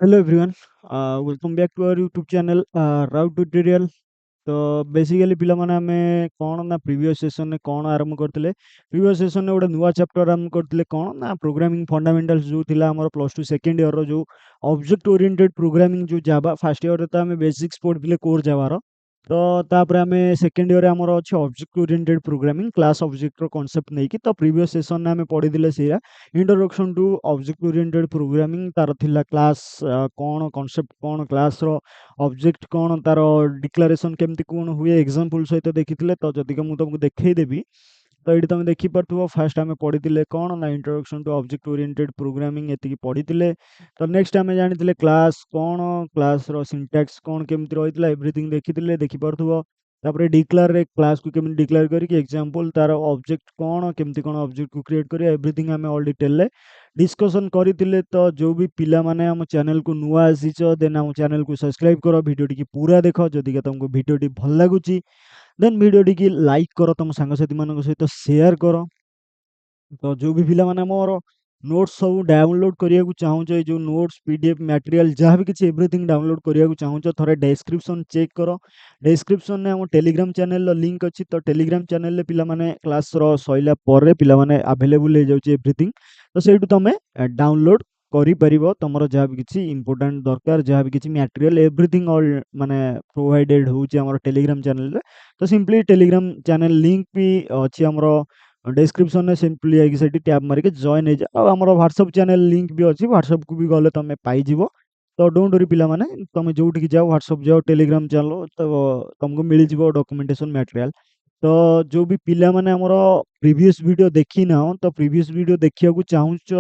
Hello everyone, welcome back to our YouTube channel Route Tutorial। तो basically पिलामाने आमे कौन ना प्रीवियस सेशन ने कौन आरंभ करथिले प्रीवियस सेशन ने गोटे नुआ चैप्टर आरंभ करथिले कौन ना प्रोग्रामिंग फंडामेंटल्स जो थिला हमर प्लस 2 सेकंड ईयर रो जो ऑब्जेक्ट ओरिएंटेड प्रोग्रामिंग जो जावा फर्स्ट ईयर रे तो आमे बेसिक्स पढथिले कोर जावा रो। तो तापरे आमे सेकंड ईयर रे हमर अछि object oriented programming class object रो कांसेप्ट नै कि तो प्रीवियस सेशन ने आमे पढिदिले सेया introduction to object oriented programming तार थिला क्लास कौन कांसेप्ट कौन क्लास रो ऑब्जेक्ट कौन तार डिक्लेरेशन केमती कौन हुए एग्जांपल सहित देखिथिले। तो जदि कि मु तुमको देखै देबी तो ये तुम देखी पार्थो फास्ट आम पढ़ी कौन ना introduction to object oriented programming एति पढ़ी। तो नेक्स्ट आम जानी क्लास कौन क्लास रो सिंटैक्स कौन केमती रही एवरीथिंग देखी देखी पार्थो। तापर डिक्लेयर रे क्लास को केमती डिक्लेयर करके एग्जांपल तार ऑब्जेक्ट कौन केमती कौन ऑब्जेक्ट को क्रिएट करिया एवरीथिंग आम ऑल डिटेल रे डिस्कशन करथिले। तो जो भी पिला माने हम चैनल को नुआ आसीच देन हम चैनल को सब्सक्राइब करो वीडियो टी पूरा देखो जदि कि तुमको वीडियो टी भल लागुची देन वीडियो टी लाइक करो तुम सांगसाथी मान सहित शेयर करो। तो जो भी पिला माने मोर नोट्स सब डाउनलोड करिया को चाहूछ जो नोट्स पीडीएफ मटेरियल जहाँ भी किसी एवरीथिंग डाउनलोड करिया को चाहूछ थोड़े डिस्क्रिप्शन चेक करो। डिस्क्रिप्शन ने हम टेलीग्राम चैनल लिंक अच्छी तो टेलीग्राम चैनल ले पिला माने क्लास रो सइला पर पिला माने अवेलेबल हो जाउची एवरीथिंग। तो सेठु तमे डाउनलोड करि परिबो तमरो जहाँ भी किसी इंपोर्टेंट दरकार जहाँ भी किसी मटेरियल एवरीथिंग ऑल माने प्रोवाइडेड होउची हमर टेलीग्राम चैनल रे। तो सिंपली टेलीग्राम चैनल लिंक भी अच्छी हमरो डिस्क्रिप्शन में सिंपली आइक सेठी टैप मारिके जॉइन हो जाओ। और हमर व्हाट्सएप चैनल लिंक भी अच्छी व्हाट्सएप को भी गले तुम पाई जीवो। तो डोंट वरी पिला माने तुम जोठी जाओ व्हाट्सएप जाओ टेलीग्राम चलो तो तुमको मिल जीवो डॉक्यूमेंटेशन मटेरियल। तो जो भी पिला माने हमर प्रीवियस वीडियो देखी ना तो प्रीवियस वीडियो देखिया को चाहूछ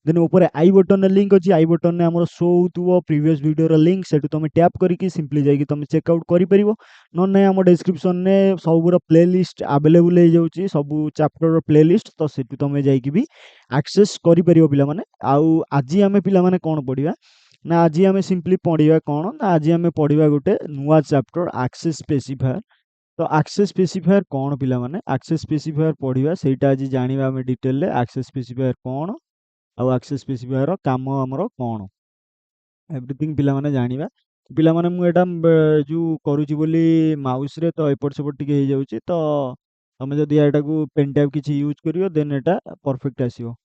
देन ऊपर आई बटन लिंक अच्छी आई बटन ने हमर शो होतुव प्रीवियस वीडियो रो लिंक सेठु तुम टैप करके सिंपली जाई तुम चेकआउट करि परिवो। न नै हम डिस्क्रिप्शन ने सबुर प्लेलिस्ट अवेलेबल हो जाउची सबु चैप्टर रो प्लेलिस्ट तो सेठु तुम जाई भी एक्सेस करि परिवो पिला माने। आउ आजि आमे पिला माने कोन पढिबा ना आजि आमे सिंपली पढिबा कोन ना आजि आमे पढिबा गुटे नुवा चैप्टर एक्सेस स्पेसिफायर। तो एक्सेस स्पेसिफायर कौन पिला माने एक्सेस स्पेसिफायर पढिबा सेटा आज जानिबा हम डिटेल रे एक्सेस स्पेसिफायर कौन आउ एक्सेस स्पेसिफायर काम हमरो कौन एवरीथिंग पिला माने जानिबा। पिला माने मु एटा जो करूची बोली माउस रे तो एपट सेपट टिके हो जाउची तो तमे जदि एटा को पेन टैब किछि यूज करियो देन एटा परफेक्ट आसीबो।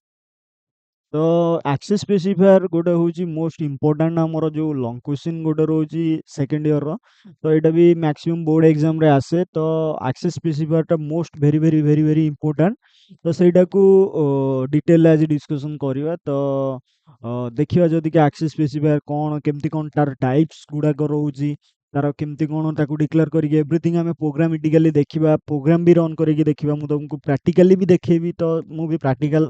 तो एक्सेस स्पेसिफायर गोटे हूँ मोस्ट इम्पोर्टाट आमर जो लंग क्वेश्चन गोटे रोचे सेकेंड ईयर रो। तो यहाँ भी मैक्सिमम बोर्ड एग्जाम रे आसे तो एक्सेस स्पेसिफायर टा most very very very very important. तो सहीटा को डिटेल आज डिस्कसन करवा। तो देखिए जदि कि एक्सेस स्पेसिफायर कौन केमती कौन तार टाइप्स गुड़ाक रोचे तार केमती कौन ताको डिक्लेयर करके एवरीथिंग आम प्रोग्रामेटिकली देखा प्रोग्राम भी रन करके देखा मुझे तुमको प्रैक्टिकली भी देखेबी। तो मुझे प्रैक्टिकल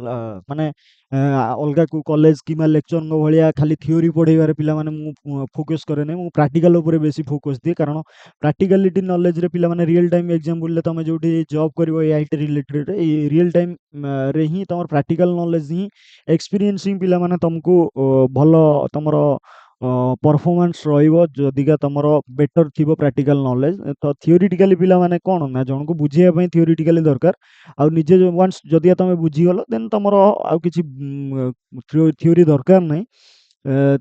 माने अलग को कॉलेज कि लेक्चर भाया खाली थ्योरी पढ़ेबार पिला माने मु फोकस करे नहीं प्रैक्टिकल ऊपर बेसी फोकस दिए कारण प्रैक्टिकलिटी नॉलेज रे पिला माने रियल टाइम एग्जाम बोलले तुम जो जॉब करिवो एआईटी रिलेटेड रियल टाइम रे ही तुम प्रैक्टिकल नॉलेज ही एक्सपीरियंसिंग पिला माने तुमको भलो तुमरो परफॉर्मेंस रहिबो जदिका तुमरो बेटर थिबो प्रैक्टिकल नॉलेज। तो थियोरिटिकली पिला माने कोन ना जण को बुझिया पई थियोरिटिकली दरकार आउ निजे वंस जदिया तुम बुझीगल देन तुम आउ किसी थ्योरी दरकार नहीं।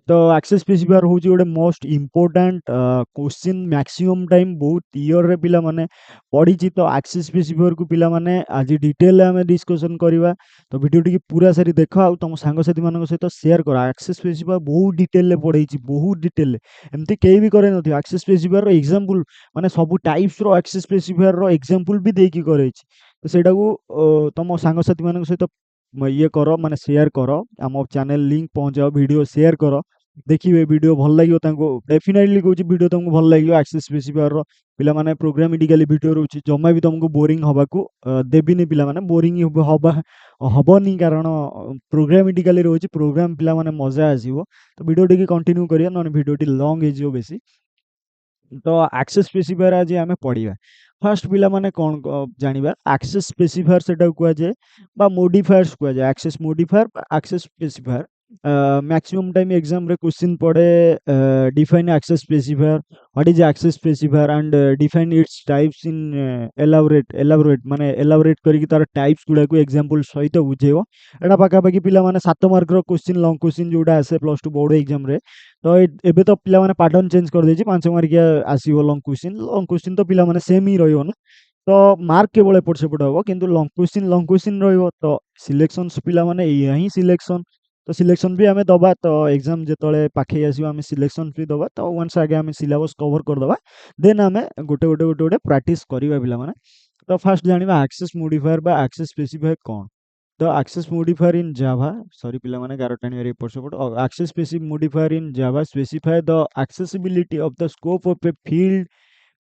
तो एक्सेस स्पेसिफायर हूँ गोटे most important question maximum time बहुत ईयर रे पिला माने पढ़ी। तो एक्सेस स्पेसिफायर को पिला माने आज डिटेल आम डिस्कसन करवा। तो वीडियो टी पूरा सारी देख आउ तुम सांगसाथी मान सहित शेयर कर एक्सेस स्पेसिफायर बहुत डिटेल पढ़े बहुत डिटेल एमती कहीं भी करे नथियो। एक्सेस स्पेसिफायर एग्जांपल माने सब टाइप्स रो एक्सेस स्पेसिफायर रो एग्जांपल भी देकी करे। तो सेटा को तुम सांगसाथी मान सहित ये करो माने शेयर करो आम चैनल लिंक पहुंचाओ वीडियो शेयर करो देखिए वीडियो भल लगे डेफिनेटली कहूँ वीडियो तुमको भल लगे एक्सेस स्पेसिफायर पिला माने प्रोग्रामेटिकली वीडियो रोचे जमा भी तुमको बोरिंग हवा को देविनी पिला माने बोरिंग हवा हबनी कारण प्रोग्रामेटिकली रोचे प्रोग्राम पिला माने मजा आसीबो। तो वीडियो टी कंटिन्यू करिया न वीडियो टी लॉन्ग हो बेसी। तो एक्सेस स्पेसिफायर आज आम पढ़ा फास्ट पिला माने कौन जानिबा एक्सेस स्पेसिफायर सेटा कुआ जाए बा मॉडिफायर्स कुआ जाए access modifier access specifier. Maximum time exam रे क्वेश्चन पड़े define access specifier what is access specifier and define its types in elaborate माने एलाबोरेट करके तार टाइप्स गुडा को एग्जांपल सहित बुझेइबो एटा पाखा पाखी पिला माने 7 मार्क रो क्वेश्चन लॉन्ग क्वेश्चन जोडा आसे प्लस 2 बोर्ड एग्जाम रे तो एबे तो पिला माने पैटर्न चेंज कर देछि 5 मार्किया आसीबो लॉन्ग क्वेश्चन तो पिला माने सेम ही रहिबो ना तो मार्क केवल एपट सेपट हबो किंतु लॉन्ग क्वेश्चन रहिबो तो सिलेक्शंस पिला माने एया ही सिलेक्शन तो सिलेक्शन भी आमे दबा तो एग्जाम जेतले पाखे आसीबो आमे सिलेक्शन भी दबा तो वंस आगे आमे सिलेबस कवर कर दबा देन आमे गोटे प्रैक्टिस करिबा पिला माने तो फर्स्ट जानिबा एक्सेस मॉडिफायर बा एक्सेस स्पेसिफायर कोन तो access modifier in java sorry पिला माने 11 time eri एपट सेपट access specific modifier in java specify the accessibility of the scope of a field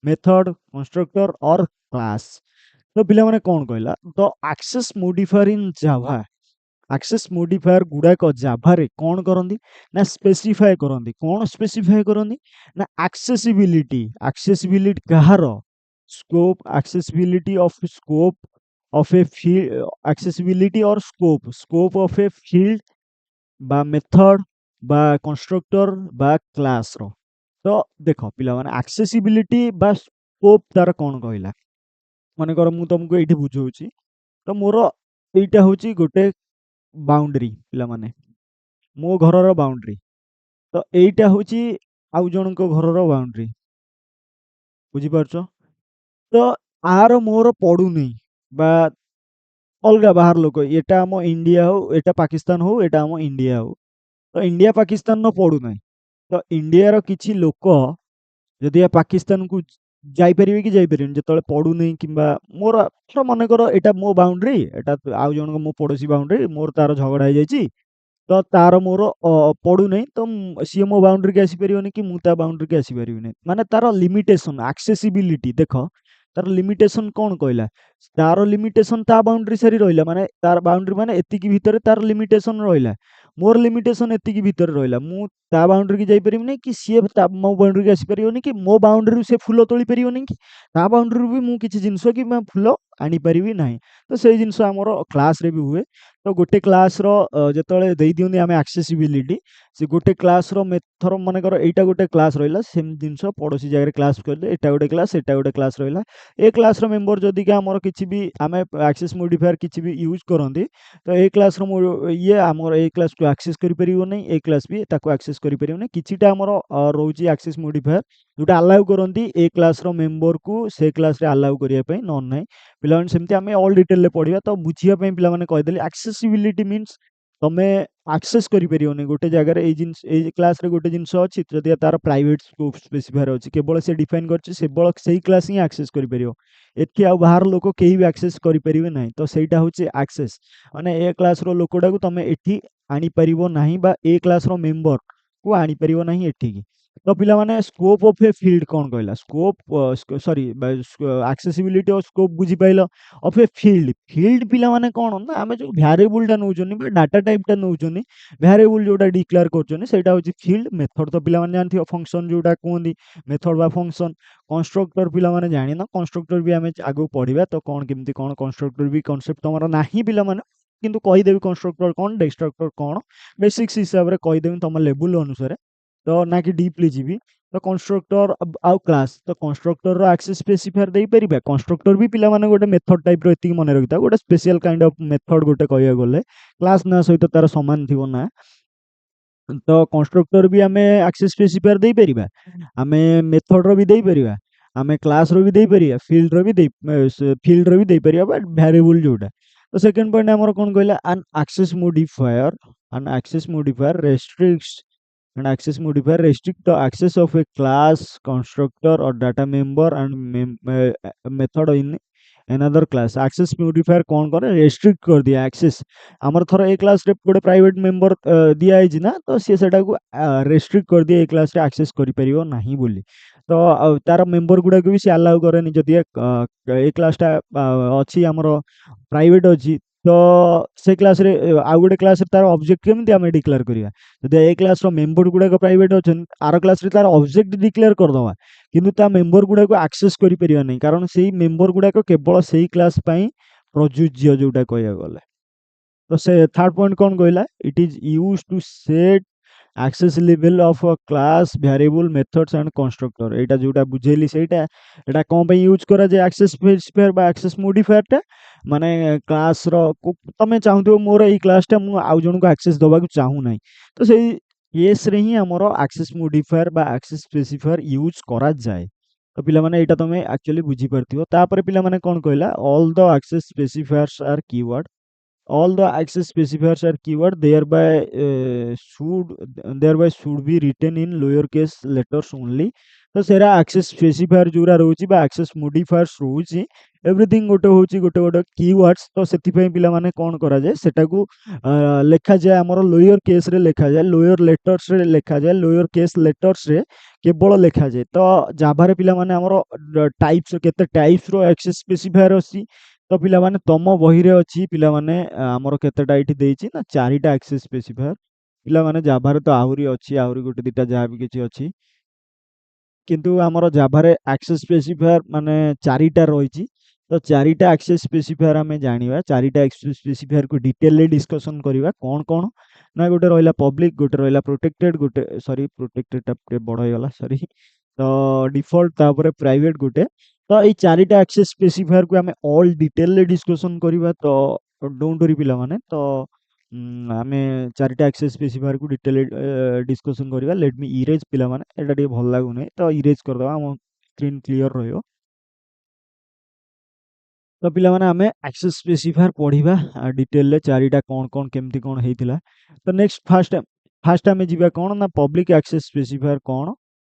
method constructor or class तो पिला माने कोन कहला तो access modifier in java access modifier गुड़ाक जाभा रे कौन करंदी ना स्पेसिफाई करंदी कौन स्पेसिफाई करंदी ना accessibility Kahar scope of a field accessibility or scope of a field बा मेथड बा कंस्ट्रक्टर बा क्लास रो तो देख पिला माने accessibility बा स्कोप तार कौन कहला माने कर मु तुमको एठी बुझौची तो मोर एइटा होची गोटे बाउंड्री पिला माने मो घरर बाउंड्री तो एइटा होची आउ जणको घरर बाउंड्री बुझी पारछो तो आर मोर पडू नै बा अलगा बाहर लोक एटा आम इंडिया हो एटा पाकिस्तान हो एटा आम इंडिया हो तो इंडिया पाकिस्तान न पडू नै तो इंडिया रो किछि लोक जदि या पाकिस्तान को जाइପାରିबे कि जाइପାରିबेनि जेतले पडू नै किंबा मोर मन कर एटा मो बाउंड्री एटा आउ जणको मो पड़ोसी बाउंड्री मोर तार झगड़ा हो जाइछि तो तार मोर पडू नै तो सीए मो बाउंड्री के आसी परिबोनि कि मु ता बाउंड्री के आसी परिबोनि माने तार लिमिटेशन एक्सेसिबिलिटी देखो तार लिमिटेशन कोन कहला तार लिमिटेशन ता बाउंड्री सारी रहिला माने तार बाउंड्री माने एतिकी भितरे तार लिमिटेशन रहिला मोर लिमिटेशन एतिकी भितरे रहिला मु ता बाउंड्री की जाई परिबनि कि सीए ता मो बाउंड्री के आसी परिबोनि कि मो बाउंड्री रू से फूल तोली परिबोनि कि ता बाउंड्री रू भी मु किछि जिंस कि मैं फूल आनी परिबि नाही तो सेई जिंस हमर क्लास रे भी हुए तो गोटे क्लास रो जेतले देई दिउनी आमे एक्सेसिबिलिटी से गोटे क्लास रो मेथड माने कर एटा गोटे क्लास रहिला सेम जिंस पड़ोसी जगह क्लास करले एटा गोटे क्लास एटा गोटे क्लास रहिला ए क्लास रो मेंबर जदि का हमर किछि भी आमे एक्सेस मॉडिफायर किछि भी यूज करंती तो ए क्लास रो ये हमर ए क्लास को एक्सेस करि परिबो नै ए क्लास भी ताको एक्सेस करि परिबो नै किछिटा हमर रहउची एक्सेस मॉडिफायर जोटा अलाउ करंती ए क्लास रो मेंबर को से क्लास रे अलाउ करिया पई नन नै पिलावन सेमती आमे ऑल डिटेल ले पढिबा तो बुझिया पई पिला माने कहि देली एक्सेसिबिलिटी मींस तमे एक्सेस करि परिबोनी गोटे जगह रे ए क्लास रे गोटे जिंस अछि जदि तार प्राइवेट स्कोप स्पेसिफायर अछि केवल से डिफाइन करछि सेबल सेही क्लास ही एक्सेस करि परिबो एथि आ बाहर लोक केही भी एक्सेस करि परिबे नाही तो सेटा होछि एक्सेस माने ए क्लास रो लोकोडा को तमे एठी आनी परिबो नाही बा ए क्लास रो मेंबर को आनी परिबो नाही एठी की तो पिला माने स्कोप ऑफ ए फील्ड कोन कहला स्कोप सॉरी एक्सेसिबिलिटी और स्कोप बुझी पाइलो ऑफ ए फील्ड पिला माने कोन ना आमे जो वेरिएबल टा नउचोनी बा डाटा टाइप टा नउचोनी वेरिएबल जोटा डिक्लेयर करचोनी सेटा होची फील्ड मेथड तो पिला माने जानथियो फंक्शन जोटा कोंदी मेथड बा फंक्शन कंस्ट्रक्टर पिला माने जानि ना कंस्ट्रक्टर भी आमे आगो पढिबा तो कोन केमती कोन कंस्ट्रक्टर भी कांसेप्ट तमरा नाही पिला माने किंतु कहि देबी कंस्ट्रक्टर कोन डिस्ट्रक्टर कोन बेसिक्स हिसाब रे कहि देबी तम लेवल अनुसार तो ना कि डीपली जीवी तो कंस्ट्रक्टर आउ क्लास तो कंस्ट्रक्टर रो एक्सेस स्पेसिफायर देई परिबा कंस्ट्रक्टर भी पिला माने गोटे मेथड टाइप रो एतिक मने रखिता गोटे स्पेशल काइंड ऑफ मेथड गोटे कहया गले क्लास ना सहित तार समान थिबो ना तो कंस्ट्रक्टर भी आमे एक्सेस स्पेसिफायर देई परिबा आमे मेथड रो भी देई परिबा आमे क्लास रो भी देई परिबा फील्ड रो भी देई परिबा बट वेरिएबल जोटा तो सेकंड पॉइंट हमर कोन कहला an access modifier restricts and access modifier restrict the access of a class constructor or data member and method in another class access modifier कौन करे restrict कर दिया access हमर थोड़ा ए क्लास रे गोटे प्राइवेट मेंबर दिया है ना तो सी सेटा को restrict कर दिया ए क्लास रे access करि परिबो नाही बोली तो तार मेंबर गुडा को भी से अलाउ करे जदि ए क्लास टा अछि हमर प्राइवेट अछि तो से क्लास रे आ गोटे क्लास रे तार ऑब्जेक्ट केमति हम डिक्लेयर करिया जदि ए क्लास रो मेंबर गुडा को प्राइवेट अछन आर क्लास रे तार ऑब्जेक्ट डिक्लेयर कर दवा किंतु ता मेंबर गुडा को एक्सेस करि परिया नै कारण सेही मेंबर गुडा को केवल सेही क्लास पई प्रযোज्य जोटा कहया गले ତ ସେ ଥାର୍ଡ ପଏଣ୍ଟ କ'ଣ କହିଲା? It is use to set access level of class variable methods and constructor. ଏଇଟା ଯୋଉଟା ବୁଝେଇଲି ସେଇଟା, ଏଇଟା କ'ଣ ପାଇଁ ୟୁଜ୍ କରାଯାଏ ଆକ୍ସେସ୍ ସ୍ପେସିଫାୟାର ବା ଆକ୍ସେସ୍ ମୋଡିଫାୟାରଟା? ମାନେ କ୍ଲାସ୍‌ର ତମେ ଚାହୁଁଥିବ ମୋର ଏଇ କ୍ଲାସ୍‌ଟା ମୁଁ ଆଉ ଜଣଙ୍କୁ ଆକ୍ସେସ୍ ଦବାକୁ ଚାହୁଁନାହିଁ। ତ ସେଇ କେସ୍‌ରେ ହିଁ ଆମର ଆକ୍ସେସ୍ ମୋଡିଫାୟାର ବା ଆକ୍ସେସ୍ ସ୍ପେସିଫାୟାର ୟୁଜ୍ କରାଯାଏ। ତ ପିଲାମାନେ ଏଇଟା ତମେ ଆକ୍ଚୁଆଲି ବୁଝିପାରିଥିବ। ତାପରେ ପିଲାମାନେ କ'ଣ କହିଲା? All the access specifiers are keyword. All the access specifiers are keyword thereby should be written in lowercase letters only। ତ ସେରା access specifier ଯୋଉରା ରହୁଛି ବା access modifiers ରହୁଛି, ଏଭ୍ରିଥିଙ୍ଗ ଗୋଟେ ହଉଛି ଗୋଟେ ଗୋଟେ keywords। ତ ସେଥିପାଇଁ ପିଲାମାନେ କ'ଣ କରାଯାଏ? ସେଟାକୁ ଲେଖାଯାଏ ଆମର ଲୋୟର କେସ୍‌ରେ ଲେଖାଯାଏ, ଲୋୟର ଲେଟର୍ସରେ ଲେଖାଯାଏ, ଲୋୟର କେସ୍ ଲେଟର୍ସରେ କେବଳ ଲେଖାଯାଏ। ତ ଜାଭାରେ ପିଲାମାନେ ଆମର ଟାଇପ୍ସ କେତେ ଟାଇପ୍ସର access specifier ଅଛି। ତ ପିଲାମାନେ ତମ ବହିରେ ଅଛି ପିଲାମାନେ ଆମର କେତେଟା ଏଇଠି ଦେଇଛି ନା 4ଟା ଆକ୍ସେସ୍ ସ୍ପେସିଫାୟାର। ପିଲାମାନେ ଜାଭାରେ ତ ଆହୁରି ଅଛି, ଆହୁରି ଗୋଟେ ଦିଟା ଯାହା ବି କିଛି ଅଛି। କିନ୍ତୁ ଆମର ଜାଭାରେ ଆକ୍ସେସ୍ ସ୍ପେସିଫାୟାର ମାନେ 4ଟା ରହିଛି। ତ 4ଟା ଆକ୍ସେସ୍ ସ୍ପେସିଫାୟାର ଆମେ ଜାଣିବା। 4ଟା ଆକ୍ସେସ୍ ସ୍ପେସିଫାୟାରକୁ ଡିଟେଲରେ ଡିସ୍କସନ୍ କରିବା। କ'ଣ କ'ଣ? ନା ଗୋଟେ ରହିଲା ପବ୍ଲିକ୍, ଗୋଟେ ରହିଲା ପ୍ରୋଟେକ୍ଟେଡ୍, ଗୋଟେ ସରି ପ୍ରୋଟେକ୍ଟେଡ୍‌ଟା ଟିକେ ବଡ଼ ହେଇଗଲା ସରି। ତ ଡିଫଲ୍ଟ ତାପରେ ପ୍ରାଇଭେଟ୍ ଗୋଟେ। ତ ଏଇ 4ଟା ଆକ୍ସେସ୍ ସ୍ପେସିଫାୟାରକୁ ଆମେ ଅଲ୍ ଡିଟେଲରେ ଡିସ୍କସନ୍ କରିବା। ତ ଡୋଣ୍ଟ ୱରି ପିଲାମାନେ। ତ ଆମେ 4ଟା ଆକ୍ସେସ୍ ସ୍ପେସିଫାୟାରକୁ ଡିଟେଲରେ ଡିସ୍କସନ୍ କରିବା। ଲେଟ୍ ମି ଇରେଜ୍ ପିଲାମାନେ, ଏଇଟା ଟିକେ ଭଲ ଲାଗୁନି ତ ଇରେଜ୍ କରିଦେବା, ଆମ ସ୍କ୍ରିନ୍ କ୍ଲିୟର ରହିବ। ତ ପିଲାମାନେ ଆମେ ଆକ୍ସେସ୍ ସ୍ପେସିଫାୟାର ପଢ଼ିବା ଡିଟେଲରେ 4ଟା କ'ଣ କ'ଣ କେମିତି କ'ଣ ହେଇଥିଲା। ତ ନେକ୍ସଟ ଫାଷ୍ଟ ଆମେ ଯିବା କ'ଣ ନା ପବ୍ଲିକ୍ ଆକ୍ସେସ୍ ସ୍ପେସିଫାୟାର କ'ଣ?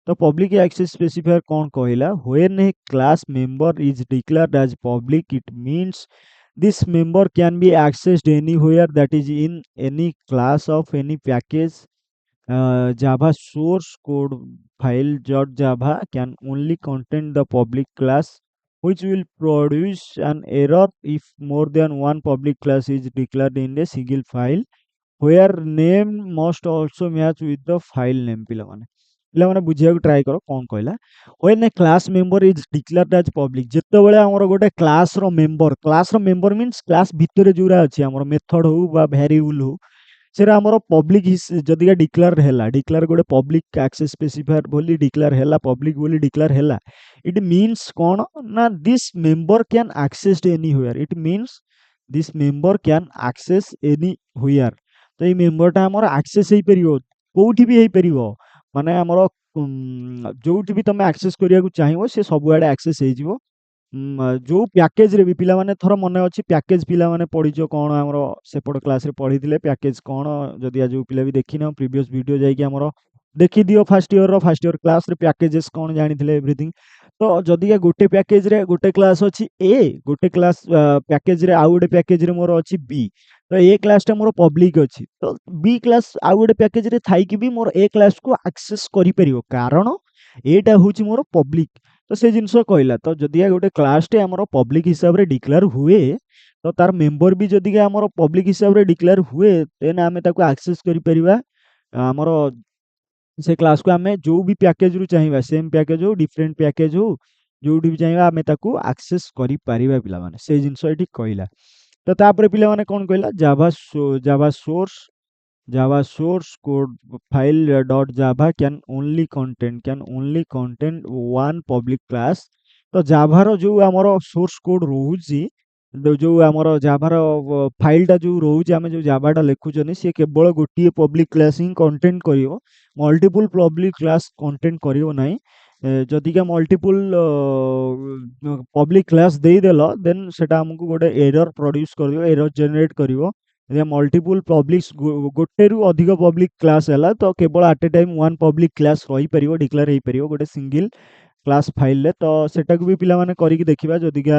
ତ ପବ୍ଲିକ୍ ଆକ୍ସେସ୍ ସ୍ପେସିଫାୟାର କ'ଣ କହିଲା? When a class member is declared as public it means this member can be accessed anywhere, that is in any class of any package। Java source code file .java can only contain the public class, which will produce an error if more than one public class is declared in a single file, where name must also match with the file name। ପିଲାମାନେ ବୁଝିବାକୁ try କର କ'ଣ କହିଲା। when a class member is declared as public, ଯେତେବେଳେ ଆମର ଗୋଟେ କ୍ଲାସ୍‌ର member means class ଭିତରେ ଯୋଉରା ଅଛି ଆମର ମେଥଡ୍ ହଉ ବା ଭ୍ୟାରିଏବୁଲ୍ ହଉ, ସେଟା ଆମର ପବ୍ଲିକ୍ ଯଦିକା ଡିକ୍ଲାର ଗୋଟେ ପବ୍ଲିକ୍ ଆକ୍ସେସ୍ ସ୍ପେସିଫାୟାର ବୋଲି ଡିକ୍ଲାର ହେଲା, ପବ୍ଲିକ୍ ବୋଲି ଡିକ୍ଲାର ହେଲା, ଇଟ୍ ମିନ୍ସ କ'ଣ ନା this member can accessed anywhere. It means this member can access anywhere. ତ ଏଇ ମେମ୍ବରଟା ଆମର ଆକ୍ସେସ୍ ହେଇପାରିବ, କୋଉଠି ବି ହେଇପାରିବ। ମାନେ ଆମର ଯୋଉଠି ବି ତମେ ଆକ୍ସେସ୍ କରିବାକୁ ଚାହିଁବ ସେ ସବୁଆଡ଼େ ଆକ୍ସେସ୍ ହେଇଯିବ। ଯୋଉ ପ୍ୟାକେଜ୍‌ରେ ବି ପିଲାମାନେ ଥର ମନେ ଅଛି ପ୍ୟାକେଜ୍ ପିଲାମାନେ ପଢ଼ିଛ କ'ଣ ଆମର ସେପଟ କ୍ଲାସ୍‌ରେ ପଢ଼ିଥିଲେ ପ୍ୟାକେଜ୍ କ'ଣ? ଯଦି ଯୋଉ ପିଲା ବି ଦେଖିନ ପ୍ରିଭିୟସ୍ ଭିଡ଼ିଓ ଯାଇକି ଆମର ଦେଖିଦିଅ ଫାର୍ଷ୍ଟ ଇୟର କ୍ଲାସ୍‌ରେ ପ୍ୟାକେଜେସ୍ କ'ଣ ଜାଣିଥିଲେ ଏଭ୍ରିଥିଙ୍ଗ। ତ ଯଦିକା ଗୋଟେ ପ୍ୟାକେଜ୍‌ରେ ଗୋଟେ କ୍ଲାସ୍ ଅଛି ଏ, ଗୋଟେ କ୍ଲାସ୍ ପ୍ୟାକେଜ୍‌ରେ ଆଉ ଗୋଟେ ପ୍ୟାକେଜ୍‌ରେ ମୋର ଅଛି ବି। ତ ଏ କ୍ଲାସ୍‌ଟା ମୋର ପବ୍ଲିକ୍ ଅଛି। ତ ବି କ୍ଲାସ୍ ଆଉ ଗୋଟେ ପ୍ୟାକେଜ୍‌ରେ ଥାଇକି ବି ମୋର ଏ କ୍ଲାସ୍‌କୁ ଆକ୍ସେସ୍ କରିପାରିବ, କାରଣ ଏଟା ହେଉଛି ମୋର ପବ୍ଲିକ୍। ତ ସେ ଜିନିଷ କହିଲା। ତ ଯଦିକା ଗୋଟେ କ୍ଲାସ୍‌ଟେ ଆମର ପବ୍ଲିକ୍ ହିସାବରେ ଡିକ୍ଲାର ହୁଏ, ତ ତାର ମେମ୍ବର ବି ଯଦିକା ଆମର ପବ୍ଲିକ୍ ହିସାବରେ ଡିକ୍ଲାର ହୁଏ, ଦେନ୍ ଆମେ ତାକୁ ଆକ୍ସେସ୍ କରିପାରିବା। ଆମର ସେ କ୍ଲାସ୍‌କୁ ଆମେ ଯୋଉ ବି ପ୍ୟାକେଜ୍‌ରୁ ଚାହିଁବା, ସେମ୍ ପ୍ୟାକେଜ୍ ହଉ ଡିଫରେଣ୍ଟ ପ୍ୟାକେଜ୍ ହଉ, ଯୋଉଠି ବି ଚାହିଁବା ଆମେ ତାକୁ ଆକ୍ସେସ୍ କରିପାରିବା ପିଲାମାନେ। ସେଇ ଜିନିଷ ଏଠି କହିଲା। ତ ତାପରେ ପିଲାମାନେ କ'ଣ କହିଲା? Java source code file .java can only contain one public class। ତ ଜାଭାର ଯୋଉ ଆମର ସୋର୍ସ କୋଡ୍ ରହୁଛି, ଯୋଉ ଆମର ଜାଭାର ଫାଇଲଟା ଯୋଉ ରହୁଛି, ଆମେ ଯୋଉ ଜାଭାଟା ଲେଖୁଛନ୍ତି ସିଏ କେବଳ ଗୋଟିଏ ପବ୍ଲିକ୍ କ୍ଲାସ୍ ହିଁ କଣ୍ଟେଣ୍ଟ କରିବ, ମଲ୍ଟିପୁଲ୍ ପବ୍ଲିକ୍ କ୍ଲାସ୍ କଣ୍ଟେଣ୍ଟ କରିବ ନାହିଁ। ଯଦିକା ମଲ୍ଟିପୁଲ୍ ପବ୍ଲିକ୍ କ୍ଲାସ୍ ଦେଇଦେଲ, ଦେନ୍ ସେଟା ଆମକୁ ଗୋଟେ ଏରର୍ ପ୍ରଡ୍ୟୁସ୍ କରିବ, ଏରର୍ ଜେନେରେଟ୍ କରିବ। ମଲ୍ଟିପୁଲ୍ ପବ୍ଲିକ୍ସ ଗୋଟେରୁ ଅଧିକ ପବ୍ଲିକ୍ କ୍ଲାସ୍ ହେଲା, ତ କେବଳ at a time one public class ରହିପାରିବ, ଡିକ୍ଲାର ହେଇପାରିବ ଗୋଟେ ସିଙ୍ଗିଲ୍ କ୍ଲାସ୍ ଫାଇଲ୍‌ରେ। ତ ସେଟାକୁ ବି ପିଲାମାନେ କରିକି ଦେଖିବା, ଯଦିକା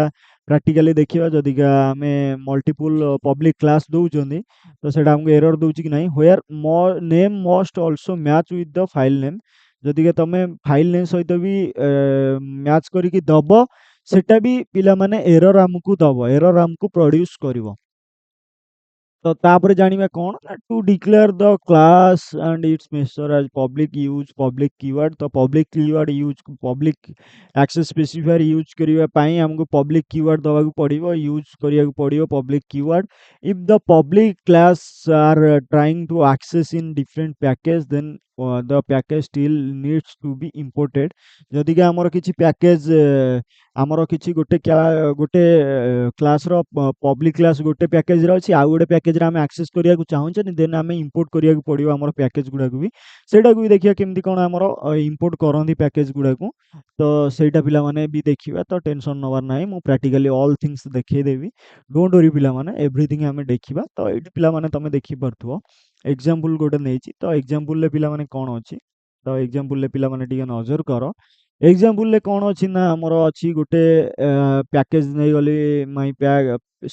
ପ୍ରାକ୍ଟିକାଲି ଦେଖିବା ଯଦିକା ଆମେ ମଲ୍ଟିପୁଲ୍ ପବ୍ଲିକ୍ କ୍ଲାସ୍ ଦଉଛନ୍ତି, ତ ସେଟା ଆମକୁ ଏରର୍ ଦଉଛି କି ନାହିଁ। Where name must also match with the file name. ଯଦିକା ତମେ ଫାଇଲ୍ ନେମ୍ ସହିତ ବି ମ୍ୟାଚ୍ କରିକି ଦବ, ସେଟା ବି ପିଲାମାନେ ଏରର୍ ଆମକୁ ଦବ, ଏରର୍ ଆମକୁ ପ୍ରଡ୍ୟୁସ୍ କରିବ। ତ ତାପରେ ଜାଣିବା କ'ଣ ନା to declare the class and its member as public use public keyword. ତ public keyword use public access specifier use କରିବା ପାଇଁ ଆମକୁ ପବ୍ଲିକ୍ କିୱାର୍ଡ ଦେବାକୁ ପଡ଼ିବ, ୟୁଜ୍ କରିବାକୁ ପଡ଼ିବ public keyword. If the public class are trying to access in different package then the package still needs to be imported. ଯଦିକା ଆମର କିଛି ପ୍ୟାକେଜ୍ ଆମର କିଛି ଗୋଟେ କ୍ଲାସ୍‌ର ପବ୍ଲିକ୍ କ୍ଲାସ୍ ଗୋଟେ ପ୍ୟାକେଜ୍‌ରେ ଅଛି, ଆଉ ଗୋଟେ ପ୍ୟାକେଜ୍‌ରେ ଆମେ ଆକ୍ସେସ୍ କରିବାକୁ ଚାହୁଁଛେ ଦେନ୍ ଆମେ ଇମ୍ପୋର୍ଟ କରିବାକୁ ପଡ଼ିବ ଆମର ପ୍ୟାକେଜ୍ ଗୁଡ଼ାକୁ ବି। ସେଇଟାକୁ ବି ଦେଖିବା କେମିତି କ'ଣ ଆମର ଇମ୍ପୋର୍ଟ କରନ୍ତି ପ୍ୟାକେଜ୍ ଗୁଡ଼ାକୁ। ତ ସେଇଟା ପିଲାମାନେ ବି ଦେଖିବା, ତ ଟେନସନ୍ ନେବାର ନାହିଁ। ମୁଁ ପ୍ରାକ୍ଟିକାଲି ଅଲ୍ ଥିଙ୍ଗସ୍ ଦେଖେଇଦେବି। ଡୋଣ୍ଟ ୱରି ପିଲାମାନେ, ଏଭ୍ରିଥିଙ୍ଗ ଆମେ ଦେଖିବା। ତ ଏଇଠି ପିଲାମାନେ ତମେ ଦେଖିପାରୁଥିବ ଏକ୍ସାମ୍ପଲ୍ ଗୋଟେ ନେଇଛି। ତ ଏକ୍ସାମ୍ପଲ୍‌ରେ ପିଲାମାନେ କ'ଣ ଅଛି, ତ ଏକ୍ସାମ୍ପଲ୍‌ରେ ପିଲାମାନେ ଟିକେ ନଜର କର। ଏକ୍ସାମ୍ପଲ୍‌ରେ କ'ଣ ଅଛି ନା ଆମର ଅଛି ଗୋଟେ ପ୍ୟାକେଜ୍ ନେଇଗଲି ମାଇ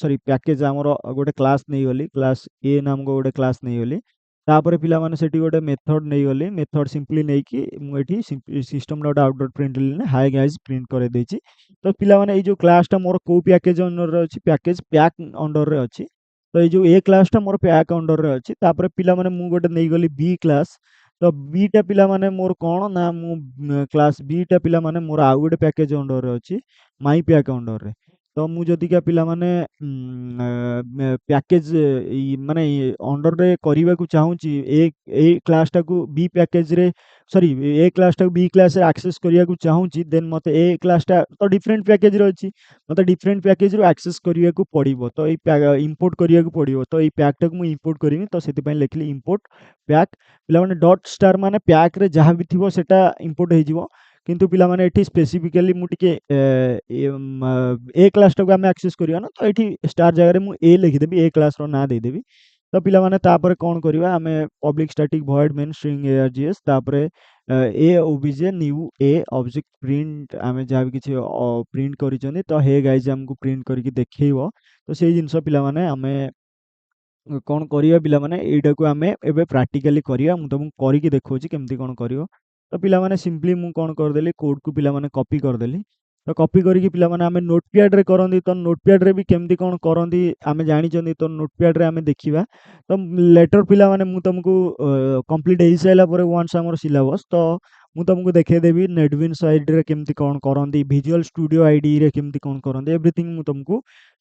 ସରି ପ୍ୟାକେଜ୍ ଆମର ଗୋଟେ କ୍ଲାସ୍ ନେଇଗଲି, କ୍ଲାସ୍ ଏ ନାମକ ଗୋଟେ କ୍ଲାସ୍ ନେଇଗଲି। ତାପରେ ପିଲାମାନେ ସେଠି ଗୋଟେ ମେଥଡ୍ ନେଇଗଲି, ମେଥଡ୍ ସିମ୍ପଲି ନେଇକି ମୁଁ ଏଠି ସିଷ୍ଟମ୍ ଡଟ୍ ଆଉଟ୍ ଡଟ୍ ପ୍ରିଣ୍ଟଏଲ୍‌ରେ ହାଇ ଗାଇସ୍ ପ୍ରିଣ୍ଟ କରିଦେଇଛି। ତ ପିଲାମାନେ ଏଇ ଯୋଉ କ୍ଲାସ୍‌ଟା ମୋର କୋଉ ପ୍ୟାକେଜ୍ ଅଣ୍ଡର୍‌ରେ ଅଛି, ପ୍ୟାକେଜ୍ ପ୍ୟାକ୍ ଅଣ୍ଡର୍‌ରେ ଅଛି। ତ ଏଇ ଯୋଉ ଏ କ୍ଲାସ୍‌ଟା ମୋର ପ୍ୟାକ୍ ଅଣ୍ଡର୍‌ରେ ଅଛି। ତାପରେ ପିଲାମାନେ ମୁଁ ଗୋଟେ ନେଇଗଲି ବି କ୍ଲାସ୍। ତ ବିଟା ପିଲାମାନେ ମୋର କ'ଣ ନା ମୁଁ କ୍ଲାସ୍ ବିଟା ପିଲାମାନେ ମୋର ଆଉ ଗୋଟେ ପ୍ୟାକେଜ୍ ଅଣ୍ଡର୍‌ରେ ଅଛି, ମାଇ ପ୍ୟାକ୍ ଅଣ୍ଡର୍‌ରେ। ତ ମୁଁ ଯଦିକା ପିଲାମାନେ ପ୍ୟାକେଜ୍ ମାନେ ଅଣ୍ଡର୍‌ରେ କରିବାକୁ ଚାହୁଁଛି ଏ କ୍ଲାସ୍‌ଟାକୁ ବି ପ୍ୟାକେଜ୍‌ରେ ସରି ଏ କ୍ଲାସ୍‌ଟାକୁ ବି କ୍ଲାସ୍‌ରେ ଆକ୍ସେସ୍ କରିବାକୁ ଚାହୁଁଛି ଦେନ୍ ମୋତେ ଏ କ୍ଲାସ୍‌ଟା ତ ଡିଫରେଣ୍ଟ ପ୍ୟାକେଜ୍‌ରେ ଅଛି। ମୋତେ ଡିଫରେଣ୍ଟ ପ୍ୟାକେଜ୍‌ରୁ ଆକ୍ସେସ୍ କରିବାକୁ ପଡ଼ିବ। ତ ଏଇ ଇମ୍ପୋର୍ଟ କରିବାକୁ ପଡ଼ିବ। ତ ଏଇ ପ୍ୟାକ୍‌ଟାକୁ ମୁଁ ଇମ୍ପୋର୍ଟ କରିବି। ତ ସେଥିପାଇଁ ଲେଖିଲି ଇମ୍ପୋର୍ଟ ପ୍ୟାକ୍। ପିଲାମାନେ ଡଟ୍ ଷ୍ଟାର୍ ମାନେ ପ୍ୟାକ୍‌ରେ ଯାହା ବି ଥିବ ସେଟା ଇମ୍ପୋର୍ଟ ହେଇଯିବ। କିନ୍ତୁ ପିଲାମାନେ ଏଠି ସ୍ପେସିଫିକାଲି ମୁଁ ଟିକେ ଏ କ୍ଲାସ୍‌ଟାକୁ ଆମେ ଆକ୍ସେସ୍ କରିବା ନା, ତ ଏଠି ଷ୍ଟାର୍ ଜାଗାରେ ମୁଁ ଏ ଲେଖିଦେବି, ଏ କ୍ଲାସ୍‌ର ନାଁ ଦେଇଦେବି। ତ ପିଲାମାନେ ତାପରେ କ'ଣ କରିବା, ଆମେ public static void main string ARGS ତାପରେ ଏ ଓବିଜେ ନ୍ୟୁ ଏ ଅବଜେକ୍ଟ ପ୍ରିଣ୍ଟ ଆମେ ଯାହା ବି କିଛି ପ୍ରିଣ୍ଟ କରିଛନ୍ତି ତ ହେ ଗାଇଜ୍ ଆମକୁ ପ୍ରିଣ୍ଟ କରିକି ଦେଖେଇବ। ତ ସେଇ ଜିନିଷ ପିଲାମାନେ ଆମେ କ'ଣ କରିବା ପିଲାମାନେ ଏଇଟାକୁ ଆମେ ଏବେ ପ୍ରାକ୍ଟିକାଲି କରିବା। ମୁଁ ତମକୁ କରିକି ଦେଖଉଛି କେମିତି କ'ଣ କରିବ। ତ ପିଲାମାନେ ସିମ୍ପଲି ମୁଁ କ'ଣ କରିଦେଲି କୋଡ଼୍‌କୁ ପିଲାମାନେ କପି କରିଦେଲି। ତ କପି କରିକି ପିଲାମାନେ ଆମେ ନୋଟପ୍ୟାଡ୍‌ରେ କରନ୍ତି, ତ ନୋଟପ୍ୟାଡ୍‌ରେ ବି କେମିତି କ'ଣ କରନ୍ତି ଆମେ ଜାଣିଛନ୍ତି, ତ ନୋଟପ୍ୟାଡ୍‌ରେ ଆମେ ଦେଖିବା। ତ ଲେଟର୍ ପିଲାମାନେ ମୁଁ ତମକୁ କମ୍ପ୍ଲିଟ୍ ହେଇସାରିଲା ପରେ ୱାନ୍ସ ଆମର ସିଲାବସ୍ ତ ମୁଁ ତମକୁ ଦେଖେଇଦେବି ନେଟବିନ୍ସ ଆଇଡିରେ କେମିତି କ'ଣ କରନ୍ତି, ଭିଜୁଆଲ୍ ଷ୍ଟୁଡ଼ିଓ ଆଇଡିରେ କେମିତି କ'ଣ କରନ୍ତି, ଏଭ୍ରିଥିଙ୍ଗ ମୁଁ ତମକୁ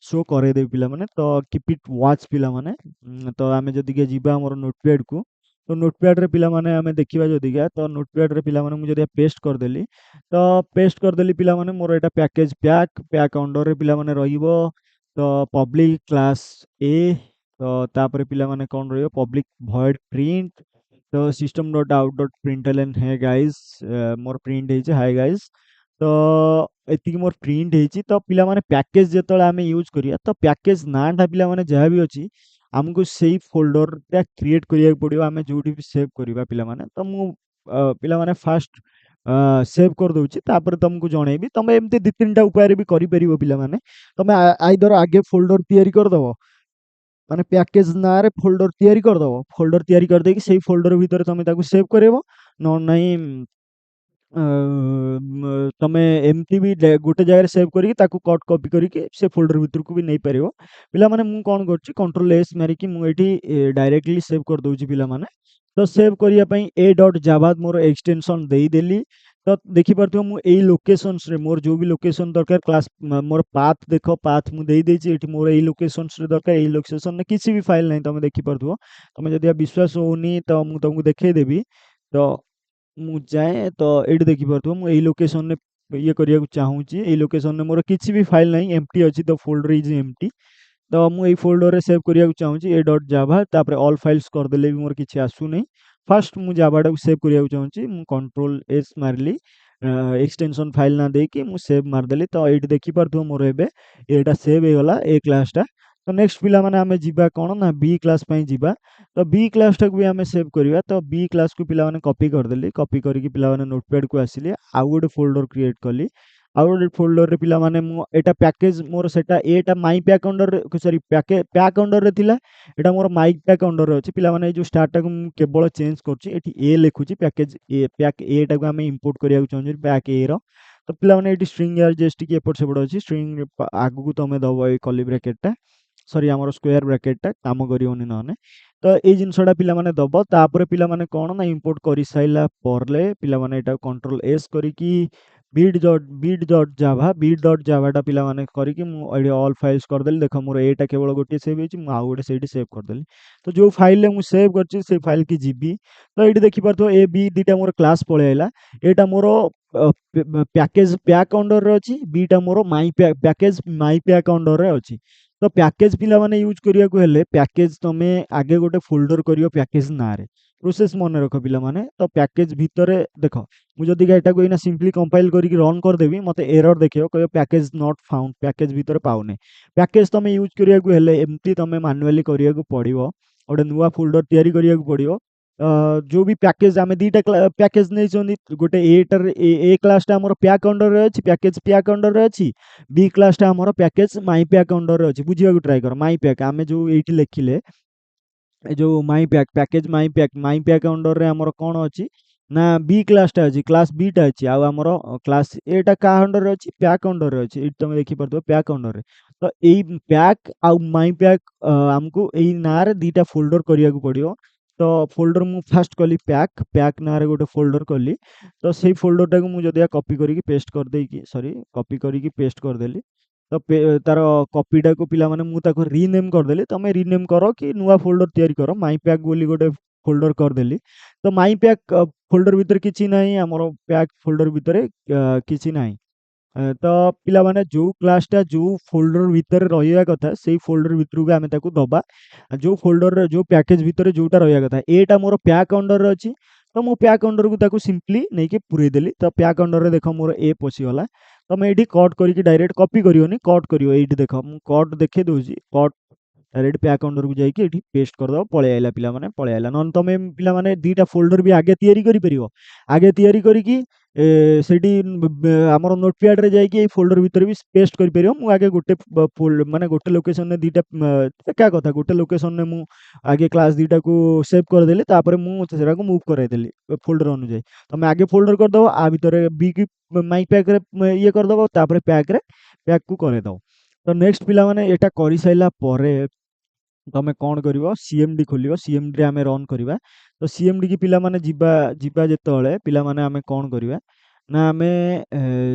ଶୋ କରେଇଦେବି ପିଲାମାନେ। ତ କିପ୍ ଇଟ୍ ୱାଚ୍ ପିଲାମାନେ। ତ ଆମେ ଯଦିକା ଯିବା ଆମର ନୋଟପ୍ୟାଡ୍‌କୁ, ତ ନୋଟପ୍ୟାଡ୍‌ରେ ପିଲାମାନେ ଆମେ ଦେଖିବା ଯଦିକା, ତ ନୋଟପ୍ୟାଡ୍‌ରେ ପିଲାମାନେ ମୁଁ ଯଦି ପେଷ୍ଟ କରିଦେଲି, ତ ପେଷ୍ଟ କରିଦେଲି ପିଲାମାନେ ମୋର ଏଇଟା ପ୍ୟାକେଜ୍ ପ୍ୟାକ୍ ଅଣ୍ଡର୍‌ରେ ପିଲାମାନେ ରହିବ। ତ ପବ୍ଲିକ୍ କ୍ଲାସ୍ ଏ, ତ ତାପରେ ପିଲାମାନେ କ'ଣ ରହିବ ପବ୍ଲିକ୍ ଭଏଡ୍ ପ୍ରିଣ୍ଟ। ତ ସିଷ୍ଟମ୍ ଡଟ୍ ଆଉଟ୍ ଡଟ୍ ପ୍ରିଣ୍ଟଏଲ୍‌ଏନ୍ ହେ ଗାଇସ୍ ମୋର ପ୍ରିଣ୍ଟ ହେଇଛି ହାଇ ଗାଇସ୍। ତ ଏତିକି ମୋର ପ୍ରିଣ୍ଟ ହେଇଛି। ତ ପିଲାମାନେ ପ୍ୟାକେଜ୍ ଯେତେବେଳେ ଆମେ ୟୁଜ୍ କରିବା ତ ପ୍ୟାକେଜ୍ ନାଁଟା ପିଲାମାନେ ଯାହା ବି ଅଛି ଆମକୁ ସେଇ ଫୋଲ୍ଡରଟା କ୍ରିଏଟ୍ କରିବାକୁ ପଡ଼ିବ, ଆମେ ଯୋଉଠି ବି ସେଭ୍ କରିବା ପିଲାମାନେ। ତ ମୁଁ ପିଲାମାନେ ଫାଷ୍ଟ ସେଭ୍ କରିଦେଉଛି, ତାପରେ ତମକୁ ଜଣେଇବି। ତମେ ଏମିତି 2-3ଟା ଉପାୟରେ ବି କରିପାରିବ ପିଲାମାନେ। ତମେ ଆଇଦର ଆଗେ ଫୋଲ୍ଡର ତିଆରି କରିଦେବ, ମାନେ ପ୍ୟାକେଜ୍ ନାଁରେ ଫୋଲ୍ଡର ତିଆରି କରିଦେବ। ଫୋଲ୍ଡର ତିଆରି କରିଦେଇକି ସେଇ ଫୋଲ୍ଡର ଭିତରେ ତମେ ତାକୁ ସେଭ୍ କରିବ। ନହେଲେ ନାହିଁ ତମେ ଏମିତି ବି ଗୋଟେ ଜାଗାରେ ସେଭ୍ କରିକି ତାକୁ କପି କରିକି ସେ ଫୋଲ୍ଡର ଭିତରକୁ ବି ନେଇପାରିବ। ପିଲାମାନେ ମୁଁ କ'ଣ କରୁଛି କଣ୍ଟ୍ରୋଲ ଏସ୍ ମାରିକି ମୁଁ ଏଇଠି ଡାଇରେକ୍ଟଲି ସେଭ୍ କରିଦେଉଛି ପିଲାମାନେ। ତ ସେଭ୍ କରିବା ପାଇଁ ଏ ଡଟ୍ ଜାଭା ମୋର ଏକ୍ସଟେନସନ୍ ଦେଇଦେଲି। ତ ଦେଖିପାରୁଥିବ ମୁଁ ଏଇ ଲୋକେସନ୍ସରେ ମୋର ଯେଉଁ ବି ଲୋକେସନ୍ ଦରକାର କ୍ଲାସ୍ ମୋର ପାଥ୍ ଦେଖ ପାଥ୍ ମୁଁ ଦେଇଦେଇଛି। ଏଠି ମୋର ଏଇ ଲୋକେସନ୍ସରେ ଦରକାର, ଏଇ ଲୋକେସନ୍‌ରେ କିଛି ବି ଫାଇଲ୍ ନାହିଁ ତମେ ଦେଖିପାରୁଥିବ। ତମେ ଯଦି ବିଶ୍ୱାସ ହେଉନି ତ ମୁଁ ତମକୁ ଦେଖେଇଦେବି। ତ ମୁଁ ଯାଏଁ ତ ଏଇଠି ଦେଖିପାରୁଥିବ ମୁଁ ଏଇ ଲୋକେସନ୍‌ରେ ଇଏ କରିବାକୁ ଚାହୁଁଛି। ଏଇ ଲୋକେସନ୍‌ରେ ମୋର କିଛି ବି ଫାଇଲ୍ ନାହିଁ, ଏମ୍ପ୍ଟି ଅଛି। ଦ ଫୋଲ୍ଡର ଇଜ୍ ଏମ୍ପ୍ଟି। ତ ମୁଁ ଏଇ ଫୋଲ୍ଡରରେ ସେଭ୍ କରିବାକୁ ଚାହୁଁଛି ଏ ଡଟ୍ ଜାଭା, ତାପରେ ଅଲ୍ ଫାଇଲ୍ସ କରିଦେଲେ ବି ମୋର କିଛି ଆସୁନାହିଁ। ଫାଷ୍ଟ ମୁଁ ଜାଭାଟାକୁ ସେଭ୍ କରିବାକୁ ଚାହୁଁଛି, ମୁଁ କଣ୍ଟ୍ରୋଲ ଏସ୍ ମାରିଲି, ଏକ୍ସଟେନସନ୍ ଫାଇଲ୍ ନାଁ ଦେଇକି ମୁଁ ସେଭ୍ ମାରିଦେଲି। ତ ଏଇଠି ଦେଖିପାରୁଥିବ ମୋର ଏବେ ଏଇଟା ସେଭ୍ ହେଇଗଲା ଏ କ୍ଲାସ୍‌ଟା। ତ ନେକ୍ସଟ ପିଲାମାନେ ଆମେ ଯିବା କ'ଣ ନା ବି କ୍ଲାସ୍ ପାଇଁ ଯିବା। ତ ବି କ୍ଲାସ୍‌ଟାକୁ ବି ଆମେ ସେଭ୍ କରିବା। ତ ବି କ୍ଲାସ୍‌କୁ ପିଲାମାନେ କପି କରିଦେଲି, କପି କରିକି ପିଲାମାନେ ନୋଟପ୍ୟାଡ୍‌କୁ ଆସିଲି, ଆଉ ଗୋଟେ ଫୋଲ୍ଡର କ୍ରିଏଟ୍ କଲି। ଆଉ ଗୋଟେ ଫୋଲ୍ଡରରେ ପିଲାମାନେ ମୁଁ ଏଇଟା ପ୍ୟାକେଜ୍ ମୋର ସେଟା ଏଟା ମାଇ ପ୍ୟାକ୍ ଅଣ୍ଡର୍‌ରେ ସରି ପ୍ୟାକ୍ ଅଣ୍ଡର୍‌ରେ ଥିଲା। ଏଇଟା ମୋର ମାଇ ପ୍ୟାକ୍ ଅଣ୍ଡର୍‌ରେ ଅଛି। ପିଲାମାନେ ଏଇ ଯୋଉ ଷ୍ଟାରଟାକୁ ମୁଁ କେବଳ ଚେଞ୍ଜ କରୁଛି, ଏଠି ଏ ଲେଖୁଛି ପ୍ୟାକେଜ୍ ଏ, ପ୍ୟାକ୍ ଏଟାକୁ ଆମେ ଇମ୍ପୋର୍ଟ କରିବାକୁ ଚାହୁଁଛୁ ପ୍ୟାକ୍ ଏର। ତ ପିଲାମାନେ ଏଇଠି ଷ୍ଟ୍ରିଙ୍ଗ ଆର୍‌ଜିଏସ୍ ଟିକେ ଏପଟ ସେପଟ ଅଛି, ଷ୍ଟ୍ରିଙ୍ଗ ଆଗକୁ ତମେ ଦବ ଏଇ କର୍ଲି ବ୍ରାକେଟଟା। ସରି ଆମର ସ୍କ୍ୱେୟାର ବ୍ରାକେଟଟା କାମ କରିବନି ନହେଲେ। ତ ଏଇ ଜିନିଷଟା ପିଲାମାନେ ଦବ। ତାପରେ ପିଲାମାନେ କଣ ନା ଇମ୍ପୋର୍ଟ କରିସାରିଲା ପରେ ପିଲାମାନେ ଏଟାକୁ କଣ୍ଟ୍ରୋଲ ଏସ୍ କରିକି ବିଟ୍ ଡଟ୍ ଜାଭାଟା ପିଲାମାନେ କରିକି ମୁଁ ଏଠି ଅଲ୍ ଫାଇଲ୍ସ କରିଦେଲି। ଦେଖ ମୋର ଏଇଟା କେବଳ ଗୋଟିଏ ସେଭ୍ ହେଇଛି, ମୁଁ ଆଉ ଗୋଟେ ସେଇଠି ସେଭ୍ କରିଦେଲି। ତ ଯୋଉ ଫାଇଲରେ ମୁଁ ସେଭ୍ କରିଛି ସେଇ ଫାଇଲ କି ଯିବି। ତ ଏଇଠି ଦେଖିପାରୁଥିବ ଏ ବି ଦିଟା ମୋର କ୍ଲାସ୍ ପଳେଇ ଆଇଲା। ଏଇଟା ମୋର ପ୍ୟାକେଜ ପ୍ୟାକ୍ ଅଣ୍ଡରରେ ଅଛି, ବିଟା ମୋର ପ୍ୟାକେଜ ମାଇ ପ୍ୟାକ୍ ଅଣ୍ଡରରେ ଅଛି। ତ ପ୍ୟାକେଜ ପିଲାମାନେ ୟୁଜ୍ କରିବାକୁ ହେଲେ ପ୍ୟାକେଜ ତମେ ଆଗେ ଗୋଟେ ଫୋଲ୍ଡର କରିବ ପ୍ୟାକେଜ ନାଁରେ। ପ୍ରୋସେସ ମନେ ରଖ ପିଲାମାନେ। ତ ପ୍ୟାକେଜ ଭିତରେ ଦେଖ, ମୁଁ ଯଦି ଏଟାକୁ ଏଇନା ସିମ୍ପଲି କମ୍ପାଇଲ୍ କରିକି ରନ୍ କରିଦେବି ମତେ ଏରର ଦେଖେଇବ, କହିବ ପ୍ୟାକେଜ ନଟ୍ ଫାଉଣ୍ଡ, ପ୍ୟାକେଜ ଭିତରେ ପାଉନି। ପ୍ୟାକେଜ ତମେ ୟୁଜ୍ କରିବାକୁ ହେଲେ ଏମିତି ତମେ ମାନୁଆଲି କରିବାକୁ ପଡ଼ିବ, ଗୋଟେ ନୂଆ ଫୋଲ୍ଡର ତିଆରି କରିବାକୁ ପଡ଼ିବ। जो भी पैकेज आम दीटा पैकेज नहीं, गोटे ए क्लासटा आमर पैक अंडर अच्छी, पैकेज पैक अंडर अच्छी। बी क्लासटा आमर पैकेज माई पैक अंडर अच्छी। बुझा ट्राए कर माई पैक आम जो ये लिखिले जो माई पैक पैकेज माई पैक अंडर रे आमर कौन अच्छी ना बी क्लासटा अच्छी, क्लास बीटा अच्छी। आमर क्लास एटा क्या अंडर अच्छी, पैक अंडर अच्छी। ये तुम देखिपे पैक अंडर। तो यही पैक आउ माई पैक आमको यही ना रे दीटा फोल्डर करिया पड़ो। तो फोल्डर मु फास्ट कली पैक पैक ना रे गोटे फोल्डर कली। तो सेई फोल्डर टाको मु जदिया कॉपी करिकी पेस्ट कर देकी, सॉरी कॉपी करिकी पेस्ट कर देली। तो तार कॉपीटा को पिला माने मु ताको रीनेम कर देली। तमे रीनेम करो कि नुआ फोल्डर तैयारी करो, माई पैक बोली गोटे फोल्डर कर देली। तो माई पैक फोल्डर भीतर किछि नाही, हमर पैक फोल्डर भीतर किछि नाही। तो पिलामाने जो क्लासटा जो फोल्डर भितर रहिया कथा सेई फोल्डर भितरକୁ ଆମେ ତାକୁ ଦବା। जो फोल्डर जो पैकेज भितर जोटा रहिया कथा एटा मोर पैक अंडर अछि। तो मो पैक अंडर को ताको सिंपली नहीं के पुरै देली। तो पैक अंडर रे देखो मोर ए पसी गला। तो मैं एठी कट करके डायरेक्ट कॉपी करियोनी, कट करियो। एठी देखो मु कट देखे doji, cut direct pack under को जाइए ये पेस्ट करदे पलि आइला पिला माने पलि आइला। नन तुम पिला माने दीटा फोल्डर भी आगे तैयारी करि परिबो। आगे तैयारी करिकी सेठी हमर नोटपैड रे जाइए ये फोल्डर भीतर भी पेस्ट कर परिबो। मु आगे गोटे माने गोटे लोकेशन ने दीटा एका कथा गोटे लोकेशन ने मु आगे क्लास दीटा को सेव कर देली। तापर मु सेरा को मूव कराइ देली फोल्डर अनुसार। तुम आगे फोल्डर कर दबो, आ भीतर बी की माई पैक रे ये कर दबो, तापर पैक रे पैक को करे दबो। तो नेक्स्ट पिला माने एटा करि साइला परे तमे कौन करिवो सीएमडी खोलिवो। सीएमडी रे आमे रन करिवा। तो सीएमडी की पिला माने जिबा जिबा जेतळे पिला माने आमे कौन करिवा ना आमे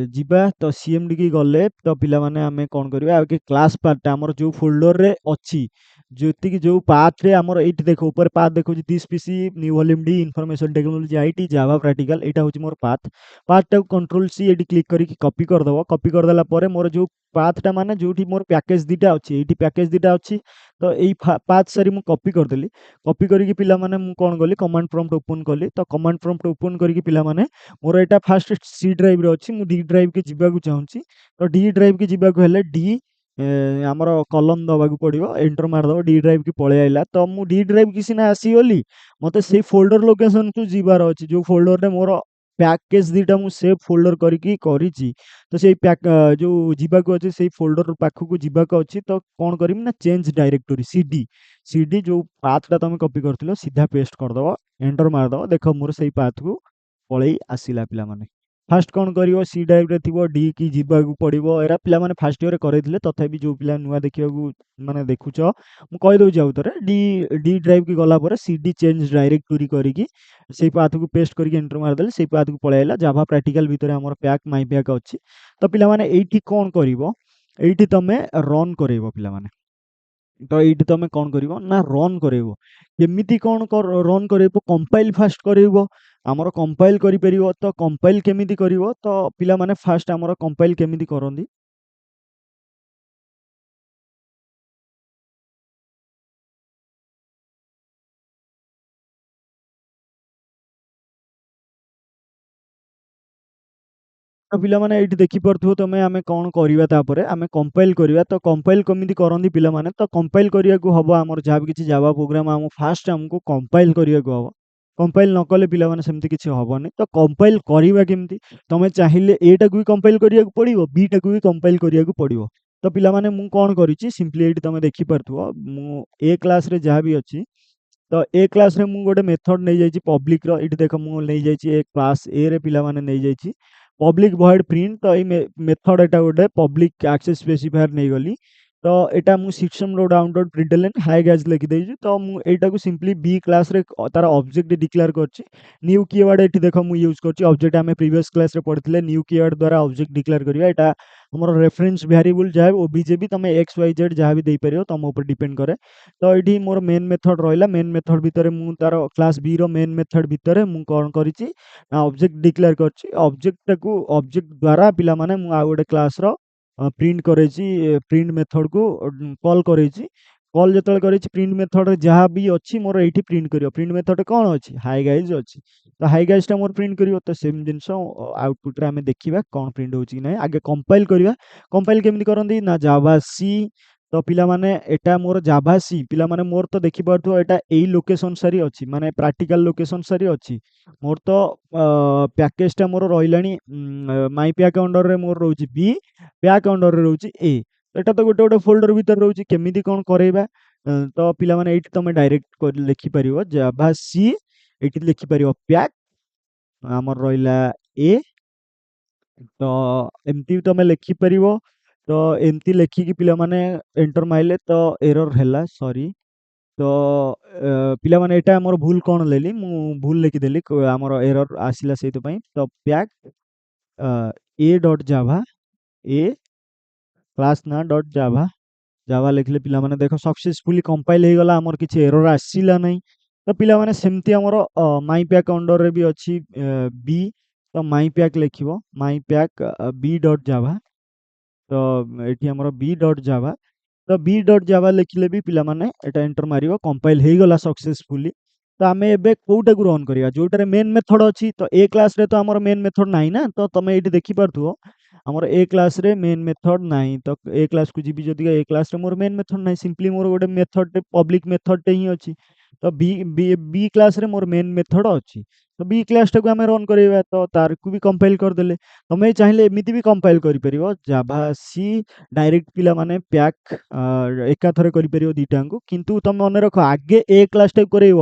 जिबा। तो सीएमडी की गले तो पिला माने आमे कौन करिवा आगे क्लास पार्ट हमर जो फोल्डर रे अछि, जोति की जो पाथ रे हमर एठी देखो ऊपर पाथ देखो this PC new volume D information technology IT Java practical एटा होची मोर पाथ। पाथटा कंट्रोल सी एडी क्लिक करिकी कॉपी कर दबो। कॉपी कर देला परे मोर जो पाथटा माने जोठी मोर पैकेज दीटा अछि, एठी पैकेज दीटा अछि। तो यही पाथ सारी मु कॉपी कर देली। कॉपी करिकी पिला माने मु कोन गली कमांड प्रॉम्प्ट ओपन कली। तो कमांड प्रॉम्प्ट ओपन करिकी पिला माने मोर एटा फास्ट सी ड्राइव रे अछि, मु डी ड्राइव के जिबाकू चाहूची। तो डी ड्राइव के जिबाकू हेले डी आमर कलम दबाकू पड़िबो, एंटर मार दबो। डी ड्राइव की पळे आइला। तो मु डी ड्राइव की सिना आसी गली, मते सेई फोल्डर लोकेशन को जिबार अछि जो फोल्डर रे मोर पैकेज दीटा मु सेव फोल्डर करिकी करिची। तो सेई पैक जो जिबाकू अछि सेई फोल्डर पाखकू जिबाकू अछि। तो कोन करिम ना चेंज डायरेक्टरी सीडी सीडी जो पाथटा तुम कॉपी करथिलो सीधा पेस्ट कर दबो, एंटर मार दबो। देखो मोर सेई पाथ को पळेई आसिला पिला माने। फास्ट कौन करिवो सी ड्राइव रे थिबो डी की जिबाकू पड़िबो। एरा पिला माने फास्ट ईयर करैथिले, तथापि जो पिला नुआ देखिबाकू माने देखुछ मु कहि दउची आउतरे डी डी ड्राइव की गला परे सीडी चेंज डायरेक्टरी करिकी सेई पाथ को पेस्ट करिकी एंटर मार देले। सेई पाथ को पळेई आइला। जावा प्रैक्टिकल भितरे हमर पैक माई पैक अछि। तो पिला माने एठी कोन करिवो, एठी तमे रन करेइबो पिला माने। तो एठी तमे कोन करिवो ना रन करेइबो। केमिति कोन रन करेइबो, कंपाइल फास्ट करेइबो। हमर कंपाइल करि परिबो। तो कंपाइल केमिति करिवो, तो पिला माने फास्ट हमर कंपाइल केमिति करंदी। तो पिला माने एठी देखि परथुबो तमे आमे कोन करिवा तापरे आमे कंपाइल करिवा। तो कंपाइल केमिति करंदी पिला माने, तो कंपाइल करिया को हबो हमर जाहा भी किछि जावा प्रोग्राम हम फास्ट हमको कंपाइल करिया को हबो। कंपाइल न कले पिला माने सेमति किछि हबोनी। तो कंपाइल करिवा केमिति, तमे चाहिले ए टाकू भी कंपाइल करिया को पड़िबो, बी टाकू भी कंपाइल करिया को पड़िबो। तो पिला माने मु कोन करिछि सिंपली एठी तमे देखि परथुबो मु ए क्लास रे जाहा भी अछि। तो ए क्लास रे मु गोटे मेथड नै जाइछि पब्लिक रो। एठी देखो मु नै जाइछि ए क्लास ए रे पिला माने नै जाइछि पब्लिक वॉइड प्रिंट। तो ए मेथड एटा गोटे पब्लिक एक्सेस स्पेसिफायर नै गली। ତ ଏଇଟା ମୁଁ ସିଷ୍ଟମରୁ ଡାଉନଲୋଡ୍ ପ୍ରିଣ୍ଟଏଲଏନ୍ ହାଇ ଗାଇଜ୍ ଲେଖିଦେଇଛି। ତ ମୁଁ ଏଇଟାକୁ ସିମ୍ପଲି ବି କ୍ଲାସ୍‌ରେ ତାର ଅବଜେକ୍ଟ ଡିକ୍ଲେୟାର କରିଛି। ନ୍ୟୁ କିୱାର୍ଡ ଏଠି ଦେଖ ମୁଁ ୟୁଜ୍ କରିଛି। ଅବଜେକ୍ଟ ଆମେ ପ୍ରିଭିୟସ୍ କ୍ଲାସ୍‌ରେ ପଢ଼ିଥିଲେ ନ୍ୟୁ କିୱାର୍ଡ ଦ୍ୱାରା ଅବଜେକ୍ଟ ଡିକ୍ଲେୟାର କରିବା। ଏଇଟା ଆମର ରେଫରେନ୍ସ ଭ୍ୟାରିଏବଲ୍ ଯାହା ଓବିଜେ ବି ତମେ ଏକ୍ସ ୱାଇ ଜେଡ୍ ଯାହା ବି ଦେଇପାରିବ ତମ ଉପରେ ଡିପେଣ୍ଡ କରେ। ତ ଏଇଠି ମୋର ମେନ୍ ମେଥଡ୍ ରହିଲା। ମେନ୍ ମେଥଡ୍ ଭିତରେ ମୁଁ ତାର କ୍ଲାସ୍ ବିର ମେନ୍ ମେଥଡ୍ ଭିତରେ ମୁଁ କ'ଣ କରିଛି ନା ଅବଜେକ୍ଟ ଡିକ୍ଲେୟାର କରିଛି। ଅବଜେକ୍ଟ ଦ୍ୱାରା ପିଲାମାନେ ମୁଁ ଆଉ ଗୋଟେ କ୍ଲାସ୍‌ର ପ୍ରିଣ୍ଟ କରେଇଛି। ପ୍ରିଣ୍ଟ ମେଥଡକୁ କଲ୍ କରେଇଛି। କଲ୍ ଯେତେବେଳେ କରିଛି ପ୍ରିଣ୍ଟ ମେଥଡରେ ଯାହା ବି ଅଛି ମୋର ଏଇଠି ପ୍ରିଣ୍ଟ କରିବ। ପ୍ରିଣ୍ଟ ମେଥଡରେ କ'ଣ ଅଛି? ହାଇ ଗାଇଜ୍ ଅଛି। ତ ହାଇ ଗାଇଜ୍‌ଟା ମୋର ପ୍ରିଣ୍ଟ କରିବ। ତ ସେମ୍ ଜିନିଷ ଆଉଟପୁଟ୍‌ରେ ଆମେ ଦେଖିବା କ'ଣ ପ୍ରିଣ୍ଟ ହେଉଛି କି ନାହିଁ। ଆଗେ କମ୍ପାଇଲ୍ କରିବା। କମ୍ପାଇଲ୍ କେମିତି କରନ୍ତି? ନା ଜାଭା ସି। ତ ପିଲାମାନେ ଏଟା ମୋର ଜାଭା ସି। ପିଲାମାନେ ମୋର ତ ଦେଖିପାରୁଥିବ ଏଟା ଏଇ ଲୋକେସନ୍ ସାରି ଅଛି, ମାନେ ପ୍ରାକ୍ଟିକାଲ ଲୋକେସନ୍ ସାରି ଅଛି। ମୋର ତ ପ୍ୟାକେଜଟା ମୋର ରହିଲାଣି ମାଇ ପ୍ୟାକ୍ ଅଣ୍ଡରରେ ମୋର ରହୁଛି ବି, ପ୍ୟାକ୍ ଅଣ୍ଡରରେ ରହୁଛି ଏ। ଏଟା ତ ଗୋଟେ ଗୋଟେ ଫୋଲ୍ଡର ଭିତରେ ରହୁଛି। କେମିତି କ'ଣ କରେଇବା? ତ ପିଲାମାନେ ଏଇଠି ତମେ ଡାଇରେକ୍ଟ ଲେଖିପାରିବ ଜାଭା ସି। ଏଇଠି ଲେଖିପାରିବ ପ୍ୟାକ୍, ଆମର ରହିଲା ଏ। ତ ଏମିତି ତମେ ଲେଖିପାରିବ। ତ ଏମିତି ଲେଖିକି ପିଲାମାନେ ଏଣ୍ଟର ମାଇଲେ ତ ଏରର ହେଲା, ସରି। ତ ପିଲାମାନେ ଏଇଟା ଆମର ଭୁଲ କ'ଣ ଲେଲି ମୁଁ ଭୁଲ ଲେଖିଦେଲି, ଆମର ଏରର ଆସିଲା ସେଇଥିପାଇଁ। ତ ପ୍ୟାକ୍ ଏ ଡଟ୍ ଜାଭା, ଏ କ୍ଲାସ୍ ନା ଡଟ୍ ଜାଭା, ଜାଭା ଲେଖିଲେ ପିଲାମାନେ ଦେଖ ସକ୍ସେସଫୁଲି କମ୍ପାଇଲ୍ ହେଇଗଲା। ଆମର କିଛି ଏରର ଆସିଲା ନାହିଁ। ତ ପିଲାମାନେ ସେମିତି ଆମର ମାଇ ପ୍ୟାକ୍ ଅଣ୍ଡରରେ ବି ଅଛି ବି। ତ ମାଇ ପ୍ୟାକ୍ ଲେଖିବ, ମାଇ ପ୍ୟାକ୍ ବି ଡଟ୍ ଜାଭା। ତ ଏଠି ଆମର ବି ଡଟ୍ ଜାଭା। ତ ବି ଡଟ୍ ଜାଭା ଲେଖିଲେ ବି ପିଲାମାନେ ଏଟା ଏଣ୍ଟର ମାରିବ, କମ୍ପାଇଲ୍ ହେଇଗଲା ସକ୍ସେସଫୁଲି। ତ ଆମେ ଏବେ କୋଉଟାକୁ ରନ୍ କରିବା? ଯୋଉଟାରେ ମେନ୍ ମେଥଡ୍ ଅଛି। ତ ଏ କ୍ଲାସ୍‌ରେ ତ ଆମର ମେନ୍ ମେଥଡ୍ ନାହିଁ ନା। ତ ତମେ ଏଇଠି ଦେଖିପାରୁଥିବ ଆମର ଏ କ୍ଲାସ୍‌ରେ ମେନ୍ ମେଥଡ୍ ନାହିଁ। ତ ଏ କ୍ଲାସ୍‌କୁ ଯିବି ଯଦିକା ଏ କ୍ଲାସ୍‌ରେ ମୋର ମେନ୍ ମେଥଡ୍ ନାହିଁ। ସିମ୍ପଲି ମୋର ଗୋଟେ ମେଥଡ୍‌ଟେ ପବ୍ଲିକ୍ ମେଥଡ୍‌ଟେ ହିଁ ଅଛି। ତ ବି କ୍ଲାସ୍‌ରେ ମୋର ମେନ୍ ମେଥଡ୍ ଅଛି। ତ ବି କ୍ଲାସ୍‌ଟାକୁ ଆମେ ରନ୍ କରେଇବା। ତ ତାରକୁ ବି କମ୍ପାଇଲ୍ କରିଦେଲେ। ତମେ ଚାହିଁଲେ ଏମିତି ବି କମ୍ପାଇଲ୍ କରିପାରିବ। ଜାଭା ସି ଡାଇରେକ୍ଟ ପିଲାମାନେ ପ୍ୟାକ୍ ଏକାଥରେ କରିପାରିବ ଦିଟାଙ୍କୁ। କିନ୍ତୁ ତମେ ମନେ ରଖ ଆଗେ ଏ କ୍ଲାସ୍‌ଟାକୁ କରେଇବ।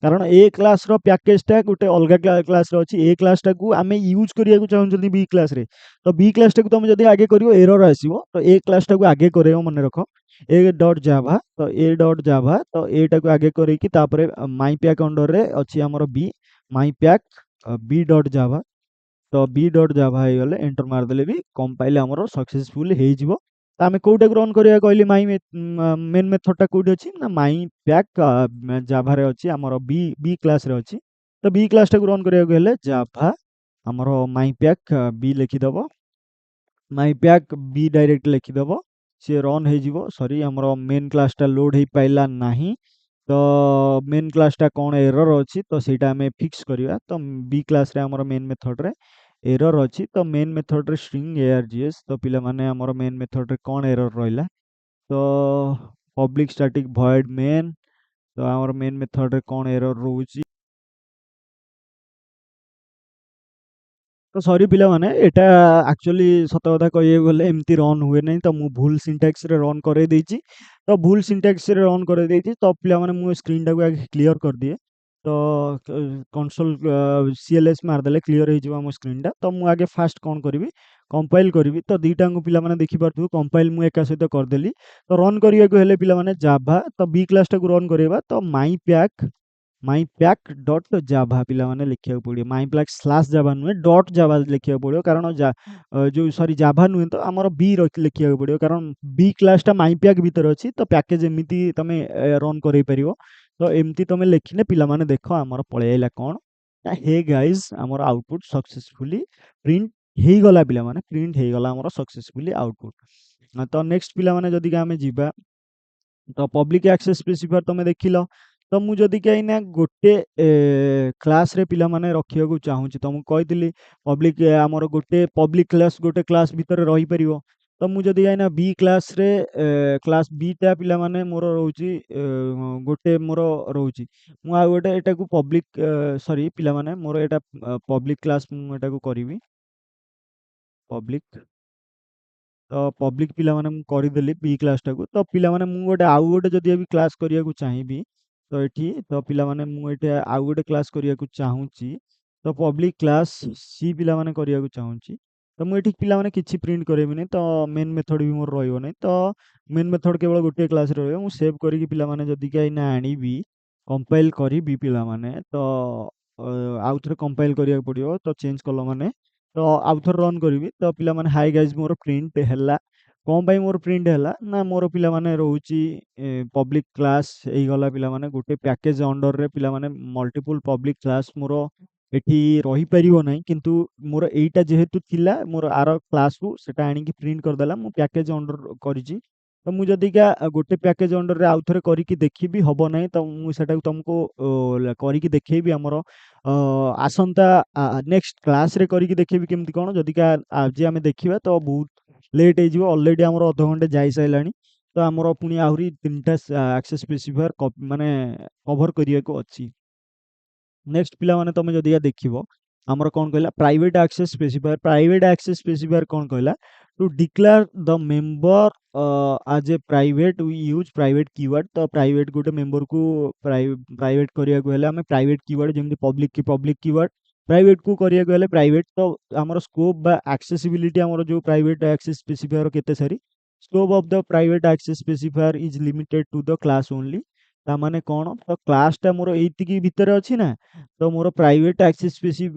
କାରଣ ଏ କ୍ଲାସ୍‌ର ପ୍ୟାକେଜ୍‌ଟା ଗୋଟେ ଅଲଗା କ୍ଲାସ୍‌ରେ ଅଛି। ଏ କ୍ଲାସ୍‌ଟାକୁ ଆମେ ୟୁଜ୍ କରିବାକୁ ଚାହୁଁଛନ୍ତି ବି କ୍ଲାସ୍‌ରେ। ତ ବି କ୍ଲାସ୍‌ଟାକୁ ତମେ ଯଦି ଆଗେ କରିବ ଏରର ଆସିବ। ତ ଏ କ୍ଲାସ୍‌ଟାକୁ ଆଗେ କରେଇବ, ମନେ ରଖ। ଏ ଡଟ୍ ଜାଭା, ତ ଏ ଡଟ୍ ଜାଭା, ତ ଏଟାକୁ ଆଗେ କରେଇକି ତାପରେ ମାଇ ପ୍ୟାକ୍ ଅଣ୍ଡରରେ ଅଛି ଆମର ବି, ମାଇ ପ୍ୟାକ୍ ବି ଡଟ୍ ଜାଭା। ତ ବି ଡଟ୍ ଜାଭା ହେଇଗଲେ ଏଣ୍ଟର ମାରିଦେଲେ ବି କମ୍ପାଇଲ୍ ଆମର ସକ୍ସେସଫୁଲି ହେଇଯିବ। ତ ଆମେ କୋଉଟାକୁ ରନ୍ କରିବା କହିଲି? ମେନ୍ ମେଥଡ୍‌ଟା କୋଉଠି ଅଛି? ନା ମାଇ ପ୍ୟାକ୍ ଜାଭାରେ ଅଛି, ଆମର ବି କ୍ଲାସ୍‌ରେ ଅଛି। ତ ବି କ୍ଲାସ୍‌ଟାକୁ ରନ୍ କରିବାକୁ ହେଲେ ଜାଭା ଆମର ମାଇ ପ୍ୟାକ୍ ବି ଲେଖିଦବ। ମାଇ ପ୍ୟାକ୍ ବି ଡାଇରେକ୍ଟ ଲେଖିଦବ। ସିଏ ରନ୍ ହେଇଯିବ। ସରି, ଆମର ମେନ୍ କ୍ଲାସ୍‌ଟା ଲୋଡ୍ ହେଇପାଇଲା ନାହିଁ। ତ ମେନ୍ କ୍ଲାସ୍‌ଟା କ'ଣ ଏରର୍ ଅଛି ତ ସେଇଟା ଆମେ ଫିକ୍ସ କରିବା। ତ ବି କ୍ଲାସ୍‌ରେ ଆମର ମେନ୍ ମେଥଡ୍‌ରେ ଏରର୍ ଅଛି। ତ ମେନ୍ ମେଥଡ୍‌ରେ ଷ୍ଟ୍ରିଙ୍ଗ args। ତ ପିଲାମାନେ ଆମର ମେନ୍ ମେଥଡ୍‌ରେ କ'ଣ ଏରର୍ ରହିଲା? ତ ପବ୍ଲିକ୍ ଷ୍ଟାଟିକ୍ ଭଏଡ୍ ମେନ୍। ତ ଆମର ମେନ୍ ମେଥଡ୍‌ରେ କ'ଣ ଏରର୍ ରହୁଛି? ତ ସରି ପିଲାମାନେ, ଏଟା ଆକ୍ଚୁଆଲି ସତ କଥା କହିବାକୁ ଗଲେ ଏମିତି ରନ୍ ହୁଏ ନାହିଁ। ତ ମୁଁ ଭୁଲ ସିଣ୍ଟାକ୍ସରେ ରନ୍ କରେଇ ଦେଇଛି। ତ ଭୁଲ ସିଣ୍ଟାକ୍ସରେ ରନ୍ କରେଇ ଦେଇଛି। ତ ପିଲାମାନେ ମୁଁ ସ୍କ୍ରିନ୍‌ଟାକୁ ଆଗେ କ୍ଲିୟର କରିଦିଏ। ତ କନସୋଲ୍ CLS ମାରିଦେଲେ କ୍ଲିୟର ହେଇଯିବ ଆମ ସ୍କ୍ରିନ୍‌ଟା। ତ ମୁଁ ଆଗେ ଫାଷ୍ଟ କ'ଣ କରିବି? କମ୍ପାଇଲ୍ କରିବି। ତ ଦିଟାଙ୍କୁ ପିଲାମାନେ ଦେଖିପାରୁଥିବେ କମ୍ପାଇଲ୍ ମୁଁ ଏକା ସହିତ କରିଦେଲି। ତ ରନ୍ କରିବାକୁ ହେଲେ ପିଲାମାନେ ଜାଭା, ତ ବି କ୍ଲାସ୍‌ଟାକୁ ରନ୍ କରେଇବା। ତ ମାଇ ପ୍ୟାକ୍ ଡଟ୍ ଜାଭା ପିଲାମାନେ ଲେଖିବାକୁ ପଡ଼ିବ। ମାଇ ପ୍ୟାକ୍ ସ୍ଲାସ୍ ଜାଭା ନୁହେଁ, ଡଟ୍ ଜାଭା ଲେଖିବାକୁ ପଡ଼ିବ। କାରଣ ଯୋଉ ସରି ଜାଭା ନୁହେଁ, ତ ଆମର ବି ଲେଖିବାକୁ ପଡ଼ିବ। କାରଣ ବି କ୍ଲାସ୍‌ଟା ମାଇ ପ୍ୟାକ୍ ଭିତରେ ଅଛି। ତ ପ୍ୟାକେଜ୍ ଏମିତି ତମେ ରନ୍ କରେଇ ପାରିବ। ତ ଏମିତି ତମେ ଲେଖିଲେ ପିଲାମାନେ ଦେଖ ଆମର ପଳେଇ ଆଇଲା କ'ଣ? ନା ହେ ଗାଇଜ୍, ଆମର ଆଉଟପୁଟ୍ ସକ୍ସେସଫୁଲି ପ୍ରିଣ୍ଟ ହେଇଗଲା ପିଲାମାନେ। ପ୍ରିଣ୍ଟ ହେଇଗଲା ଆମର ସକ୍ସେସଫୁଲି ଆଉଟପୁଟ୍। ତ ନେକ୍ସଟ ପିଲାମାନେ ଯଦିକା ଆମେ ଯିବା, ତ ପବ୍ଲିକ୍ ଆକ୍ସେସ୍ ସ୍ପେସିଫାୟାର ତମେ ଦେଖିଲ। ତ ମୁଁ ଯଦିକା ଏଇନା ଗୋଟେ କ୍ଲାସ୍‌ରେ ପିଲାମାନେ ରଖିବାକୁ ଚାହୁଁଛି, ତମକୁ କହିଥିଲି ପବ୍ଲିକ୍ ଆମର ପବ୍ଲିକ୍ କ୍ଲାସ୍ ଗୋଟେ କ୍ଲାସ୍ ଭିତରେ ରହିପାରିବ। ତ ମୁଁ ଯଦି ଏଇନା ବି କ୍ଲାସ୍‌ରେ କ୍ଲାସ୍ ବିଟା ପିଲାମାନେ ମୋର ରହୁଛି ଗୋଟେ ମୋର ରହୁଛି। ମୁଁ ଆଉ ଗୋଟେ ଏଟାକୁ ପବ୍ଲିକ୍ ସରି ପିଲାମାନେ, ମୋର ଏଟା ପବ୍ଲିକ୍ କ୍ଲାସ୍ ମୁଁ ଏଟାକୁ କରିବି। ପବ୍ଲିକ୍। ତ ପବ୍ଲିକ୍ ପିଲାମାନେ ମୁଁ କରିଦେଲି ବି କ୍ଲାସ୍‌ଟାକୁ। ତ ପିଲାମାନେ ମୁଁ ଆଉ ଗୋଟେ ଯଦି ଏବେ କ୍ଲାସ୍ କରିବାକୁ ଚାହିଁବି, ତ ଏଠି ତ ପିଲାମାନେ ମୁଁ ଏଠି ଆଉ ଗୋଟେ କ୍ଲାସ୍ କରିବାକୁ ଚାହୁଁଛି। ତ ପବ୍ଲିକ୍ କ୍ଲାସ୍ ସି ପିଲାମାନେ କରିବାକୁ ଚାହୁଁଛି। ତ ମୁଁ ଏଠି ପିଲାମାନେ କିଛି ପ୍ରିଣ୍ଟ କରିବିନି, ତ ମେନ୍ ମେଥଡ଼ ବି ମୋର ରହିବ ନାହିଁ। ତ ମେନ୍ ମେଥଡ଼ କେବଳ ଗୋଟିଏ କ୍ଲାସ୍ରେ ରହିବ। ମୁଁ ସେଭ୍ କରିକି ପିଲାମାନେ ଯଦିକା ଏଇନା ଆଣିବି, କମ୍ପାଇଲ୍ କରିବି ପିଲାମାନେ, ତ ଆଉଥରେ କମ୍ପାଇଲ୍ କରିବାକୁ ପଡ଼ିବ। ତ ଚେଞ୍ଜ କଲ ମାନେ ତ ଆଉଥରେ ରନ୍ କରିବି, ତ ପିଲାମାନେ ହାଇ ଗାଇଜ୍ ମୋର ପ୍ରିଣ୍ଟ ହେଲା। କ'ଣ ପାଇଁ ମୋର ପ୍ରିଣ୍ଟ ହେଲା ନା, ମୋର ପିଲାମାନେ ରହୁଛି ପବ୍ଲିକ୍ କ୍ଲାସ୍ ହେଇଗଲା। ପିଲାମାନେ ଗୋଟେ ପ୍ୟାକେଜ୍ ଅଣ୍ଡରରେ ପିଲାମାନେ ମଲ୍ଟିପୁଲ୍ ପବ୍ଲିକ୍ କ୍ଲାସ୍ ମୋର ଏଠି ରହିପାରିବ ନାହିଁ, କିନ୍ତୁ ମୋର ଏଇଟା ଯେହେତୁ ଥିଲା ମୋର ଆର କ୍ଲାସ୍‌କୁ ସେଟା ଆଣିକି ପ୍ରିଣ୍ଟ କରିଦେଲା। ମୁଁ ପ୍ୟାକେଜ୍ ଅଣ୍ଡର କରିଛି। ତ ମୁଁ ଯଦିକା ଗୋଟେ ପ୍ୟାକେଜ୍ ଅଣ୍ଡରରେ ଆଉଥରେ କରିକି ଦେଖିବି, ହବ ନାହିଁ। ତ ମୁଁ ସେଟାକୁ ତମକୁ କରିକି ଦେଖେଇବି ଆମର ଆସନ୍ତା ନେକ୍ସଟ କ୍ଲାସ୍‌ରେ କରିକି ଦେଖେଇବି କେମିତି କ'ଣ। ଯଦିକା ଆଜି ଆମେ ଦେଖିବା ତ ବହୁତ ଲେଟ୍ ହେଇଯିବ। ଅଲରେଡି ଆମର ଅଧଘଣ୍ଟେ ଯାଇସାରିଲାଣି। ତ ଆମର ପୁଣି ଆହୁରି 3ଟା ଆକ୍ସେସ୍ ସ୍ପେସିଫାୟାର ମାନେ କଭର କରିବାକୁ ଅଛି। ନେକ୍ସଟ ପିଲାମାନେ ତମେ ଯଦିକା ଦେଖିବ, ଆମର କ'ଣ କହିଲା, private access specifier. Private access specifier କ'ଣ କହିଲା, to declare the member as a private we use private keyword. ତ ପ୍ରାଇଭେଟ୍ ଗୋଟେ ମେମ୍ବରକୁ ପ୍ରାଇଭେଟ୍ କରିବାକୁ ହେଲେ ଆମେ ପ୍ରାଇଭେଟ୍ କିୱାର୍ଡ, ଯେମିତି ପବ୍ଲିକ୍ କିୱାର୍ଡ, ପ୍ରାଇଭେଟକୁ କରିବାକୁ ହେଲେ ପ୍ରାଇଭେଟ୍। ତ ଆମର ସ୍କୋପ୍ ବା ଆକ୍ସେସିବିଲିଟି ଆମର ଯେଉଁ ପ୍ରାଇଭେଟ୍ ଆକ୍ସେସ୍ ସ୍ପେସିଫାୟାର କେତେ ସାରି, scope of the private access specifier is limited to the class only. ତାମାନେ କ'ଣ, ତ କ୍ଲାସ୍‌ଟା ମୋର ଏଇତିକି ଭିତରେ ଅଛି ନା, ତ ମୋର ପ୍ରାଇଭେଟ୍ ଆକ୍ସେସ୍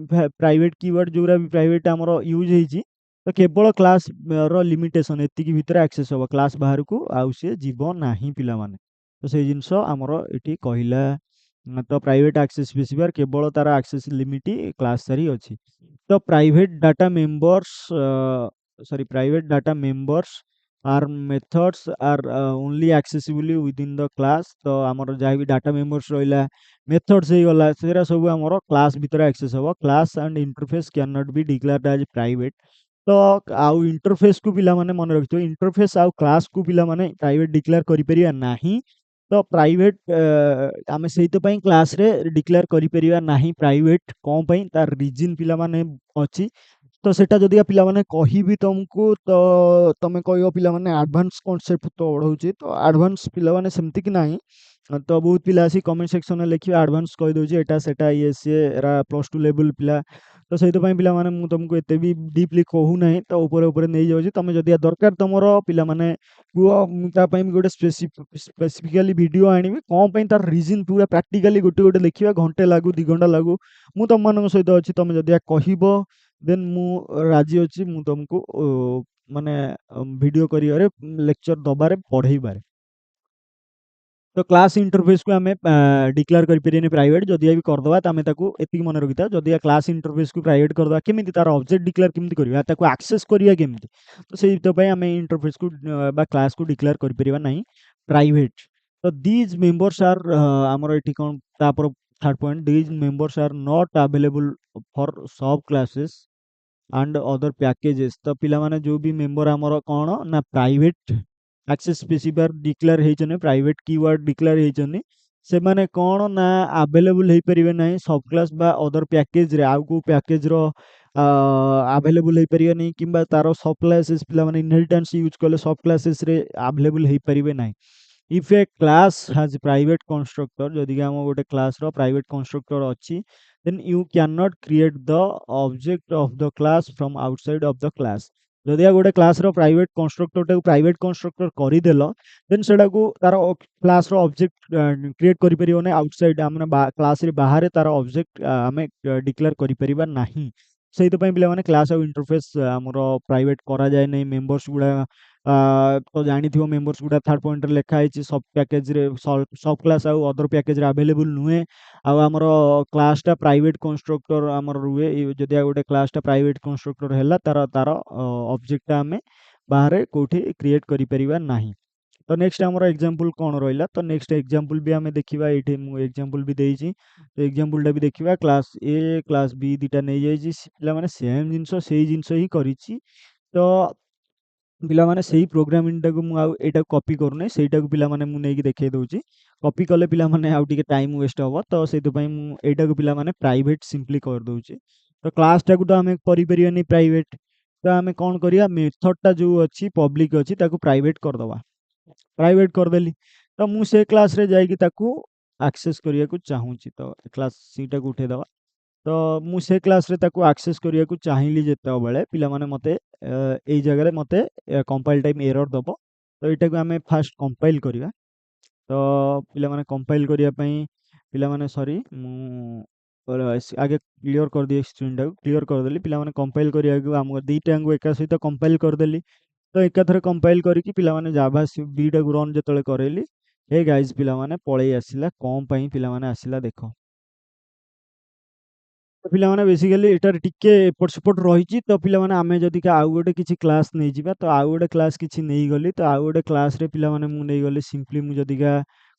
ପ୍ରାଇଭେଟ୍ କିୱାର୍ଡ ଯୋଉରା ବି ପ୍ରାଇଭେଟ୍ ଆମର ୟୁଜ୍ ହେଇଛି, ତ କେବଳ କ୍ଲାସ୍ ର ଲିମିଟେସନ୍ ଏତିକି ଭିତରେ ଆକ୍ସେସ୍ ହବ। କ୍ଲାସ୍ ବାହାରକୁ ଆଉ ସିଏ ଯିବ ନାହିଁ ପିଲାମାନେ। ତ ସେଇ ଜିନିଷ ଆମର ଏଠି କହିଲା। ତ ପ୍ରାଇଭେଟ୍ ଆକ୍ସେସ୍ ସ୍ପେସିଫାୟାର କେବଳ ତାର ଆକ୍ସେସ୍ ଲିମିଟ୍ କ୍ଲାସ୍ ସାରି ଅଛି। ତ ପ୍ରାଇଭେଟ୍ ଡାଟା ମେମ୍ବର୍ସ ଆର୍ ମେଥଡ୍ସ ଆର୍ ଓନ୍ଲି ଆକ୍ସେସିବୁଲ ୱିଦିନ୍ ଦ କ୍ଲାସ୍। ତ ଆମର ଯାହା ବି ଡାଟା ମେମ୍ବର୍ସ ରହିଲା, ମେଥଡ୍ସ ହେଇଗଲା, ସେରା ସବୁ ଆମର କ୍ଲାସ୍ ଭିତରେ ଆକ୍ସେସ୍ ହବ। Class and interface can not be declared as private. ତ ଆଉ ଇଣ୍ଟରଫେସ୍‌କୁ ପିଲାମାନେ ମନେ ରଖିଥିବ, ଇଣ୍ଟରଫେସ୍ ଆଉ କ୍ଲାସ୍‌କୁ ପିଲାମାନେ ପ୍ରାଇଭେଟ୍ ଡିକ୍ଲେୟାର କରିପାରିବା ନାହିଁ। ତ ପ୍ରାଇଭେଟ୍ ଆମେ ସେଇଥିପାଇଁ କ୍ଲାସ୍‌ରେ ଡିକ୍ଲେୟାର କରିପାରିବା ନାହିଁ ପ୍ରାଇଭେଟ୍। କ'ଣ ପାଇଁ, ତାର ରିଜିନ୍ ପିଲାମାନେ ଅଛି। ତ ସେଟା ଯଦିକା ପିଲାମାନେ କହିବି ତମକୁ, ତ ତମେ କହିବ ପିଲାମାନେ ଆଡଭାନ୍ସ କନସେପ୍ଟ ପଢ଼ଉଛି। ତ ଆଡଭାନ୍ସ ପିଲାମାନେ ସେମିତି କି ନାହିଁ। ତ ବହୁତ ପିଲା ଆସି କମେଣ୍ଟ ସେକ୍ସନରେ ଲେଖିବେ ଆଡଭାନ୍ସ କହିଦେଉଛି ଏଟା ସେଟା ଇଏ ସିଏ, ଏରା +2 ଲେବୁଲ୍ ପିଲା। ତ ସେଇଥିପାଇଁ ପିଲାମାନେ ମୁଁ ତମକୁ ଏତେ ବି ଡିପଲି କହୁନାହିଁ, ତ ଉପରେ ଉପରେ ନେଇଯାଉଛି। ତମେ ଯଦିକା ଦରକାର ତମର ପିଲାମାନେ କୁହ, ମୁଁ ତା ପାଇଁ ବି ଗୋଟେ ସ୍ପେସିଫିକାଲି ଭିଡ଼ିଓ ଆଣିବି। କ'ଣ ପାଇଁ ତାର ରିଜିନ୍ ପୁରା ପ୍ରାକ୍ଟିକାଲି ଗୋଟେ ଗୋଟେ ଦେଖିବା, ଘଣ୍ଟେ ଲାଗୁ 2 ଘଣ୍ଟା ଲାଗୁ, ମୁଁ ତମମାନଙ୍କ ସହିତ ଅଛି। ତମେ ଯଦିକା କହିବ ଦେନ୍ ମୁଁ ରାଜି ଅଛି, ମୁଁ ତମକୁ ମାନେ ଭିଡ଼ିଓ କରିବାରେ, ଲେକ୍ଚର ଦବାରେ, ପଢ଼େଇବାରେ। ତ କ୍ଲାସ୍ ଇଣ୍ଟରଫେସ୍‌କୁ ଆମେ ଡିକ୍ଲେୟାର କରିପାରିବାନି ପ୍ରାଇଭେଟ୍। ଯଦିକା ବି କରିଦେବା ତ ଆମେ ତାକୁ ଏତିକି ମନେ ରଖିଥାଅ, ଯଦିକା କ୍ଲାସ୍ ଇଣ୍ଟରଫେସ୍‌କୁ ପ୍ରାଇଭେଟ୍ କରିଦେବା, କେମିତି ତାର ଅବଜେକ୍ଟ ଡିକ୍ଲେୟାର କେମିତି କରିବା, ତାକୁ ଆକ୍ସେସ୍ କରିବା କେମିତି। ତ ସେଇଥିପାଇଁ ଆମେ ଇଣ୍ଟରଫେସ୍‌କୁ ବା କ୍ଲାସ୍‌କୁ ଡିକ୍ଲେୟାର କରିପାରିବା ନାହିଁ ପ୍ରାଇଭେଟ୍। ତ ଦିଜ୍ ମେମ୍ବର୍ସ ଆର୍ ଆମର ଏଠି କ'ଣ, ତାପରେ third point, these members are not available for subclasses and other packages. ତ ପିଲାମାନେ ଯେଉଁ ବି ମେମ୍ବର ଆମର କ'ଣ ନା ପ୍ରାଇଭେଟ୍ ଆକ୍ସେସ୍ ସ୍ପେସିଫାୟାର ଡିକ୍ଲେୟାର ହେଇଛନ୍ତି, ପ୍ରାଇଭେଟ୍ କିୱାର୍ଡ ଡିକ୍ଲେୟାର ହେଇଛନ୍ତି, ସେମାନେ କ'ଣ ନା ଆଭେଲେବୁଲ୍ ହେଇପାରିବେ ନାହିଁ ସବ୍ କ୍ଲାସ୍ ବା ଅଦର ପ୍ୟାକେଜ୍‌ରେ। ଆଉ କେଉଁ ପ୍ୟାକେଜ୍‌ର ଆଭେଲେବୁଲ୍ ହେଇପାରିବେନି, କିମ୍ବା ତାର ସବ୍ କ୍ଲାସେସ୍ ପିଲାମାନେ ଇନହେରିଟାନ୍ସ ୟୁଜ୍ କଲେ ସବ୍ କ୍ଲାସେସ୍‌ରେ ଆଭେଲେବୁଲ୍ ହେଇପାରିବେ ନାହିଁ। If a class has private constructor, ଯଦିକା ଆମ ଗୋଟେ କ୍ଲାସ୍‌ର ପ୍ରାଇଭେଟ୍ କନଷ୍ଟ୍ରକ୍ଟର ଅଛି, then you can not create the object of the class from outside of the class. ଯଦିକା ଗୋଟେ କ୍ଲାସ୍‌ର ପ୍ରାଇଭେଟ୍ କନଷ୍ଟ୍ରକ୍ଟରଟାକୁ ପ୍ରାଇଭେଟ୍ କନଷ୍ଟ୍ରକ୍ଟର କରିଦେଲ, ଦେନ୍ ସେଟାକୁ ତାର କ୍ଲାସ୍‌ର ଅବଜେକ୍ଟ କ୍ରିଏଟ୍ କରିପାରିବ ନାହିଁ ଆଉଟସାଇଡ୍। ଆମେ କ୍ଲାସ୍‌ରେ ବାହାରେ ତାର ଅବଜେକ୍ଟ ଆମେ ଡିକ୍ଲେୟାର କରିପାରିବା ନାହିଁ। ସେଇଥିପାଇଁ ପିଲାମାନେ କ୍ଲାସ୍ ଆଉ ଇଣ୍ଟରଫେସ୍ ଆମର ପ୍ରାଇଭେଟ୍ କରାଯାଏ ନାହିଁ। ମେମ୍ବର୍ସ ଗୁଡ଼ା ତ ଜାଣିଥିବ, ମେମ୍ବର୍ସ ଗୁଡ଼ା ଥାର୍ଡ ପଏଣ୍ଟରେ ଲେଖା ହେଇଛି, ସବ୍ ପ୍ୟାକେଜ୍‌ରେ ସବ୍ କ୍ଲାସ୍ ଆଉ ଅଦର ପ୍ୟାକେଜ୍‌ରେ ଆଭେଲେବୁଲ୍ ନୁହେଁ। ଆଉ ଆମର କ୍ଲାସ୍‌ଟା ପ୍ରାଇଭେଟ୍ କନଷ୍ଟ୍ରକ୍ଟର ଆମର ରୁହେ। ଯଦି ଆଉ ଗୋଟେ କ୍ଲାସ୍‌ଟା ପ୍ରାଇଭେଟ୍ କନଷ୍ଟ୍ରକ୍ଟର ହେଲା, ତାର ଅବଜେକ୍ଟଟା ଆମେ ବାହାରେ କେଉଁଠି କ୍ରିଏଟ୍ କରିପାରିବା ନାହିଁ। ତ ନେକ୍ସଟ ଆମର ଏକ୍ଜାମ୍ପଲ୍ କ'ଣ ରହିଲା, ତ ନେକ୍ସଟ ଏକ୍ଜାମ୍ପଲ୍ ବି ଆମେ ଦେଖିବା। ଏଇଠି ମୁଁ ଏକ୍ଜାମ୍ପଲ୍ ବି ଦେଇଛି, ତ ଏକ୍ଜାମ୍ପଲ୍‌ଟା ବି ଦେଖିବା। କ୍ଲାସ୍ ଏ କ୍ଲାସ୍ ବି ଦୁଇଟା ନେଇଯାଇଛି, ପିଲାମାନେ ସେମ୍ ଜିନିଷ ସେଇ ଜିନିଷ ହିଁ କରିଛି। ତ ପିଲାମାନେ ସେଇ ପ୍ରୋଗ୍ରାମିଂଟାକୁ ମୁଁ ଆଉ ଏଇଟାକୁ କପି କରୁନାହିଁ, ସେଇଟାକୁ ପିଲାମାନେ ମୁଁ ନେଇକି ଦେଖେଇ ଦେଉଛି। କପି କଲେ ପିଲାମାନେ ଆଉ ଟିକେ ଟାଇମ୍ ୱେଷ୍ଟ ହେବ, ତ ସେଇଥିପାଇଁ ମୁଁ ଏଇଟାକୁ ପିଲାମାନେ ପ୍ରାଇଭେଟ୍ ସିମ୍ପଲି କରିଦେଉଛି। ତ କ୍ଲାସ୍‌ଟାକୁ ତ ଆମେ କରିପାରିବାନି ପ୍ରାଇଭେଟ୍, ତ ଆମେ କ'ଣ କରିବା, ମେଥଡ଼ଟା ଯେଉଁ ଅଛି ପବ୍ଲିକ୍ ଅଛି ତାକୁ ପ୍ରାଇଭେଟ୍ କରିଦେବା। ପ୍ରାଇଭେଟ୍ କରିଦେଲି, ତ ମୁଁ ସେ କ୍ଲାସ୍‌ରେ ଯାଇକି ତାକୁ ଆକ୍ସେସ୍ କରିବାକୁ ଚାହୁଁଛି। ତ କ୍ଲାସ୍ ସିଟାକୁ ଉଠେଇଦେବା। ତ ମୁଁ ସେ କ୍ଲାସ୍‌ରେ ତାକୁ ଆକ୍ସେସ୍ କରିବାକୁ ଚାହିଁଲି ଯେତେବେଳେ ପିଲାମାନେ ମୋତେ ଏଇ ଜାଗାରେ ମୋତେ କମ୍ପାଇଲ୍ ଟାଇମ୍ ଏରର୍ ଦବ। ତ ଏଇଟାକୁ ଆମେ ଫାର୍ଷ୍ଟ କମ୍ପାଇଲ୍ କରିବା। ତ ପିଲାମାନେ କମ୍ପାଇଲ୍ କରିବା ପାଇଁ ପିଲାମାନେ ସରି ମୁଁ ଆଗେ କ୍ଲିୟର୍ କରିଦିଏ ସ୍କ୍ରିନ୍‌ଟାକୁ କ୍ଲିୟର୍ କରିଦେଲି। ପିଲାମାନେ କମ୍ପାଇଲ୍ କରିବାକୁ ଆମ ଦିଟାଙ୍କୁ ଏକା ସହିତ କମ୍ପାଇଲ୍ କରିଦେଲି। ତ ଏକାଥରେ କମ୍ପାଇଲ୍ କରିକି ପିଲାମାନେ ଜାଭା ବିଟାକୁ ରନ୍ ଯେତେବେଳେ କରେଇଲି, ହେ ଗାଇସ୍ ପିଲାମାନେ ପଳେଇ ଆସିଲା। କଣ ପାଇଁ ପିଲାମାନେ ଆସିଲା ଦେଖ। ତ ପିଲାମାନେ ବେସିକାଲି ଏଟାରେ ଟିକେ ଏପଟ ସେପଟ ରହିଛି। ତ ପିଲାମାନେ ଆମେ ଯଦିକା ଆଉ ଗୋଟେ କିଛି କ୍ଲାସ୍ ନେଇଯିବା, ତ ଆଉ ଗୋଟେ କ୍ଲାସ୍ କିଛି ନେଇଗଲି। ତ ଆଉ ଗୋଟେ କ୍ଲାସ୍‌ରେ ପିଲାମାନେ ମୁଁ ନେଇଗଲି ସିମ୍ପଲି ମୁଁ ଯଦିକା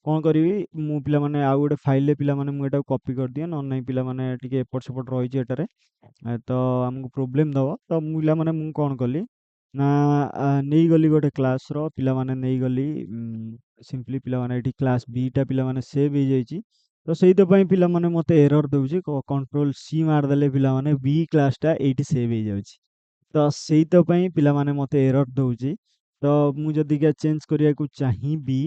କଣ କରିବି, ମୁଁ ପିଲାମାନେ ଆଉ ଗୋଟେ ଫାଇଲ୍‌ରେ ପିଲାମାନେ ମୁଁ ଏଟାକୁ କପି କରିଦିଏ। ନହେଲେ ନାହିଁ ପିଲାମାନେ ଟିକେ ଏପଟ ସେପଟ ରହିଛି ଏଟାରେ। ତ ଆମକୁ ପ୍ରୋବ୍ଲେମ୍ ଦବ। ତ ମୁଁ ପିଲାମାନେ ମୁଁ କଣ କଲି ନା ନେଇଗଲି ଗୋଟେ କ୍ଲାସ୍‌ର ପିଲାମାନେ ନେଇଗଲି ସିମ୍ପଲି ପିଲାମାନେ ଏଠି କ୍ଲାସ୍ ବିଟା ପିଲାମାନେ ସେଭ୍ ହେଇଯାଇଛି। ତ ସେଇଥିପାଇଁ ପିଲାମାନେ ମୋତେ ଏରର୍ ଦେଉଛି। କଣ୍ଟ୍ରୋଲ୍ ସି ମାରିଦେଲେ ପିଲାମାନେ ବି କ୍ଲାସ୍‌ଟା ଏଇଠି ସେଭ୍ ହେଇଯାଉଛି। ତ ସେଇଥିପାଇଁ ପିଲାମାନେ ମୋତେ ଏରର୍ ଦେଉଛି। ତ ମୁଁ ଯଦିକା ଚେଞ୍ଜ କରିବାକୁ ଚାହିଁବି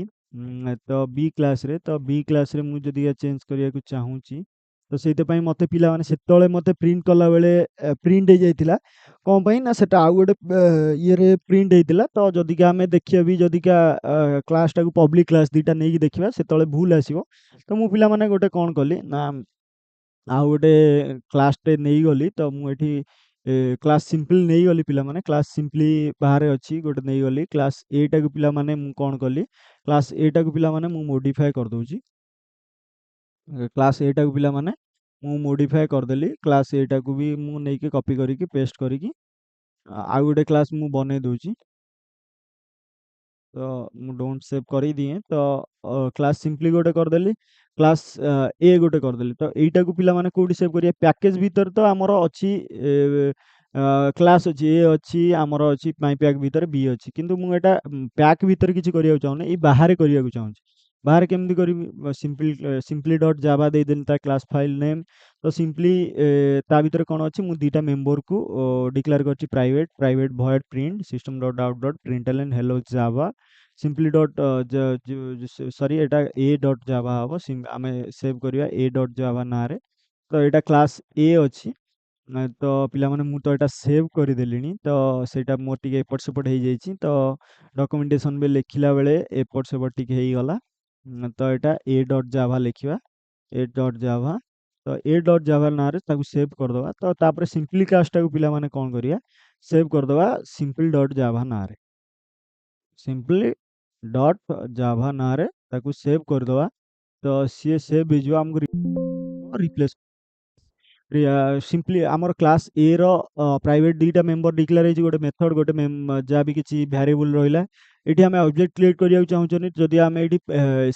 ତ ବି କ୍ଲାସ୍‌ରେ ମୁଁ ଯଦିକା ଚେଞ୍ଜ କରିବାକୁ ଚାହୁଁଛି, ତ ସେଇଥିପାଇଁ ମୋତେ ପିଲାମାନେ ସେତେବେଳେ ମୋତେ ପ୍ରିଣ୍ଟ କଲାବେଳେ ପ୍ରିଣ୍ଟ ହେଇଯାଇଥିଲା। କଣ ପାଇଁ ନା ସେଟା ଆଉ ଗୋଟେ ଇଏରେ ପ୍ରିଣ୍ଟ ହେଇଥିଲା। ତ ଯଦିକା ଆମେ ଦେଖିବା ବି ଯଦିକା କ୍ଲାସ୍‌ଟାକୁ ପବ୍ଲିକ୍ କ୍ଲାସ୍ ଦିଟା ନେଇକି ଦେଖିବା ସେତେବେଳେ ଭୁଲ ଆସିବ। ତ ମୁଁ ପିଲାମାନେ ଗୋଟେ କଣ କଲି ନା ଆଉ ଗୋଟେ କ୍ଲାସ୍‌ଟେ ନେଇଗଲି। ତ ମୁଁ ଏଠି କ୍ଲାସ୍ ସିମ୍ପଲ୍ ନେଇଗଲି ପିଲାମାନେ। କ୍ଲାସ୍ ସିମ୍ପଲି ବାହାରେ ଅଛି ଗୋଟେ ନେଇଗଲି। କ୍ଲାସ୍ ଏଟାକୁ ପିଲାମାନେ ମୁଁ କଣ କଲି, କ୍ଲାସ୍ ଏଟାକୁ ପିଲାମାନେ ମୁଁ ମୋଡିଫାଏ କରିଦଉଛି। କ୍ଲାସ୍ ଏଟାକୁ ପିଲାମାନେ ମୁଁ ମୋଡିଫାଏ କରିଦେଲି। କ୍ଲାସ୍ ଏଟାକୁ ବି ମୁଁ ନେଇକି କପି କରିକି ପେଷ୍ଟ କରିକି ଆଉ ଗୋଟେ କ୍ଲାସ୍ ମୁଁ ବନେଇ ଦଉଛି। ତ ମୁଁ ଡୋଣ୍ଟ ସେଭ୍ କରିଦିଏ। ତ କ୍ଲାସ୍ ସିମ୍ପଲି ଗୋଟେ କରିଦେଲି। କ୍ଲାସ୍ ଏ ଗୋଟେ କରିଦେଲି। ତ ଏଇଟାକୁ ପିଲାମାନେ କୋଉଠି ସେଭ୍ କରିବେ? ପ୍ୟାକେଜ୍ ଭିତରେ ତ ଆମର ଅଛି କ୍ଲାସ୍ ଅଛି, ଏ ଅଛି, ଆମର ଅଛି ମାଇ ପ୍ୟାକ୍ ଭିତରେ ବି ଅଛି। କିନ୍ତୁ ମୁଁ ଏଟା ପ୍ୟାକ୍ ଭିତରେ କିଛି କରିବାକୁ ଚାହୁଁନି। ଏଇ ବାହାରେ କରିବାକୁ ଚାହୁଁଛି। ବାହାରେ କେମିତି କରିବି? ସିମ୍ପଲି ଡଟ୍ ଜାଭା ଦେଇଦେଲି ତା କ୍ଲାସ୍ ଫାଇଲ୍ ନେମ୍। ତ ସିମ୍ପଲି ତା ଭିତରେ କ'ଣ ଅଛି, ମୁଁ ଦିଟା ମେମ୍ବରକୁ ଡିକ୍ଲେୟାର କରିଛି private void print system dot out dot println hello Java simply dot sorry ଏଟା ଏ ଡଟ୍ ଜାଭା ହବ। ଆମେ ସେଭ୍ କରିବା ଏ ଡଟ୍ ଜାଭା ନାଁରେ। ତ ଏଇଟା କ୍ଲାସ୍ ଏ ଅଛି। ତ ପିଲାମାନେ ମୁଁ ତ ଏଟା ସେଭ୍ କରିଦେଲିଣି। ତ ସେଇଟା ମୋର ଟିକେ ଏପଟ ସେପଟ ହେଇଯାଇଛି। ତ ଡକ୍ୟୁମେଣ୍ଟେସନ୍ ବି ଲେଖିଲା ବେଳେ ଏପଟ ସେପଟ ଟିକେ ହେଇଗଲା। ତ ଏଟା ଏ ଡଟ୍ ଜାଭା ଲେଖିବା। ଏ ଡଟ୍ ଜାଭା। ତ ଏ ଡଟ୍ ଜାଭା ନାଁରେ ତାକୁ ସେଭ୍ କରିଦେବା। ତ ତାପରେ ସିମ୍ପଲି କ୍ଲାସ୍‌ଟାକୁ ପିଲାମାନେ କ'ଣ କରିବା, ସେଭ୍ କରିଦେବା ସିମ୍ପଲ ଡଟ୍ ଜାଭା ନାଁରେ। ସିମ୍ପଲି ଡଟ୍ ଜାଭା ନାଁରେ ତାକୁ ସେଭ୍ କରିଦେବା। ତ ସିଏ ସେଭ୍ ହେଇଯିବ। ଆମକୁ ରିପ୍ଲେସ୍ ସିମ୍ପଲି ଆମର କ୍ଲାସ୍ ଏ ର ପ୍ରାଇଭେଟ୍ ଦିଟା ମେମ୍ବର ଡିକ୍ଲେୟାର ହେଇଛି। ଗୋଟେ ମେଥଡ୍ ଗୋଟେ ଯାହା ବି କିଛି ଭ୍ୟାରିଏବଲ୍ ରହିଲା। ଏଠି ଆମେ ଅବଜେକ୍ଟ କ୍ରିଏଟ୍ କରିବାକୁ ଚାହୁଁଛନ୍ତି। ଯଦି ଆମେ ଏଠି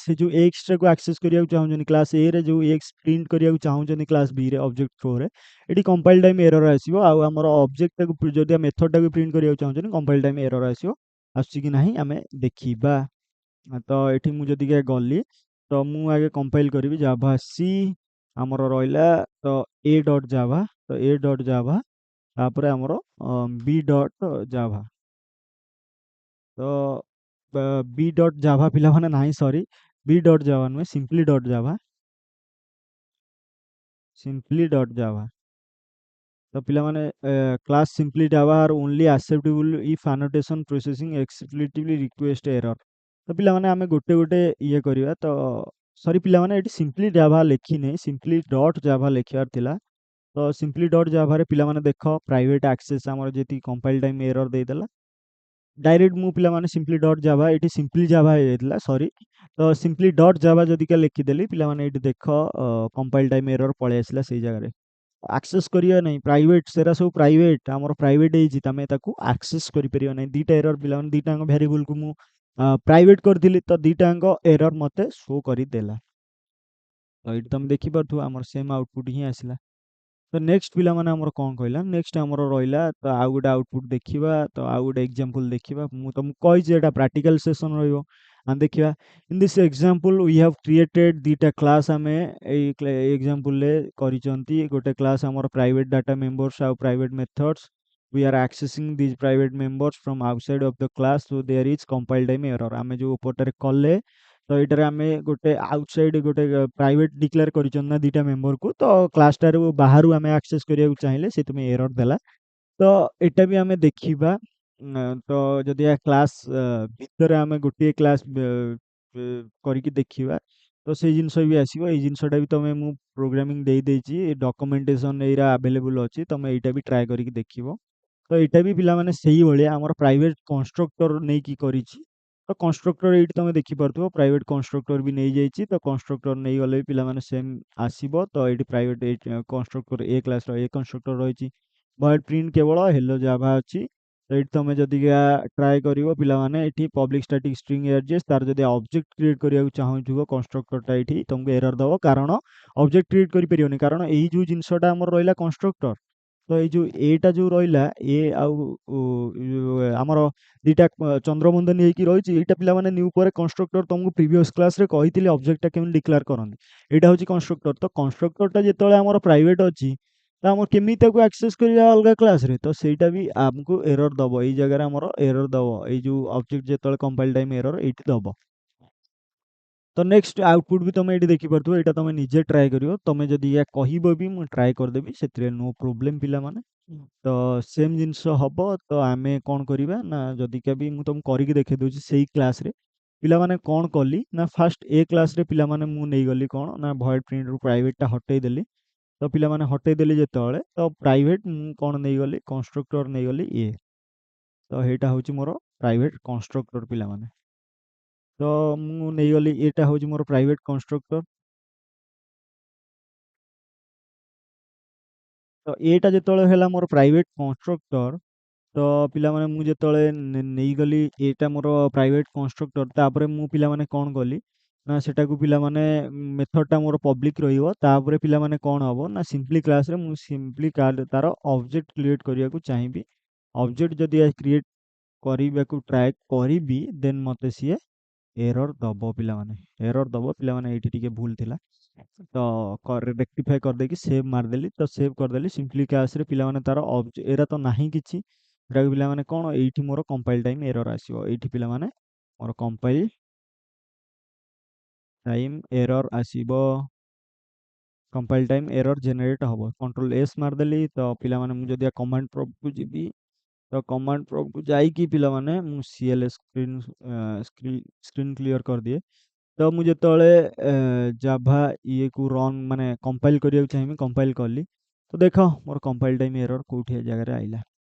ସେ ଯୋଉ ଏକ୍ସଟାକୁ ଆକ୍ସେସ୍ କରିବାକୁ ଚାହୁଁଛନ୍ତି, କ୍ଲାସ୍ ଏ ରେ ଯୋଉ ଏକ୍ସ ପ୍ରିଣ୍ଟ କରିବାକୁ ଚାହୁଁଛନ୍ତି କ୍ଲାସ୍ ବି ରେ ଅବଜେକ୍ଟ ଥ୍ରୋରେ, ଏଠି କମ୍ପାଇଲ୍ ଟାଇମ୍ ଏରର୍ ଆସିବ। ଆଉ ଆମର ଅବଜେକ୍ଟଟାକୁ ଯଦି ମେଥଡ୍‌ଟାକୁ ପ୍ରିଣ୍ଟ କରିବାକୁ ଚାହୁଁଛନ୍ତି, କମ୍ପାଇଲ୍ ଟାଇମ୍ ଏରର୍ ଆସିବ। ଆସୁଛି କି ନାହିଁ ଆମେ ଦେଖିବା। ତ ଏଠି ମୁଁ ଯଦିକା ଗଲି, ତ ମୁଁ ଆଗେ କମ୍ପାଇଲ୍ କରିବି ଜାଭା ସି ଆମର ରହିଲା। ତ ଏ ଡଟ୍ ଜାଭା। ତ ଏ ଡଟ୍ ଜାଭା ତାପରେ ଆମର ବି ଡଟ୍ ଜାଭା। ତ ବି ଡଟ୍ ଜାଭା ପିଲାମାନେ ନାହିଁ, ସରି ବି ଡଟ୍ ଜାଭା ନୁହେଁ, simply dot Java. Simply dot Java. ତ ପିଲାମାନେ class simply Java are only acceptable if annotation processing explicitly request error. ତ ପିଲାମାନେ ଆମେ ଗୋଟେ ଗୋଟେ ଇଏ କରିବା। ତ ସରି ପିଲାମାନେ ଏଠି ସିମ୍ପଲି ଜାଭା ଲେଖିନି, ସିମ୍ପଲି ଡଟ୍ ଜାଭା ଲେଖିବାର ଥିଲା। ତ ସିମ୍ପଲି ଡଟ୍ ଜାଭାରେ ପିଲାମାନେ ଦେଖ ପ୍ରାଇଭେଟ୍ ଆକ୍ସେସ୍ ଆମର ଯେତିକି କମ୍ପାଇଲ୍ ଟାଇମ୍ ଏରର୍ ଦେଇଦେଲା। ଡାଇରେକ୍ଟ ମୁଁ ପିଲାମାନେ ସିମ୍ପଲି ଡଟ୍ ଜାଭା ଏଠି ସିମ୍ପଲି ଜାଭା ହେଇଯାଇଥିଲା, ସରି। ତ ସିମ୍ପଲି ଡଟ୍ ଜାଭା ଯଦିକା ଲେଖିଦେଲି, ପିଲାମାନେ ଏଇଠି ଦେଖ କମ୍ପାଇଲ୍ ଟାଇମ୍ ଏରର୍ ପଳେଇ ଆସିଲା ସେଇ ଜାଗାରେ। ଆକ୍ସେସ୍ କରିବା ନାହିଁ, ପ୍ରାଇଭେଟ୍ ସେରା ସବୁ ପ୍ରାଇଭେଟ୍ ଆମର ପ୍ରାଇଭେଟ୍ ହେଇଛି। ତମେ ତାକୁ ଆକ୍ସେସ୍ କରିପାରିବ ନାହିଁ। ଦିଟା ଏରର୍ ପିଲାମାନେ ଦିଟାଙ୍କ ଭ୍ୟାରିଏବଲ୍‌କୁ ମୁଁ ପ୍ରାଇଭେଟ୍ କରିଥିଲି। ତ ଦିଟାଙ୍କ ଏରର୍ ମୋତେ ଶୋ କରିଦେଲା। ତ ଏଇଠି ତମେ ଦେଖିପାରୁଥିବ ଆମର ସେମ୍ ଆଉଟପୁଟ୍ ହିଁ ଆସିଲା। ତ ନେକ୍ସଟ ପିଲାମାନେ ଆମର କ'ଣ କହିଲା, ନେକ୍ସଟ ଆମର ରହିଲା ତ ଆଉ ଗୋଟେ ଆଉଟପୁଟ୍ ଦେଖିବା। ତ ଆଉ ଗୋଟେ ଏକ୍ଜାମ୍ପଲ୍ ଦେଖିବା। ମୁଁ ତମକୁ କହିଛି ଏଟା ପ୍ରାକ୍ଟିକାଲ ସେସନ୍ ରହିବ। ଦେଖିବା in this example we have created the class ଆମେ ଏଇ ଏକ୍ଜାମ୍ପଲ୍‌ରେ କରିଛନ୍ତି। ଗୋଟେ କ୍ଲାସ୍ ଆମର ପ୍ରାଇଭେଟ୍ ଡାଟା ମେମ୍ବର୍ସ ଆଉ private methods. We are accessing these private members from outside of the class, so there is compile time error। ଆମେ ଯୋଉ ଉପରଟାରେ କଲେ तो एटारे आमे गोटे आउटसाइड गोटे प्राइवेट डिक्लेयर करिसन ना दीटा मेंबर को, तो क्लासटार बाहर आमे एक्सेस करिया चाहिए से तुम्हें एरर देला। तो एटा भी आमे देखिबा। तो जदि या क्लास भितर आमे गोटे क्लास करिकी देखिबा, तो से जिनस भी आसीबो। ए जिनसटा भी तमे मु प्रोग्रामिंग देई देछि, डॉक्यूमेंटेशन एरा अवेलेबल अछि, तमे एटा भी ट्राई करिकी देखिबो। तो एटा भी पिला माने सेही भलिया हमर प्राइवेट कंस्ट्रक्टर नै की करिछि। तो कंस्ट्रक्टर एठी तमे देखि पारथुबो, प्राइवेट कंस्ट्रक्टर भी नै जाइछि। तो कंस्ट्रक्टर नै गले पिला माने सेम आसीबो। तो एठी प्राइवेट कंस्ट्रक्टर ए क्लास रो ए कंस्ट्रक्टर रहिछि। void print केवल hello java अछि। तो एठी तमे जदि ट्राई करिवो पिला माने एठी पब्लिक स्टैटिक स्ट्रिंग एड्रेस तार जदि ऑब्जेक्ट क्रिएट करिया चाहूथुबो कंस्ट्रक्टर टा एठी तुमको एरर दबो, कारण ऑब्जेक्ट क्रिएट करि परियोनी, कारण एही जो जिंसटा हमर रहिला कंस्ट्रक्टर। तो ये जो एटा जो रहिला ए आमर दीटा चंद्रबंधन ହେଇକି ରହିଛି, ଏଇଟା ପିଲାମାନେ ନ୍ୟू ପରେ କନଷ୍ଟ୍ରକ୍ଟର ତମକୁ ପ୍ରିଭିୟସ୍ କ୍ଲାସରେ କହିଥିଲି ଅବଜେକ୍ଟଟା କେମିତି ଡିକ୍ଲେୟାର କରନ୍ତି। ଏଇଟା ହେଉଛି କନଷ୍ଟ୍ରକ୍ଟର। ତ କନଷ୍ଟ୍ରକ୍ଟରଟା ଯେତେବେଳେ ଆମର ପ୍ରାଇଭେଟ୍ ଅଛି, ତ ଆମର କେମିତି ତାକୁ ଆକ୍ସେସ୍ କରିବା ଅଲଗା କ୍ଲାସରେ, ତ ସେଇଟା ବି ଆମକୁ ଏରର ଦବ। ଏଇ ଜାଗାରେ ଆମର ଏରର ଦବ, ଏଇ ଯୋଉ ଅବଜେକ୍ଟ ଯେତେବେଳେ କମ୍ପାଇଲ୍ ଟାଇମ୍ ଏରର ଏଇଠି ଦବ। तो नेक्स्ट आउटपुट भी तुम ये देखिपे, यहाँ तुम निजे ट्राए कर, तुम जदि या कह भी मुझे ट्राए करदेवी से नो प्रोब्लेम पिला माने। तो सेम जिनस हम। तो आम कौन करवा ना, जदि क्या भी मुझे तुमको करके देखे दूसरी से क्लास रे पिला माने कौन कली ना, फास्ट ए क्लास रे पिला माने मु नहीं गली कौन ना void print रू प्राइवेट टा हटई देली। तो पिला माने हटई देली जेतेबेले, तो प्राइवेट मु कौन नहीं गली कंस्ट्रक्टर नहीं गली ए। तो यहाँ हूँ मोर प्राइवेट कंस्ट्रक्टर पिला माने। तो मु नहीं गली एटा हूँ मोर प्राइवेट कंस्ट्रक्टर। तो एटा जेतेबेले हैला मोर प्राइवेट कंस्ट्रक्टर, तो पिला माने मु जेतेबेले नहीं गली एटा मोर प्राइवेट कंस्ट्रक्टर, तापरे मु पिला माने कौन कली ना सेटा को पिला माने मेथड टा मोर पब्लिक रहिबो। तापरे पिला माने कौन हबो ना सिंपली क्लास रे मु सिंपली तार ऑब्जेक्ट क्रिएट करिया को चाहिबी। ऑब्जेक्ट जदि क्रिएट करिबा को ट्राई करिबी, देन मते सिए एरर दबो पिला माने, एरर दबो पिला माने। एठी टिके भूल थिला, तो रेक्टिफाई कर देकी सेव मार देली। तो सेव कर देली सिंपली क्लास रे पिला माने तार एरा तो नाही किछि। एटा पिला माने कोन एठी मोर कंपाइल टाइम एरर आसीबो। एठी पिला माने मोर कंपाइल टाइम एरर आसीबो, कंपाइल टाइम एरर जनरेट हबो। कंट्रोल एस मार देली। तो पिला माने मु जदि कमांड प्रॉम्प्ट को जिबी, तो कमांड प्रॉम्प्ट को जाई की पिला माने मु सीएल स्क्रीन क्लियर कर दिए। तो मुझे तले जाभा ये को रन माने कंपाइल करिया चाहिए, कंपाइल करली। तो देख मोर कंपाइल टाइम एरर कोठी जगह आइला,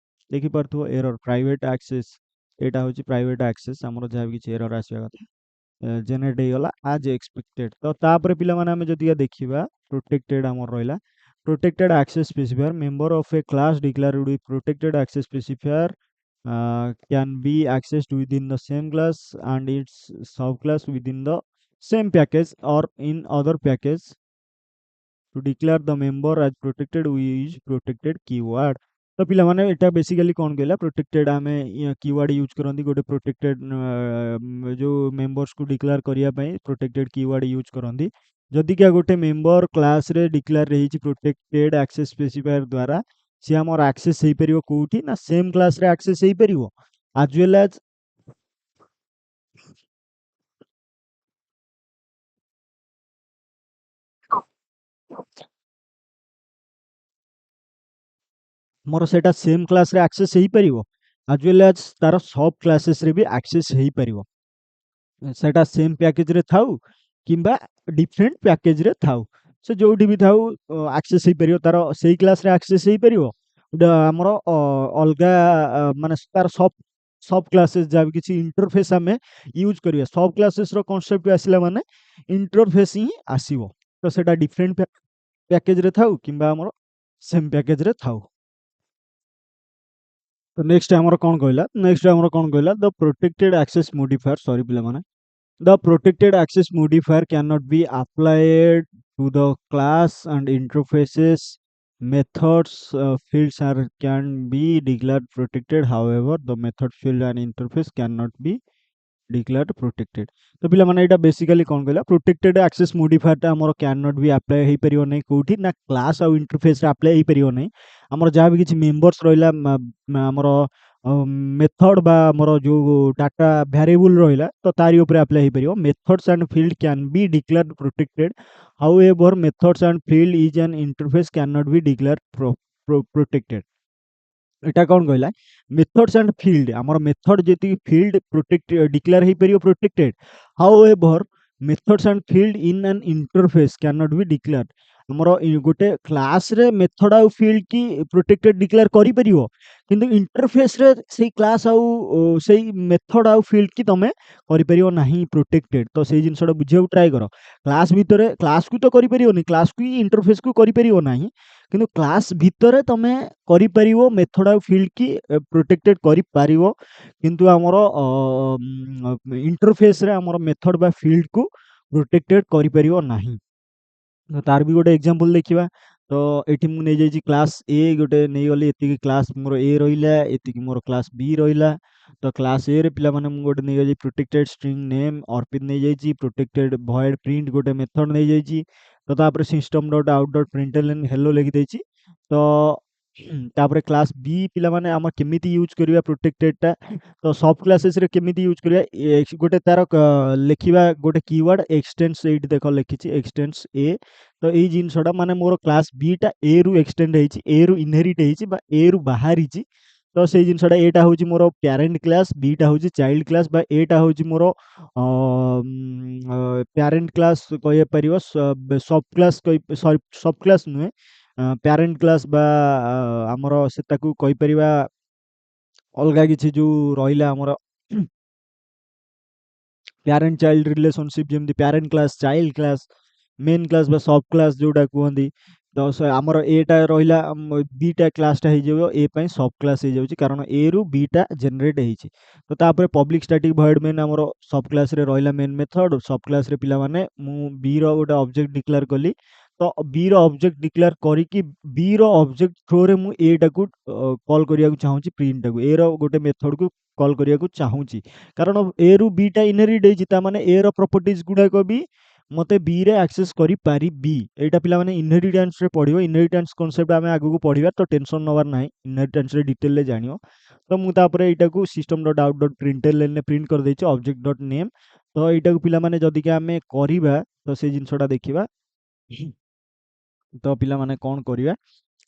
देखि पारथुओ एरर प्राइवेट एक्सेस। एटा होची प्राइवेट एक्सेस, हमर जहाँ भी एरर आसिया कथा जनरेट होगला आज एक्सपेक्टेड। तो तापर पिला माने हमें जदि देखिबा, प्रोटेक्टेड हमर रहिला protected access specifier member of a class declared with protected access specifier can be accessed within the same class and its subclass within the same package or in other package. To declare the member as protected we use protected keyword। तो पिला माने एटा basically कौन कहला, protected आमे keyword use करंदी गोटे protected जो members को declare करिया पई प्रोटेक्टेड कीवर्ड यूज करंदी। जदि क्या गोटे मेंबर क्लास रे डिक्लेयर रही प्रोटेक्टेड एक्सेस स्पेसिफायर द्वारा, सी हमर एक्सेस हेई परियो कोठी ना सेम क्लास रे एक्सेस हेई परियो as well as मोर सेटा सेम क्लास रे एक्सेस हेई परियो as well as तार सब क्लासेस रे भी एक्सेस हेई परियो। सेटा सेम पैकेज रे थाउ किंबा डिफरेंट पैकेज रे थाउ, से जोठी भी थाउ एक्सेस हेई परियो, तार सेही क्लास रे एक्सेस हेई परियो। हमर अलगा माने तार सब सब क्लासेस जब किसी इंटरफेस हमें यूज करिया, सब क्लासेस रो कांसेप्ट आसिला माने इंटरफेस ही आसीबो। तो सेटा डिफरेंट पैकेज रे थाउ किंबा हमर सेम पैकेज रे थाउ। तो नेक्स्ट हमर कोन कहला, नेक्स्ट हमर कोन कहला the protected access modifier, sorry पिला माने the protected access modifier cannot be applied to the class and interfaces methods fields are can be declared protected, however the method field and interface cannot be declared protected। तो पिला माने एटा basically कोन कहला, protected access modifier टा हमर can not be apply हेई परियो नै कोठी ना क्लास और इंटरफेस रे अप्लाई हेई परियो नै। हमर जहाँ भी किछि मेंबर्स रहिला हमर ମେଥଡ୍ ବା ଆମର ଯୋଉ ଡାଟା ଭ୍ୟାରିଏବୁଲ୍ ରହିଲା ତ ତାରି ଉପରେ ଆପ୍ଲାଏ ହେଇପାରିବ। Methods and field can be declared protected, however methods and field is an interface can not be declared protected. ଏଟା କ'ଣ କହିଲା, ମେଥଡ୍ସ ଆଣ୍ଡ ଫିଲ୍ଡ, ଆମର ମେଥଡ୍ ଯେତିକି ଫିଲ୍ଡ ଡିକ୍ଲେୟାର ହେଇପାରିବ protected, however methods and field in an interface can not be declared. ଆମର ଗୋଟେ କ୍ଲାସ୍‌ରେ method ଆଉ ଫିଲ୍ଡ କି ପ୍ରୋଟେକ୍ଟେଡ୍ ଡିକ୍ଲେୟାର କରିପାରିବ, କିନ୍ତୁ ଇଣ୍ଟରଫେସ୍‌ରେ ସେଇ କ୍ଲାସ୍ ଆଉ ସେଇ ମେଥଡ୍ ଆଉ ଫିଲ୍ଡ କି ତମେ କରିପାରିବ ନାହିଁ ପ୍ରୋଟେକ୍ଟେଡ୍। ତ ସେଇ ଜିନିଷଟା ବୁଝିବାକୁ ଟ୍ରାଏ କର। କ୍ଲାସ୍ ଭିତରେ କ୍ଲାସ୍‌କୁ ତ କରିପାରିବନି, କ୍ଲାସ୍‌କୁ ହିଁ ଇଣ୍ଟରଫେସ୍‌କୁ କରିପାରିବ ନାହିଁ, କିନ୍ତୁ କ୍ଲାସ୍ ଭିତରେ ତମେ କରିପାରିବ ମେଥଡ୍ ଆଉ ଫିଲ୍ଡ କି ପ୍ରୋଟେକ୍ଟେଡ୍ କରିପାରିବ, କିନ୍ତୁ ଆମର ଇଣ୍ଟରଫେସ୍‌ରେ ଆମର ମେଥଡ୍ ବା ଫିଲ୍ଡକୁ ପ୍ରୋଟେକ୍ଟେଡ୍ କରିପାରିବ ନାହିଁ। ତ ତାର ବି ଗୋଟେ ଏକ୍ଜାମ୍ପଲ୍ ଦେଖିବା। ତ ଏଠି ମୁଁ ନେଇଯାଇଛି କ୍ଲାସ୍ ଏ, ଗୋଟେ ନେଇଗଲି, ଏତିକି କ୍ଲାସ୍ ମୋର ଏ ରହିଲା, ଏତିକି ମୋର କ୍ଲାସ୍ ବି ରହିଲା। ତ କ୍ଲାସ୍ ଏ ରେ ପିଲାମାନେ ମୁଁ ଗୋଟେ ନେଇଯାଇଛି ପ୍ରୋଟେକ୍ଟେଡ୍ ଷ୍ଟ୍ରିଙ୍ଗ ନେମ୍ ଅର୍ପିତ ନେଇଯାଇଛି, ପ୍ରୋଟେକ୍ଟେଡ୍ ଭଏଡ୍ ପ୍ରିଣ୍ଟ ଗୋଟେ ମେଥଡ୍ ନେଇଯାଇଛି। ତ ତାପରେ system dot out dot println hello ଲେଖିଦେଇଛି। ତ ତାପରେ କ୍ଲାସ୍ ବି ପିଲାମାନେ ଆମର କେମିତି ୟୁଜ୍ କରିବା ପ୍ରୋଟେକ୍ଟେଡ୍‌ଟା, ତ ସବ୍ କ୍ଲାସେସ୍‌ରେ କେମିତି ୟୁଜ୍ କରିବା, ଗୋଟେ ତାର ଲେଖିବା ଗୋଟେ କିୱାର୍ଡ ଏକ୍ସଟେନ୍ସ, ଏଇଠି ଦେଖ ଲେଖିଛି ଏକ୍ସଟେନ୍ସ ଏ। ତ ଏଇ ଜିନିଷଟା ମାନେ ମୋର କ୍ଲାସ୍ ବିଟା ଏ ରୁ ଏକ୍ସଟେଣ୍ଡ ହେଇଛି, ଏ ରୁ ଇନହେରିଟ୍ ହେଇଛି ବା ଏ ରୁ ବାହାରିଛି। ତ ସେଇ ଜିନିଷଟା ଏଟା ହେଉଛି ମୋର ପ୍ୟାରେଣ୍ଟ କ୍ଲାସ୍, ବିଟା ହେଉଛି ଚାଇଲ୍ଡ କ୍ଲାସ୍, ବା ଏଟା ହେଉଛି ମୋର ପ୍ୟାରେଣ୍ଟ କ୍ଲାସ୍ କହିପାରିବ, ସବ୍ କ୍ଲାସ୍ ସରି ସବ୍ କ୍ଲାସ୍ ନୁହେଁ, ପ୍ୟାରେଣ୍ଟ କ୍ଲାସ୍ ବା ଆମର ସେଟାକୁ କହିପାରିବା ଅଲଗା କିଛି ଯୋଉ ରହିଲା ଆମର ପ୍ୟାରେଣ୍ଟ ଚାଇଲ୍ଡ ରିଲେସନସିପ୍, ଯେମିତି parent class, child class, main class ବା ସବ୍ କ୍ଲାସ୍ ଯୋଉଟା କୁହନ୍ତି। ତ ଆମର ଏଟା ରହିଲା, ବିଟା କ୍ଲାସ୍‌ଟା ହେଇଯିବ ଏ ପାଇଁ ସବ୍ କ୍ଲାସ୍ ହେଇଯାଉଛି, କାରଣ ଏ ରୁ ବିଟା ଜେନେରେଟ୍ ହେଇଛି। ତ ତାପରେ ପବ୍ଲିକ୍ ଷ୍ଟାଟିକ୍ ଭଏଡ୍ ମେନ୍ ଆମର ସବ୍ କ୍ଲାସ୍‌ରେ ରହିଲା ମେନ୍ ମେଥଡ୍। ସବ୍ କ୍ଲାସ୍‌ରେ ପିଲାମାନେ ମୁଁ ବି ର ଗୋଟେ ଅବଜେକ୍ଟ ଡିକ୍ଲେୟାର କଲି। ତ ବି ର ଅବଜେକ୍ଟ ଡିକ୍ଲେୟାର କରିକି ବି ର ଅବଜେକ୍ଟ ଥ୍ରୋରେ ମୁଁ ଏଟାକୁ କଲ୍ କରିବାକୁ ଚାହୁଁଛି, ପ୍ରିଣ୍ଟଟାକୁ ଏ ର ଗୋଟେ ମେଥଡକୁ କଲ୍ କରିବାକୁ ଚାହୁଁଛି, କାରଣ ଏ ରୁ ବିଟା ଇନହେରିଟ୍ ହେଇଛି, ତା ମାନେ ଏ ର ପ୍ରପର୍ଟିଜ୍ ଗୁଡ଼ାକ ବି ମତେ ବି ରେ ଆକ୍ସେସ୍ କରିପାରିବି। ଏଇଟା ପିଲାମାନେ ଇନହେରିଟାନ୍ସରେ ପଢ଼ିବ, ଇନହେରିଟାନ୍ସ କନସେପ୍ଟ ଆମେ ଆଗକୁ ପଢ଼ିବା, ତ ଟେନସନ୍ ନେବାର ନାହିଁ, ଇନହେରିଟାନ୍ସରେ ଡିଟେଲରେ ଜାଣିବ। ତ ମୁଁ ତାପରେ ଏଇଟାକୁ ସିଷ୍ଟମ୍ ଡଟ୍ ଆଉଟ୍ ଡଟ୍ ପ୍ରିଣ୍ଟଏଲ୍ଏନ୍‌ରେ ପ୍ରିଣ୍ଟ କରିଦେଇଛି ଅବଜେକ୍ଟ ଡଟ୍ ନେମ୍। ତ ଏଇଟାକୁ ପିଲାମାନେ ଯଦିକି ଆମେ କରିବା, ତ ସେଇ ଜିନିଷଟା ଦେଖିବା। ତ ପିଲାମାନେ କ'ଣ କରିବା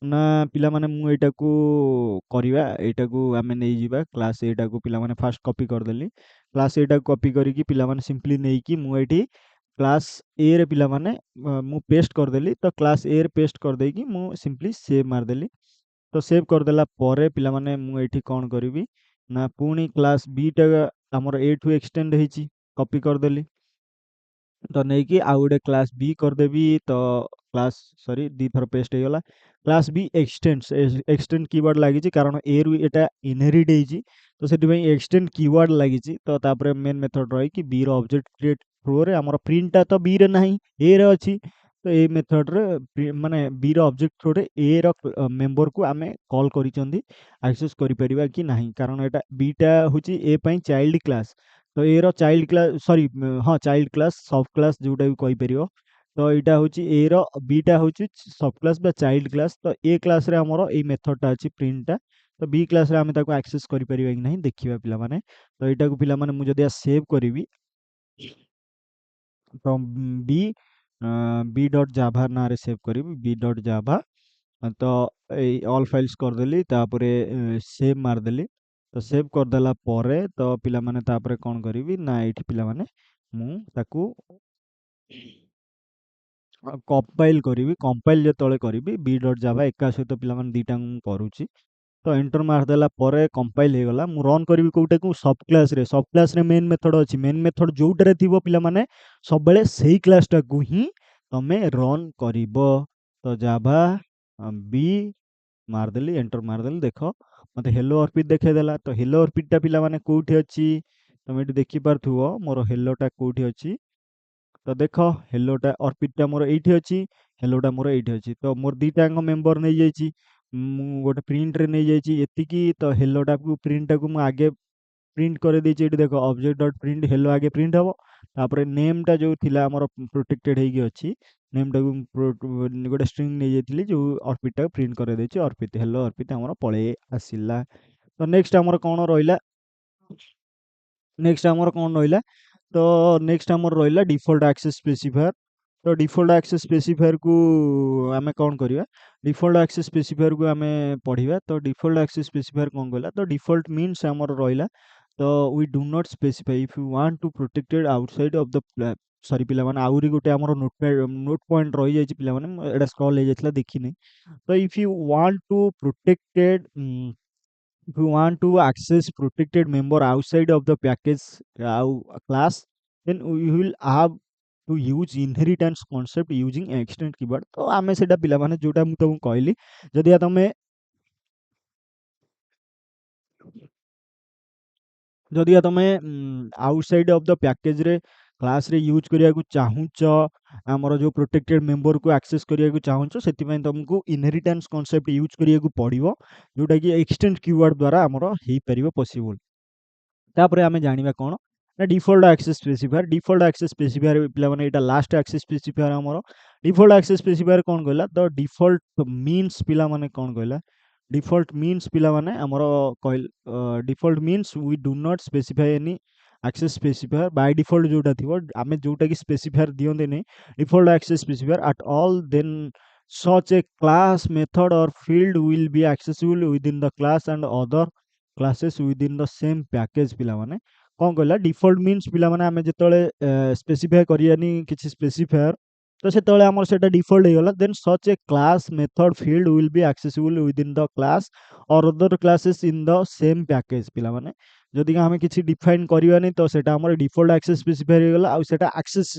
ନା, ପିଲାମାନେ ମୁଁ ଏଇଟାକୁ କରିବା, ଏଇଟାକୁ ଆମେ ନେଇଯିବା କ୍ଲାସ୍ ଏଟାକୁ ପିଲାମାନେ ଫାଷ୍ଟ କପି କରିଦେଲି। କ୍ଲାସ୍ ଏଟାକୁ କପି କରିକି ପିଲାମାନେ ସିମ୍ପଲି ନେଇକି ମୁଁ ଏଇଠି କ୍ଲାସ୍ ଏ ରେ ପିଲାମାନେ ମୁଁ ପେଷ୍ଟ କରିଦେଲି। ତ କ୍ଲାସ୍ ଏ ରେ ପେଷ୍ଟ କରିଦେଇକି ମୁଁ ସିମ୍ପଲି ସେଭ୍ ମାରିଦେଲି। ତ ସେଭ୍ କରିଦେଲା ପରେ ପିଲାମାନେ ମୁଁ ଏଇଠି କ'ଣ କରିବି ନା, ପୁଣି କ୍ଲାସ୍ ବିଟା ଆମର ଏଠୁ ଏକ୍ସଟେଣ୍ଡ ହେଇଛି, କପି କରିଦେଲି। ତ ନେଇକି ଆଉ ଗୋଟେ କ୍ଲାସ୍ ବି କରିଦେବି। ତ କ୍ଲାସ୍ ସରି ଦିଥର ପେଷ୍ଟ ହେଇଗଲା। କ୍ଲାସ୍ ବି ଏକ୍ସଟେଣ୍ଡ କିୱାର୍ଡ ଲାଗିଛି, କାରଣ ଏ ରୁ ଏଟା ଇନହେରିଟ୍ ହେଇଛି, ତ ସେଥିପାଇଁ ଏକ୍ସଟେଣ୍ଡ କିୱାର୍ଡ ଲାଗିଛି। ତ ତାପରେ ମେନ୍ ମେଥଡ୍ ରହିକି ବି ର ଅବଜେକ୍ଟ କ୍ରିଏଟ୍ ଥ୍ରୋରେ ଆମର ପ୍ରିଣ୍ଟଟା ତ ବି ରେ ନାହିଁ, ଏ ରେ ଅଛି। ତ ଏଇ ମେଥଡ୍‌ରେ ମାନେ ବି ର ଅବଜେକ୍ଟ ଥ୍ରୋରେ ଏ ର ମେମ୍ବରକୁ ଆମେ କଲ୍ କରିଛନ୍ତି, ଆକ୍ସେସ୍ କରିପାରିବା କି ନାହିଁ, କାରଣ ଏଟା ବିଟା ହେଉଛି ଏ ପାଇଁ ଚାଇଲ୍ଡ କ୍ଲାସ୍। ତ ଏ ର ଚାଇଲ୍ଡ କ୍ଲାସ୍ ସରି ହଁ ଚାଇଲ୍ଡ କ୍ଲାସ୍, ସବ୍ କ୍ଲାସ୍ ଯୋଉଟା ବି କହିପାରିବ। ତ ଏଇଟା ହେଉଛି ଏ ର, ବିଟା ହେଉଛି ସବ୍ କ୍ଲାସ୍ ବା ଚାଇଲ୍ଡ କ୍ଲାସ୍। ତ ଏ କ୍ଲାସ୍‌ରେ ଆମର ଏଇ ମେଥଡ୍‌ଟା ଅଛି ପ୍ରିଣ୍ଟଟା। ତ ବି କ୍ଲାସ୍‌ରେ ଆମେ ତାକୁ ଆକ୍ସେସ୍ କରିପାରିବା କି ନାହିଁ ଦେଖିବା ପିଲାମାନେ। ତ ଏଇଟାକୁ ପିଲାମାନେ ମୁଁ ଯଦି ସେଭ୍ କରିବି, ତ ବି ବି ଡଟ୍ ଜାଭା ନାଁରେ ସେଭ୍ କରିବି, ବି ଡଟ୍ ଜାଭା। ତ ଏଇ ଅଲ୍ ଫାଇଲ୍ସ କରିଦେଲି, ତାପରେ ସେଭ୍ ମାରିଦେଲି। ତ ସେଭ୍ କରିଦେଲା ପରେ ତ ପିଲାମାନେ ତାପରେ କ'ଣ କରିବି ନା, ଏଇଠି ପିଲାମାନେ ମୁଁ ତାକୁ କମ୍ପାଇଲ୍ କରିବି। କମ୍ପାଇଲ୍ ଯେତେବେଳେ କରିବି ବି ଡଟ୍ ଜାଭା ଏକା ସହିତ ପିଲାମାନେ ଦୁଇଟାଙ୍କୁ ମୁଁ କରୁଛି। ତ ଏଣ୍ଟର ମାରିଦେଲା ପରେ କମ୍ପାଇଲ୍ ହେଇଗଲା। ମୁଁ ରନ୍ କରିବି କୋଉଟାକୁ, ସବ୍ କ୍ଲାସ୍‌ରେ। ସବ୍ କ୍ଲାସ୍‌ରେ ମେନ୍ ମେଥଡ୍ ଅଛି, ମେନ୍ ମେଥଡ୍ ଯୋଉଟାରେ ଥିବ ପିଲାମାନେ ସବୁବେଳେ ସେଇ କ୍ଲାସ୍‌ଟାକୁ ହିଁ ତମେ ରନ୍ କରିବ। ତ ଜାଭା ବି ମାରିଦେଲି, ଏଣ୍ଟର ମାରିଦେଲି। ଦେଖ ମତେ ହେଲୋ ଅର୍ପିତ ଦେଖେଇଦେଲା। ତ ହେଲୋ ଅର୍ପିତଟା ପିଲାମାନେ କୋଉଠି ଅଛି, ତମେ ଏଠି ଦେଖିପାରୁଥିବ ମୋର ହେଲୋଟା କୋଉଠି ଅଛି। ତ ଦେଖ ହେଲୋଟା ଅର୍ପିତଟା ମୋର ଏଇଠି ଅଛି, ହେଲୋଟା ମୋର ଏଇଠି ଅଛି। ତ ମୋର ଦିଟାଙ୍କ ମେମ୍ବର ନେଇଯାଇଛି, ମୁଁ ଗୋଟେ ପ୍ରିଣ୍ଟରେ ନେଇଯାଇଛି ଏତିକି। ତ ହେଲୋଟାକୁ ପ୍ରିଣ୍ଟଟାକୁ ମୁଁ ଆଗେ ପ୍ରିଣ୍ଟ କରିଦେଇଛି, ଏଠି ଦେଖ ଅବଜେକ୍ଟ ଡଟ୍ ପ୍ରିଣ୍ଟ ହେଲୋ ଆଗେ ପ୍ରିଣ୍ଟ ହବ। ତାପରେ ନେମ୍‌ଟା ଯୋଉ ଥିଲା ଆମର ପ୍ରୋଟେକ୍ଟେଡ୍ ହେଇକି ଅଛି, ନେମ୍‌ଟାକୁ ଗୋଟେ ଷ୍ଟ୍ରିଙ୍ଗ ନେଇଯାଇଥିଲି, ଯୋଉ ଅର୍ପିତଟାକୁ ପ୍ରିଣ୍ଟ କରିଦେଇଛି, ଅର୍ପିତ ହେଲୋ ଅର୍ପିତ ଆମର ପଳେଇ ଆସିଲା। ତ ନେକ୍ସଟ ଆମର କ'ଣ ରହିଲା, ନେକ୍ସଟ ଆମର କ'ଣ ରହିଲା, ତ ନେକ୍ସଟ ଆମର ରହିଲା ଡିଫଲ୍ଟ ଆକ୍ସେସ୍ ସ୍ପେସିଫାୟାର। ତ ଡିଫଲ୍ଟ ଆକ୍ସେସ୍ ସ୍ପେସିଫାୟାରକୁ ଆମେ କ'ଣ କରିବା, ଡିଫଲ୍ଟ ଆକ୍ସେସ୍ ସ୍ପେସିଫାୟାରକୁ ଆମେ ପଢ଼ିବା। ତ ଡିଫଲ୍ଟ ଆକ୍ସେସ୍ ସ୍ପେସିଫାୟାର କ'ଣ କହିଲା, ତ ଡିଫଲ୍ଟ ମିନ୍ସ ଆମର ରହିଲା, ତ we do not specify if you want to protected outside of the sorry ପିଲାମାନେ, ଆହୁରି ଗୋଟେ ଆମର ନୋଟ୍ ପଏଣ୍ଟ ରହିଯାଇଛି ପିଲାମାନେ, ଏଇଟା ସ୍କ୍ରଲ୍ ହେଇଯାଇଥିଲା ଦେଖିନି। ତ if you want to protected if you want to access protected member outside of the package class, then we will have to use inheritance concept using extend keyword। तो आमे सेटा पिला माने जोटा मु तुमको कहली, जदि तमे जदि तमे आउटसाइड ऑफ द पैकेज रे क्लास रे यूज करिया को चाहूच, आमर जो प्रोटेक्टेड मेंबर को एक्सेस करिया को चाहूच, सेति तुमको इनहेरिटेंस कांसेप्ट यूज करिया को पड़िबो, जोटा कि एक्सटेंड कीवर्ड द्वारा आमर हेई परिबो पॉसिबल। तापरे आमे जानिबा कोन ना default access specifier. Default access specifier पिला माने एटा लास्ट एक्सेस स्पेसिफायर हमरो। डिफॉल्ट एक्सेस स्पेसिफायर कोन कहला, द डिफॉल्ट मीन्स पिला माने कोन कहला, डिफॉल्ट मीन्स पिला माने हमरो कहल default means we do not specify any access specifier by default जोटा थिबो, आमे जोटा कि स्पेसिफायर दियंते नै default access specifier at all, then such a class method or field will be accessible within the class and other classes within the same package। पिला माने कौन कहला, डिफॉल्ट मीन्स पिला माने आमे जेतले स्पेसिफाई करियानी किछि स्पेसिफायर, तो सेतले हमर सेटा डिफॉल्ट हेगला, then such a class method field will be accessible within the class और other classes in the same package. पिला माने जदि आमे किछि डिफाइन करियानी तो सेटा हमर डिफॉल्ट एक्सेस स्पेसिफायर हेगला, आ सेटा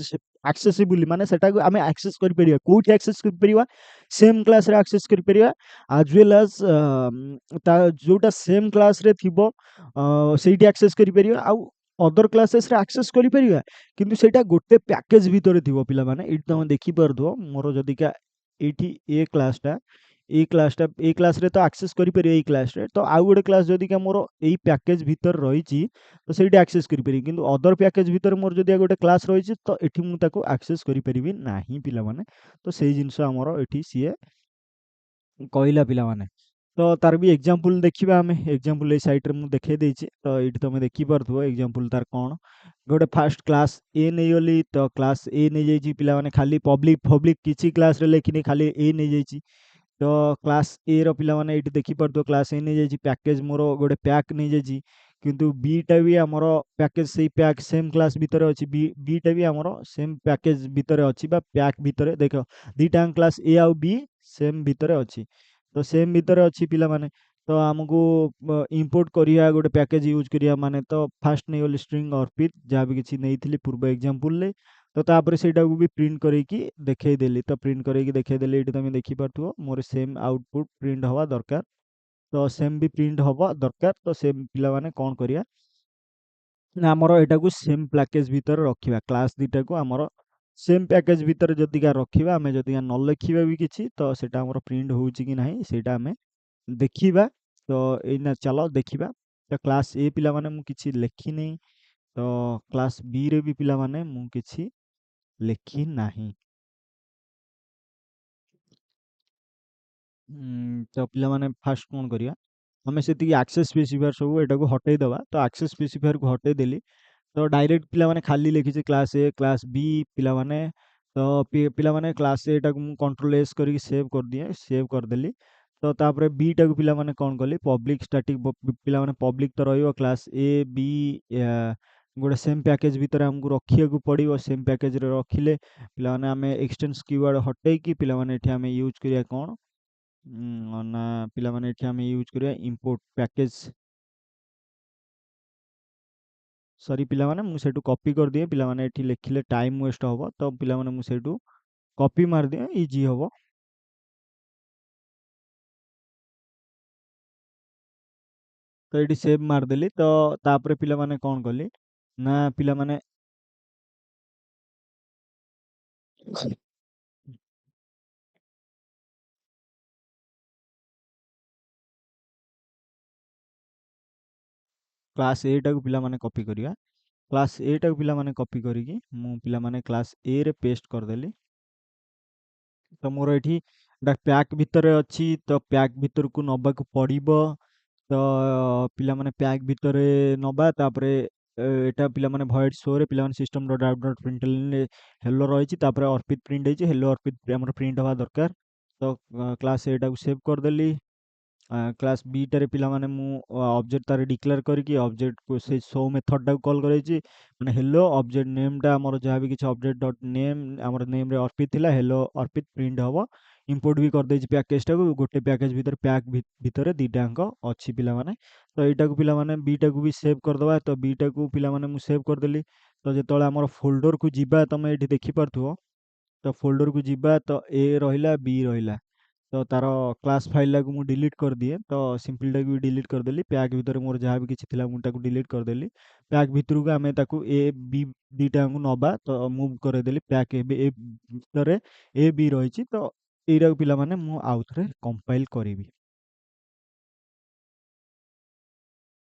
एक्सेसिबल माने सेटा को आमे एक्सेस करि परिबा, कोठी एक्सेस करि परिबा, सेम क्लास रे एक्सेस करि परिबा, एज वेल एज जोटा सेम क्लास रे थिबो ସେଇଠି ଆକ୍ସେସ୍ କରିପାରିବା, ଆଉ ଅଦର କ୍ଲାसेस ରେ ଆକ୍ସେସ୍ କରିପାରିବା, କିନ୍ତୁ ସେଇଟା ଗୋଟେ ପ୍ୟାକେଜ ଭିତରେ ଥିବ। ପିଲାମାନେ ଏଇଠି ତମେ ଦେଖିପାରୁଥିବ, ମୋର ଯଦିକା ଏଇଠି ଏ କ୍ଲାସରେ ତ ଆକ୍ସେସ୍ କରିପାରିବ, ଏଇ କ୍ଲାସରେ ତ ଆଉ ଗୋଟେ କ୍ଲାସ ଯଦିକା ମୋର ଏଇ ପ୍ୟାକେଜ ଭିତରେ ରହିଛି ତ ସେଇଠି ଆକ୍ସେସ୍ କରିପାରିବି, କିନ୍ତୁ ଅଦର ପ୍ୟାକେଜ ଭିତରେ ମୋର ଯଦି ଗୋଟେ କ୍ଲାସ ରହିଛି ତ ଏଠି ମୁଁ ତାକୁ ଆକ୍ସେସ୍ କରିପାରିବି ନାହିଁ ପିଲାମାନେ। ତ ସେଇ ଜିନିଷ ଆମର ଏଠି ସିଏ କହିଲା ପିଲାମାନେ। ତ ତାର ବି ଏକ୍ଜାମ୍ପଲ ଦେଖିବା, ଆମେ ଏକ୍ଜାମ୍ପଲ ଏଇ ସାଇଟ୍ରେ ମୁଁ ଦେଖେଇ ଦେଇଛି, ତ ଏଇଠି ତମେ ଦେଖିପାରୁଥିବ ଏକ୍ଜାମ୍ପଲ ତାର କ'ଣ। ଗୋଟେ ଫାଷ୍ଟ କ୍ଲାସ୍ ଏ ନେଇଗଲି, ତ କ୍ଲାସ୍ ଏ ନେଇଯାଇଛି ପିଲାମାନେ, ଖାଲି ପବ୍ଲିକ କିଛି କ୍ଲାସରେ ଲେଖିନି, ଖାଲି ଏ ନେଇଯାଇଛି। ତ କ୍ଲାସ୍ ଏ ର ପିଲାମାନେ ଏଇଠି ଦେଖିପାରୁଥିବ କ୍ଲାସ୍ ଏ ନେଇଯାଇଛି, ପ୍ୟାକେଜ ମୋର ଗୋଟେ ପ୍ୟାକ୍ ନେଇଯାଇଛି, କିନ୍ତୁ ବିଟା ବି ଆମର ପ୍ୟାକେଜ ସେଇ ପ୍ୟାକ୍ ସେମ୍ କ୍ଲାସ୍ ଭିତରେ ଅଛି, ବିଟା ବି ଆମର ସେମ୍ ପ୍ୟାକେଜ ଭିତରେ ଅଛି ବା ପ୍ୟାକ୍ ଭିତରେ। ଦେଖ ଦୁଇଟାଙ୍କ କ୍ଲାସ୍ ଏ ଆଉ ବି ସେମ୍ ଭିତରେ ଅଛି, ତ ସେମ୍ ଭିତରେ ଅଛି ପିଲାମାନେ। ତ ଆମକୁ ଇମ୍ପୋର୍ଟ କରିବା ଗୋଟେ ପ୍ୟାକେଜ ୟୁଜ୍ କରିବା ମାନେ, ତ ଫାଷ୍ଟ ନେଇଗଲି ଷ୍ଟ୍ରିଙ୍ଗ ଅର୍ପିତ, ଯାହା ବି କିଛି ନେଇଥିଲି ପୂର୍ବ ଏକ୍ଜାମ୍ପଲରେ, ତ ତାପରେ ସେଇଟାକୁ ବି ପ୍ରିଣ୍ଟ କରିକି ଦେଖେଇଦେଲି। ତ ପ୍ରିଣ୍ଟ କରିକି ଦେଖେଇଦେଲି, ଏଇଠି ତମେ ଦେଖିପାରୁଥିବ ମୋର ସେମ୍ ଆଉଟପୁଟ୍ ପ୍ରିଣ୍ଟ ହବା ଦରକାର, ତ ସେମ୍ ବି ପ୍ରିଣ୍ଟ ହବା ଦରକାର। ତ ସେମ୍ ପିଲାମାନେ କ'ଣ କରିବା ନା ଆମର ଏଟାକୁ ସେମ୍ ପ୍ୟାକେଜ ଭିତରେ ରଖିବା, କ୍ଲାସ୍ ଦୁଇଟାକୁ ଆମର ସେମ୍ ପ୍ୟାକେଜ ଭିତରେ ଯଦିକା ରଖିବା, ଆମେ ଯଦିକା ନ ଲେଖିବା ବି କିଛି, ତ ସେଇଟା ଆମର ପ୍ରିଣ୍ଟ ହେଉଛି କି ନାହିଁ ସେଇଟା ଆମେ ଦେଖିବା। ତ ଏଇନା ଚାଲ ଦେଖିବା। ତ କ୍ଲାସ୍ ଏ ପିଲାମାନେ ମୁଁ କିଛି ଲେଖିନି, ତ କ୍ଲାସ୍ ବିରେ ବି ପିଲାମାନେ ମୁଁ କିଛି ଲେଖି ନାହିଁ। ତ ପିଲାମାନେ ଫାଷ୍ଟ କ'ଣ କରିବା, ଆମେ ସେତିକି ଆକ୍ସେସ୍ ସ୍ପେସିଫାୟାର ସବୁ ଏଟାକୁ ହଟେଇ ଦେବା। ତ ଆକ୍ସେସ୍ ସ୍ପେସିଫାୟାରକୁ ହଟେଇ ଦେଲି, ତ डायरेक्ट पिलामाने खाली लिखिছে क्लास ए क्लास बी पिलामाने। तो पिलामाने क्लास ए टाକୁ ମୁଁ कंट्रोल एस କରିକି ସେଭ୍ କରିଦିଏ, ସେଭ୍ କରିଦେଲି। ତ ତାପରେ ବି ଟାକୁ ପିଲାମାନେ କ'ଣ କଲି, ପବ୍ଲିକ ଷ୍ଟାଟିକ୍ ପିଲାମାନେ ପବ୍ଲିକ ତ ରହିବ, କ୍ଲାସ୍ ଏ ବି ଗୋଟେ ସେମ୍ ପ୍ୟାକେଜ ଭିତରେ ଆମକୁ ରଖିବାକୁ ପଡ଼ିବ। ସେମ୍ ପ୍ୟାକେଜରେ ରଖିଲେ ପିଲାମାନେ ଆମେ ଏକ୍ସଟେନ୍ସ କିୱାର୍ଡ଼ ହଟେଇକି ପିଲାମାନେ ଏଠି ଆମେ ୟୁଜ୍ କରିବା କ'ଣ ନା, ପିଲାମାନେ ଏଠି ଆମେ ୟୁଜ୍ କରିବା ଇମ୍ପୋର୍ଟ ପ୍ୟାକେଜ। ସରି ପିଲାମାନେ ମୁଁ ସେଇଠୁ କପି କରିଦିଏ, ପିଲାମାନେ ଏଠି ଲେଖିଲେ ଟାଇମ୍ ୱେଷ୍ଟ ହେବ, ତ ପିଲାମାନେ ମୁଁ ସେଇଠୁ କପି ମାରିଦିଏ, ଇଜି ହେବ। ତ ଏଠି ସେଭ୍ ମାରିଦେଲି। ତ ତାପରେ ପିଲାମାନେ କ'ଣ କଲି ନା ପିଲାମାନେ କ୍ଲାସ୍ ଏ ଟାକୁ ପିଲାମାନେ କପି କରିବା, କ୍ଲାସ୍ ଏ ଟାକୁ ପିଲାମାନେ କପି କରିକି ମୁଁ ପିଲାମାନେ କ୍ଲାସ୍ ଏ ରେ ପେଷ୍ଟ କରିଦେଲି। ତ ମୋର ଏଠି ପ୍ୟାକ୍ ଭିତରେ ଅଛି, ତ ପ୍ୟାକ୍ ଭିତରକୁ ନେବାକୁ ପଡ଼ିବ। ତ ପିଲାମାନେ ପ୍ୟାକ୍ ଭିତରେ ନବା ତାପରେ ଏଟା ପିଲାମାନେ ଭଏଡ୍ ଶୋରେ ପିଲାମାନେ system dot out dot println hello ରହିଛି ତାପରେ ଅର୍ପିତ ପ୍ରିଣ୍ଟ ହେଇଛି ହେଲୋ ଅର୍ପିତ ଆମର ପ୍ରିଣ୍ଟ ହବା ଦରକାର। ତ କ୍ଲାସ୍ ଏଟାକୁ ସେଭ୍ କରିଦେଲି। କ୍ଲାସ୍ ବିଟାରେ ପିଲାମାନେ ମୁଁ ଅବଜେକ୍ଟ ତାର ଡିକ୍ଲେୟାର କରିକି ଅବଜେକ୍ଟକୁ ସେ ଶୋ ମେଥଡ଼ଟାକୁ କଲ୍ କରାଯାଇଛି ମାନେ ହେଲୋ ଅବଜେକ୍ଟ ନେମ୍ଟା ଆମର ଯାହା ବି କିଛି ଅବଜେକ୍ଟ ଡଟ୍ ନେମ୍ ଆମର ନେମ୍ରେ ଅର୍ପିତ ଥିଲା ହେଲୋ ଅର୍ପିତ ପ୍ରିଣ୍ଟ ହବ। ଇମ୍ପୋର୍ଟ ବି କରିଦେଇଛି ପ୍ୟାକେଜଟାକୁ ଗୋଟେ ପ୍ୟାକେଜ ଭିତରେ ପ୍ୟାକ୍ ଭିତରେ ଦୁଇଟାଙ୍କ ଅଛି ପିଲାମାନେ। ତ ଏଇଟାକୁ ପିଲାମାନେ ବିଟାକୁ ବି ସେଭ୍ କରିଦେବା ତ ବିଟାକୁ ପିଲାମାନେ ମୁଁ ସେଭ୍ କରିଦେଲି। ତ ଯେତେବେଳେ ଆମର ଫୋଲ୍ଡରକୁ ଯିବା ତମେ ଏଇଠି ଦେଖିପାରୁଥିବ ତ ଫୋଲ୍ଡରକୁ ଯିବା ତ ଏ ରହିଲା ବି ରହିଲା ତ ତାର କ୍ଲାସ୍ ଫାଇଲଟାକୁ ମୁଁ ଡିଲିଟ୍ କରିଦିଏ ତ ସିମ୍ପଲଟାକୁ ବି ଡିଲିଟ୍ କରିଦେଲି ପ୍ୟାକ୍ ଭିତରେ ମୋର ଯାହା ବି କିଛି ଥିଲା ମୁଁ ତାକୁ ଡିଲିଟ୍ କରିଦେଲି। ପ୍ୟାକ୍ ଭିତରକୁ ଆମେ ତାକୁ ଏ ବି ଦୁଇଟାଙ୍କୁ ନବା ତ ମୁଭ୍ କରେଇଦେଲି ପ୍ୟାକ୍ ଏବେ ଏ ଭିତରେ ଏ ବି ରହିଛି ତ ଏଇଟାକୁ ପିଲାମାନେ ମୁଁ ଆଉଥରେ କମ୍ପାଇଲ୍ କରିବି।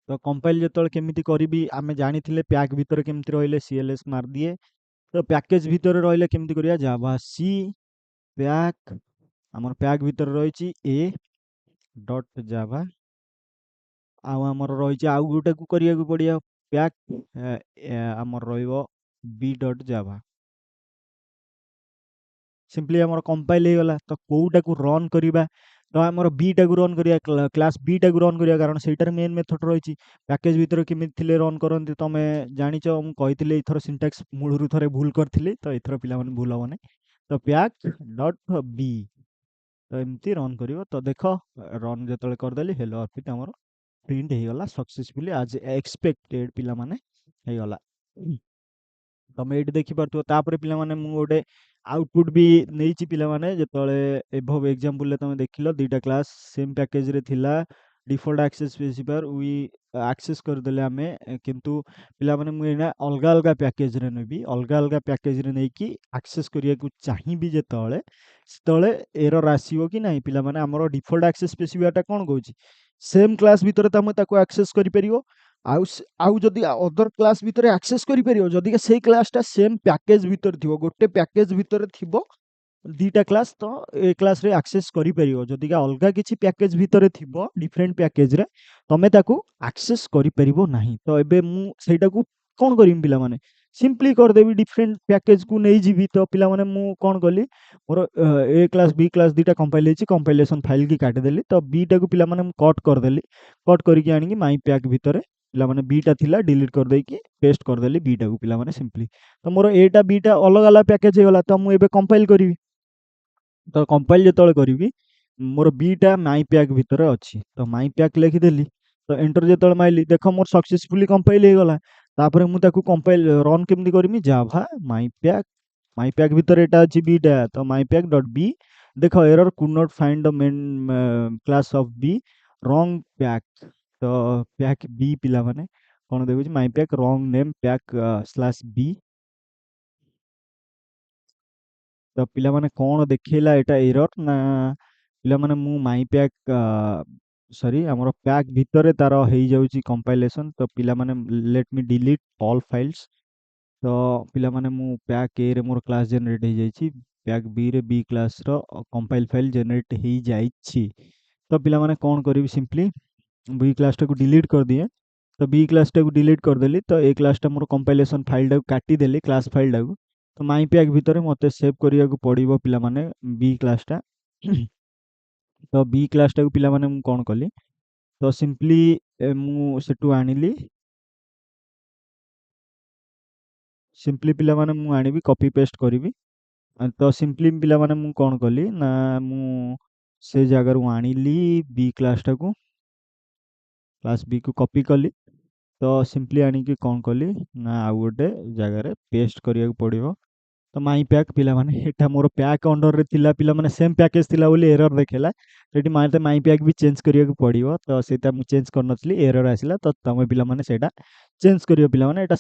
ତ କମ୍ପାଇଲ୍ ଯେତେବେଳେ କେମିତି କରିବି ଆମେ ଜାଣିଥିଲେ ପ୍ୟାକ୍ ଭିତରେ କେମିତି ରହିଲେ CLS ମାରିଦିଏ। ତ ପ୍ୟାକେଜ ଭିତରେ ରହିଲେ କେମିତି କରିବା ଜାଭା ସି ପ୍ୟାକ୍ ଆମର ପ୍ୟାକ୍ ଭିତରେ ରହିଛି ଏ ଡଟ୍ ଜାଭା ଆଉ ଆମର ରହିଛି ଆଉ ଗୋଟାକୁ କରିବାକୁ ପଡ଼ିବ ପ୍ୟାକ୍ ଆମର ରହିବ ବି ଡଟ୍ ଜାଭା। ସିମ୍ପଲି ଆମର କମ୍ପାଇଲ୍ ହେଇଗଲା ତ କୋଉଟାକୁ ରନ୍ କରିବା ତ ଆମର ବିଟାକୁ ରନ୍ କରିବା କ୍ଲାସ୍ ବିଟାକୁ ରନ୍ କରିବା କାରଣ ସେଇଟାରେ ମେନ୍ ମେଥଡ଼ ରହିଛି। ପ୍ୟାକେଜ ଭିତରେ କେମିତି ଥିଲେ ରନ୍ କରନ୍ତି ତମେ ଜାଣିଛ ମୁଁ କହିଥିଲି ଏଇଥର ସିଣ୍ଟାକ୍ସ ମୂଳରୁ ଥରେ ଭୁଲ କରିଥିଲି ତ ଏଥର ପିଲାମାନେ ଭୁଲ ହବନି। ତ ପ୍ୟାକ୍ ଡଟ୍ ବି ତ ଏମିତି ରନ୍ କରିବ ତ ଦେଖ ରନ୍ ଯେତେବେଳେ କରିଦେଲି ହେଲୋ ଅର୍ପିତ ଆମର ପ୍ରିଣ୍ଟ ହେଇଗଲା ସକ୍ସେସଫୁଲି ଆଜ୍ ଏକ୍ସପେକ୍ଟେଡ୍ ପିଲାମାନେ ହେଇଗଲା। ତମେ ଏଇଠି ଦେଖିପାରୁଥିବ ତାପରେ ପିଲାମାନେ ମୁଁ ଗୋଟେ ଆଉଟପୁଟ୍ ବି ନେଇଛି ପିଲାମାନେ ଯେତେବେଳେ ଏଭବ ଏକ୍ଜାମ୍ପଲରେ ତମେ ଦେଖିଲ ଦୁଇଟା କ୍ଲାସ୍ ସେମ୍ ପ୍ୟାକେଜରେ ଥିଲା ଡିଫଲ୍ଟ ଆକ୍ସେସ୍ ସ୍ପେସିଫାୟାର ୱି ଆକ୍ସେସ୍ କରିଦେଲେ ଆମେ କିନ୍ତୁ ପିଲାମାନେ ମୁଁ ଏଇନା ଅଲଗା ଅଲଗା ପ୍ୟାକେଜରେ ନେବି ଅଲଗା ଅଲଗା ପ୍ୟାକେଜରେ ନେଇକି ଆକ୍ସେସ୍ କରିବାକୁ ଚାହିଁବି ଯେତେବେଳେ ସେତେବେଳେ ଏରର୍ ଆସିବ କି ନାହିଁ ପିଲାମାନେ ଆମର ଡିଫଲ୍ଟ ଆକ୍ସେସ୍ ସ୍ପେସିଫାୟାରଟା କ'ଣ କହୁଛି ସେମ୍ କ୍ଲାସ୍ ଭିତରେ ତମେ ତାକୁ ଆକ୍ସେସ୍ କରିପାରିବ ଆଉ ଯଦି ଅଦର କ୍ଲାସ୍ ଭିତରେ ଆକ୍ସେସ୍ କରିପାରିବ ଯଦିକା ସେଇ କ୍ଲାସ୍ଟା ସେମ୍ ପ୍ୟାକେଜ ଭିତରେ ଥିବ ଗୋଟେ ପ୍ୟାକେଜ ଭିତରେ ଥିବ ଦୁଇଟା କ୍ଲାସ୍ ତ ଏ କ୍ଲାସ୍ରେ ଆକ୍ସେସ୍ କରିପାରିବ ଯଦିକା ଅଲଗା କିଛି ପ୍ୟାକେଜ ଭିତରେ ଥିବ ଡିଫରେଣ୍ଟ ପ୍ୟାକେଜରେ ତମେ ତାକୁ ଆକ୍ସେସ୍ କରିପାରିବ ନାହିଁ। ତ ଏବେ ମୁଁ ସେଇଟାକୁ କ'ଣ କରିବି ପିଲାମାନେ ସିମ୍ପଲି କରିଦେବି ଡିଫରେଣ୍ଟ ପ୍ୟାକେଜକୁ ନେଇଯିବି ତ ପିଲାମାନେ ମୁଁ କ'ଣ କଲି ମୋର ଏ କ୍ଲାସ୍ ବି କ୍ଲାସ୍ ଦୁଇଟା କମ୍ପାଇଲ୍ ହେଇଛି କମ୍ପାଇଲେସନ୍ ଫାଇଲ୍ କି କାଟିଦେଲି ତ ବିଟାକୁ ପିଲାମାନେ ମୁଁ କଟ୍ କରିଦେଲି କଟ୍ କରିକି ଆଣିକି ମାଇ ପ୍ୟାକ୍ ଭିତରେ ପିଲାମାନେ ବିଟା ଥିଲା ଡିଲିଟ୍ କରିଦେଇକି ପେଷ୍ଟ କରିଦେଲି ବିଟାକୁ ପିଲାମାନେ ସିମ୍ପଲି ତ ମୋର ଏଟା ବିଟା ଅଲଗା ଅଲଗା ପ୍ୟାକେଜ ହେଇଗଲା ତ ମୁଁ ଏବେ କମ୍ପାଇଲ୍ କରିବି ତ କମ୍ପାଇଲ୍ ଯେତେବେଳେ କରିବି ମୋର ବିଟା ମାଇ ପ୍ୟାକ୍ ଭିତରେ ଅଛି ତ ମାଇ ପ୍ୟାକ୍ ଲେଖିଦେଲି ତ ଏଣ୍ଟର ଯେତେବେଳେ ମାଇଲି ଦେଖ ମୋର ସକ୍ସେସଫୁଲି କମ୍ପାଇଲ୍ ହେଇଗଲା ତାପରେ ମୁଁ ତାକୁ କମ୍ପାଇଲ୍ ରନ୍ କେମିତି କରିବି ଜାଭା ମାଇ ପ୍ୟାକ୍ ଭିତରେ ଏଟା ଅଛି ବିଟା ତ ମାଇ ପ୍ୟାକ୍ ଡଟ୍ ବି ଦେଖ error could not find the main class of B wrong pack ତ ପ୍ୟାକ୍ ବି ପିଲାମାନେ କ'ଣ ଦେଖୁଛି my pack wrong name pack slash B ତ ପିଲାମାନେ କ'ଣ ଦେଖେଇଲା ଏଟା ଏରର୍ ନା ପିଲାମାନେ ମୁଁ ମାଇ ପ୍ୟାକ୍ ସରି ଆମର ପ୍ୟାକ୍ ଭିତରେ ତାର ହେଇଯାଉଛି କମ୍ପାଇଲେସନ୍ ତ ପିଲାମାନେ ଲେଟ୍ ମି ଡିଲିଟ୍ ଅଲ୍ ଫାଇଲ୍ସ ତ ପିଲାମାନେ ମୁଁ ପ୍ୟାକ୍ ଏରେ ମୋର କ୍ଲାସ୍ ଜେନେରେଟ୍ ହେଇଯାଇଛି ପ୍ୟାକ୍ ବିରେ ବି କ୍ଲାସ୍ର କମ୍ପାଇଲ୍ ଫାଇଲ୍ ଜେନେରେଟ୍ ହେଇଯାଇଛି ତ ପିଲାମାନେ କ'ଣ କରିବି ସିମ୍ପଲି ବି କ୍ଲାସ୍ଟାକୁ ଡିଲିଟ୍ କରିଦିଏ ତ ବି କ୍ଲାସ୍ଟାକୁ ଡିଲିଟ୍ କରିଦେଲି ତ ଏ କ୍ଲାସ୍ଟା ମୋର କମ୍ପାଇଲେସନ୍ ଫାଇଲ୍ଟାକୁ କାଟିଦେଲି କ୍ଲାସ୍ ଫାଇଲ୍ଟାକୁ ତ ମାଇ ପ୍ୟାକ୍ ଭିତରେ ମୋତେ ସେଭ୍ କରିବାକୁ ପଡ଼ିବ ପିଲାମାନେ ବି କ୍ଲାସ୍ଟା ତ ବି କ୍ଲାସ୍ଟାକୁ ପିଲାମାନେ ମୁଁ କ'ଣ କଲି ତ ସିମ୍ପଲି ମୁଁ ସେଠୁ ଆଣିଲି ସିମ୍ପଲି ପିଲାମାନେ ମୁଁ ଆଣିବି କପି ପେଷ୍ଟ କରିବି ତ ସିମ୍ପଲି ପିଲାମାନେ ମୁଁ କ'ଣ କଲି ନା ମୁଁ ସେ ଜାଗାରୁ ଆଣିଲି ବି କ୍ଲାସ୍ଟାକୁ କ୍ଲାସ୍ ବିକୁ କପି କଲି ତ ସିମ୍ପଲି ଆଣିକି କ'ଣ କଲି ନା ଆଉ ଗୋଟେ ଜାଗାରେ ପେଷ୍ଟ କରିବାକୁ ପଡ଼ିବ ତ ମାଇ ପ୍ୟାକ୍ ପିଲାମାନେ ଏଇଟା ମୋର ପ୍ୟାକ୍ ଅଣ୍ଡରରେ ଥିଲା ପିଲାମାନେ ସେମ୍ ପ୍ୟାକେଜ ଥିଲା ବୋଲି ଏରର୍ ଦେଖେଇଲା ସେଠି ମୋତେ ମାଇ ପ୍ୟାକ୍ ବି ଚେଞ୍ଜ କରିବାକୁ ପଡ଼ିବ ତ ସେଇଟା ମୁଁ ଚେଞ୍ଜ କରିନଥିଲି ଏରର୍ ଆସିଲା ତ ତମେ ପିଲାମାନେ ସେଇଟା ଚେଞ୍ଜ କରିବ ପିଲାମାନେ ଏଇଟା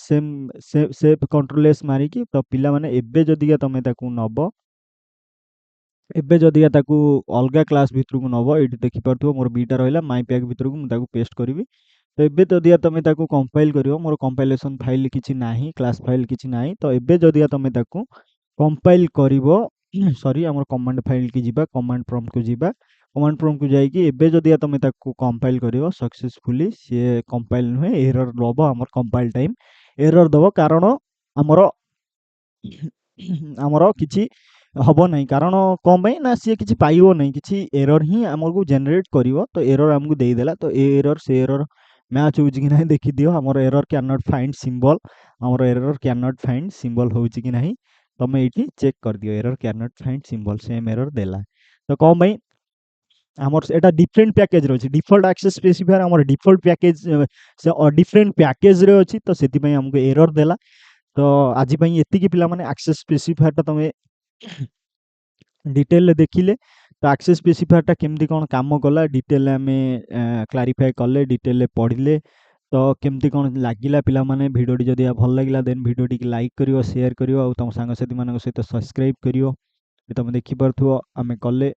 ସେଭ୍ କଣ୍ଟ୍ରୋଲ ଏସ୍ ମାରିକି ତ ପିଲାମାନେ ଏବେ ଯଦିକା ତମେ ତାକୁ ନବ ଏବେ ଯଦିକା ତାକୁ ଅଲଗା କ୍ଲାସ୍ ଭିତରକୁ ନବ ଏଇଠି ଦେଖିପାରୁଥିବ ମୋର ବିଟା ରହିଲା ମାଇ ପ୍ୟାକ୍ ଭିତରକୁ ମୁଁ ତାକୁ ପେଷ୍ଟ କରିବି ତ ଏବେ ଯଦିକା ତମେ ତାକୁ କମ୍ପାଇଲ୍ କରିବ ମୋର କମ୍ପାଇଲେସନ୍ ଫାଇଲ୍ କିଛି ନାହିଁ କ୍ଲାସ୍ ଫାଇଲ୍ କିଛି ନାହିଁ ତ ଏବେ ଯଦିକା ତମେ ତାକୁ କମ୍ପାଇଲ୍ କରିବ ସରି ଆମର କମାଣ୍ଡ ଫାଇଲ୍ କି ଯିବା କମାଣ୍ଡ ପ୍ରମ୍ପ୍ଟକୁ ଯିବା କମାଣ୍ଡ ପ୍ରମ୍ପ୍ଟକୁ ଯାଇକି ଏବେ ଯଦି ତମେ ତାକୁ କମ୍ପାଇଲ୍ କରିବ ସକ୍ସେସଫୁଲି, ସିଏ କମ୍ପାଇଲ୍ ନୁହେଁ, ଏରର୍ ଦବ, ଆମର କମ୍ପାଇଲ୍ ଟାଇମ୍ ଏରର୍ ଦବ, କାରଣ ଆମର ଆମର କିଛି ହବ ନାହିଁ। କାରଣ କ'ଣ ପାଇଁ ନା ସିଏ କିଛି ପାଇବ ନାହିଁ, କିଛି ଏରର୍ ହିଁ ଆମକୁ ଜେନେରେଟ୍ କରିବ। ତ ଏରର୍ ଆମକୁ ଦେଇଦେଲା, ତ ଏ ଏରର୍ ସେ ଏରର୍ ମ୍ୟାଚ୍ ହେଉଛି କି ନାହିଁ ଦେଖିଦିଅ। ଆମର error can not find symbol, ଆମର error can not find symbol ହେଉଛି କି ନାହିଁ ତମେ ଏଇଠି ଚେକ୍ କରିଦିଅ। Error can not find symbol, same error ଦେଲା। ତ କ'ଣ ପାଇଁ ଆମର ଏଇଟା ଡିଫରେଣ୍ଟ ପ୍ୟାକେଜ୍ରେ ଅଛି। ଡିଫଲ୍ଟ ଆକ୍ସେସ୍ ସ୍ପେସିଫାୟାର ଆମର ଡିଫଲ୍ଟ ପ୍ୟାକେଜ୍ ସେ ଡିଫରେଣ୍ଟ ପ୍ୟାକେଜ୍ରେ ଅଛି, ତ ସେଥିପାଇଁ ଆମକୁ ଏରର୍ ଦେଲା। ତ ଆଜି ପାଇଁ ଏତିକି ପିଲାମାନେ ଆକ୍ସେସ୍ ସ୍ପେସିଫାୟାରଟା ତମେ ଡିଟେଲରେ ଦେଖିଲେ। ତ ଆକ୍ସେସ୍ ସ୍ପେସିଫାୟାରଟା କେମିତି କ'ଣ କାମ କଲା ଡିଟେଲରେ ଆମେ କ୍ଲାରିଫାଏ କଲେ, ଡିଟେଲରେ ପଢ଼ିଲେ। ତ କେମିତି କ'ଣ ଲାଗିଲା ପିଲାମାନେ, ଭିଡ଼ିଓଟି ଯଦି ଭଲ ଲାଗିଲା ଦେନ୍ ଭିଡ଼ିଓଟିକି ଲାଇକ୍ କରିବ, ସେୟାର କରିବ, ଆଉ ତମ ସାଙ୍ଗସାଥିମାନଙ୍କ ସହିତ ସବସ୍କ୍ରାଇବ୍ କରିବ। ତମେ ଦେଖିପାରୁଥିବ ଆମେ କଲେ।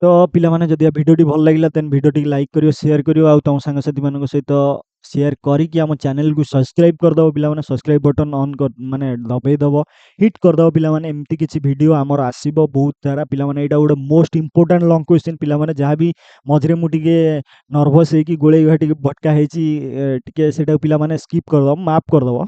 ତ ପିଲାମାନେ ଯଦି ଭିଡ଼ିଓଟି ଭଲ ଲାଗିଲା ଦେନ୍ ଭିଡ଼ିଓଟିକି ଲାଇକ୍ କରିବ, ସେୟାର କରିବ, ଆଉ ତମ ସାଙ୍ଗସାଥିମାନଙ୍କ ସହିତ ସେୟାର କରିକି ଆମ ଚ୍ୟାନେଲକୁ ସବସ୍କ୍ରାଇବ୍ କରିଦେବ। ପିଲାମାନେ ସବସ୍କ୍ରାଇବ୍ ବଟନ୍ ଅନ୍ ମାନେ ଦବେଇ ଦେବ, ହିଟ୍ କରିଦେବ ପିଲାମାନେ। ଏମିତି କିଛି ଭିଡ଼ିଓ ଆମର ଆସିବ ବହୁତ ସାରା। ପିଲାମାନେ ଏଇଟା ଗୋଟେ ମୋଷ୍ଟ ଇମ୍ପୋର୍ଟାଣ୍ଟ ଲଙ୍ଗ୍ କ୍ୱେଶ୍ଚିନ୍। ପିଲାମାନେ ଯାହା ବି ମଝିରେ ମୁଁ ଟିକେ ନର୍ଭସ୍ ହେଇକି ଗୋଳେଇ ଘାଟିକି ଭଟକା ହେଇଛି, ଟିକେ ସେଇଟାକୁ ପିଲାମାନେ ସ୍କିପ୍ କରିଦେବ, ମାଫ୍ କରିଦେବ।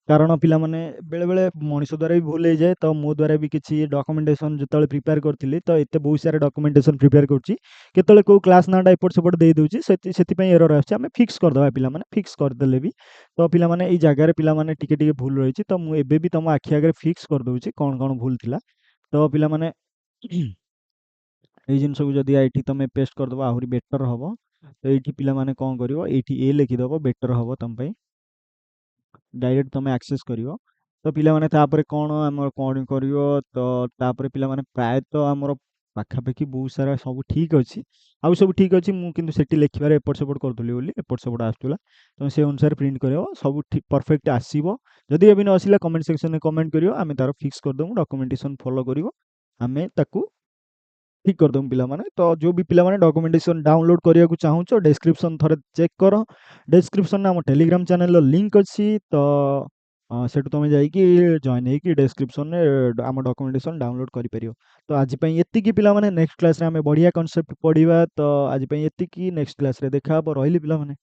କାରଣ ପିଲାମାନେ ବେଳେବେଳେ ମଣିଷ ଦ୍ୱାରା ବି ଭୁଲ ହେଇଯାଏ। ତ ମୋ ଦ୍ୱାରା ବି କିଛି ଡକୁମେଣ୍ଟେସନ୍ ଯେତେବେଳେ ପ୍ରିପେୟାର କରିଥିଲି, ତ ଏତେ ବହୁତ ସାରା ଡକୁମେଣ୍ଟେସନ୍ ପ୍ରିପେୟାର କରୁଛି, କେତେବେଳେ କେଉଁ କ୍ଲାସ୍ ନାଁଟା ଏପଟ ସେପଟ ଦେଇଦେଉଛି, ସେଥିପାଇଁ ଏରର୍ ଆସୁଛି। ଆମେ ଫିକ୍ସ କରିଦେବା ପିଲାମାନେ, ଫିକ୍ସ କରିଦେଲେ ବି ତ ପିଲାମାନେ ଏଇ ଜାଗାରେ ପିଲାମାନେ ଟିକେ ଟିକେ ଭୁଲ ରହିଛି। ତ ମୁଁ ଏବେ ବି ତମ ଆଖି ଆଗରେ ଫିକ୍ସ କରିଦେଉଛି କ'ଣ କ'ଣ ଭୁଲ ଥିଲା। ତ ପିଲାମାନେ ଏଇ ଜିନିଷକୁ ଯଦି ଏଇଠି ତମେ ପେଷ୍ଟ କରିଦେବ ଆହୁରି ବେଟର୍ ହେବ। ତ ଏଇଠି ପିଲାମାନେ କ'ଣ କରିବ, ଏଇଠି ଏ ଲେଖିଦେବ, ବେଟର୍ ହେବ ତମ ପାଇଁ। ଡାଇରେକ୍ଟ ତମେ ଆକ୍ସେସ୍ କରିବ। ତ ପିଲାମାନେ ତାପରେ କ'ଣ ଆମର କ'ଣ କରିବ, ତ ତାପରେ ପିଲାମାନେ ପ୍ରାୟତଃ ଆମର ପାଖାପାଖି ବହୁତ ସାରା ସବୁ ଠିକ୍ ଅଛି, ଆଉ ସବୁ ଠିକ୍ ଅଛି। ମୁଁ କିନ୍ତୁ ସେଠି ଲେଖିବାରେ ଏପଟ ସେପଟ କରୁଥିଲି ବୋଲି ଏପଟ ସେପଟ ଆସୁଥିଲା। ତମେ ସେ ଅନୁସାରେ ପ୍ରିଣ୍ଟ କରିବ, ସବୁ ଠିକ୍ ପରଫେକ୍ଟ ଆସିବ। ଯଦି ଏବେ ନ ଆସିଲା କମେଣ୍ଟ ସେକ୍ସନରେ କମେଣ୍ଟ କରିବ, ଆମେ ତାର ଫିକ୍ସ କରିଦେବୁ। ଡକୁମେଣ୍ଟେସନ୍ ଫଲୋ କରିବ, ଆମେ ତାକୁ ଠିକ୍ କରିଦେବୁ ପିଲାମାନେ। ତ ଯେଉଁ ବି ପିଲାମାନେ ଡକୁମେଣ୍ଟେସନ୍ ଡାଉନଲୋଡ଼ କରିବାକୁ ଚାହୁଁଛ, ଡେସ୍କ୍ରିପ୍ସନ୍ ଥରେ ଚେକ୍ କର। ଡେସ୍କ୍ରିପ୍ସନରେ ଆମ ଟେଲିଗ୍ରାମ ଚ୍ୟାନେଲର ଲିଙ୍କ୍ ଅଛି। ତ ସେଠୁ ତମେ ଯାଇକି ଜଏନ୍ ହେଇକି ଡେସ୍କ୍ରିପ୍ସନରେ ଆମ ଡକୁମେଣ୍ଟେସନ୍ ଡାଉନଲୋଡ଼ କରିପାରିବ। ତ ଆଜି ପାଇଁ ଏତିକି ପିଲାମାନେ। ନେକ୍ସଟ କ୍ଲାସ୍ରେ ଆମେ ବଢ଼ିଆ କନସେପ୍ଟ ପଢ଼ିବା। ତ ଆଜି ପାଇଁ ଏତିକି, ନେକ୍ସଟ କ୍ଲାସ୍ରେ ଦେଖା ହେବ। ରହିଲି ପିଲାମାନେ।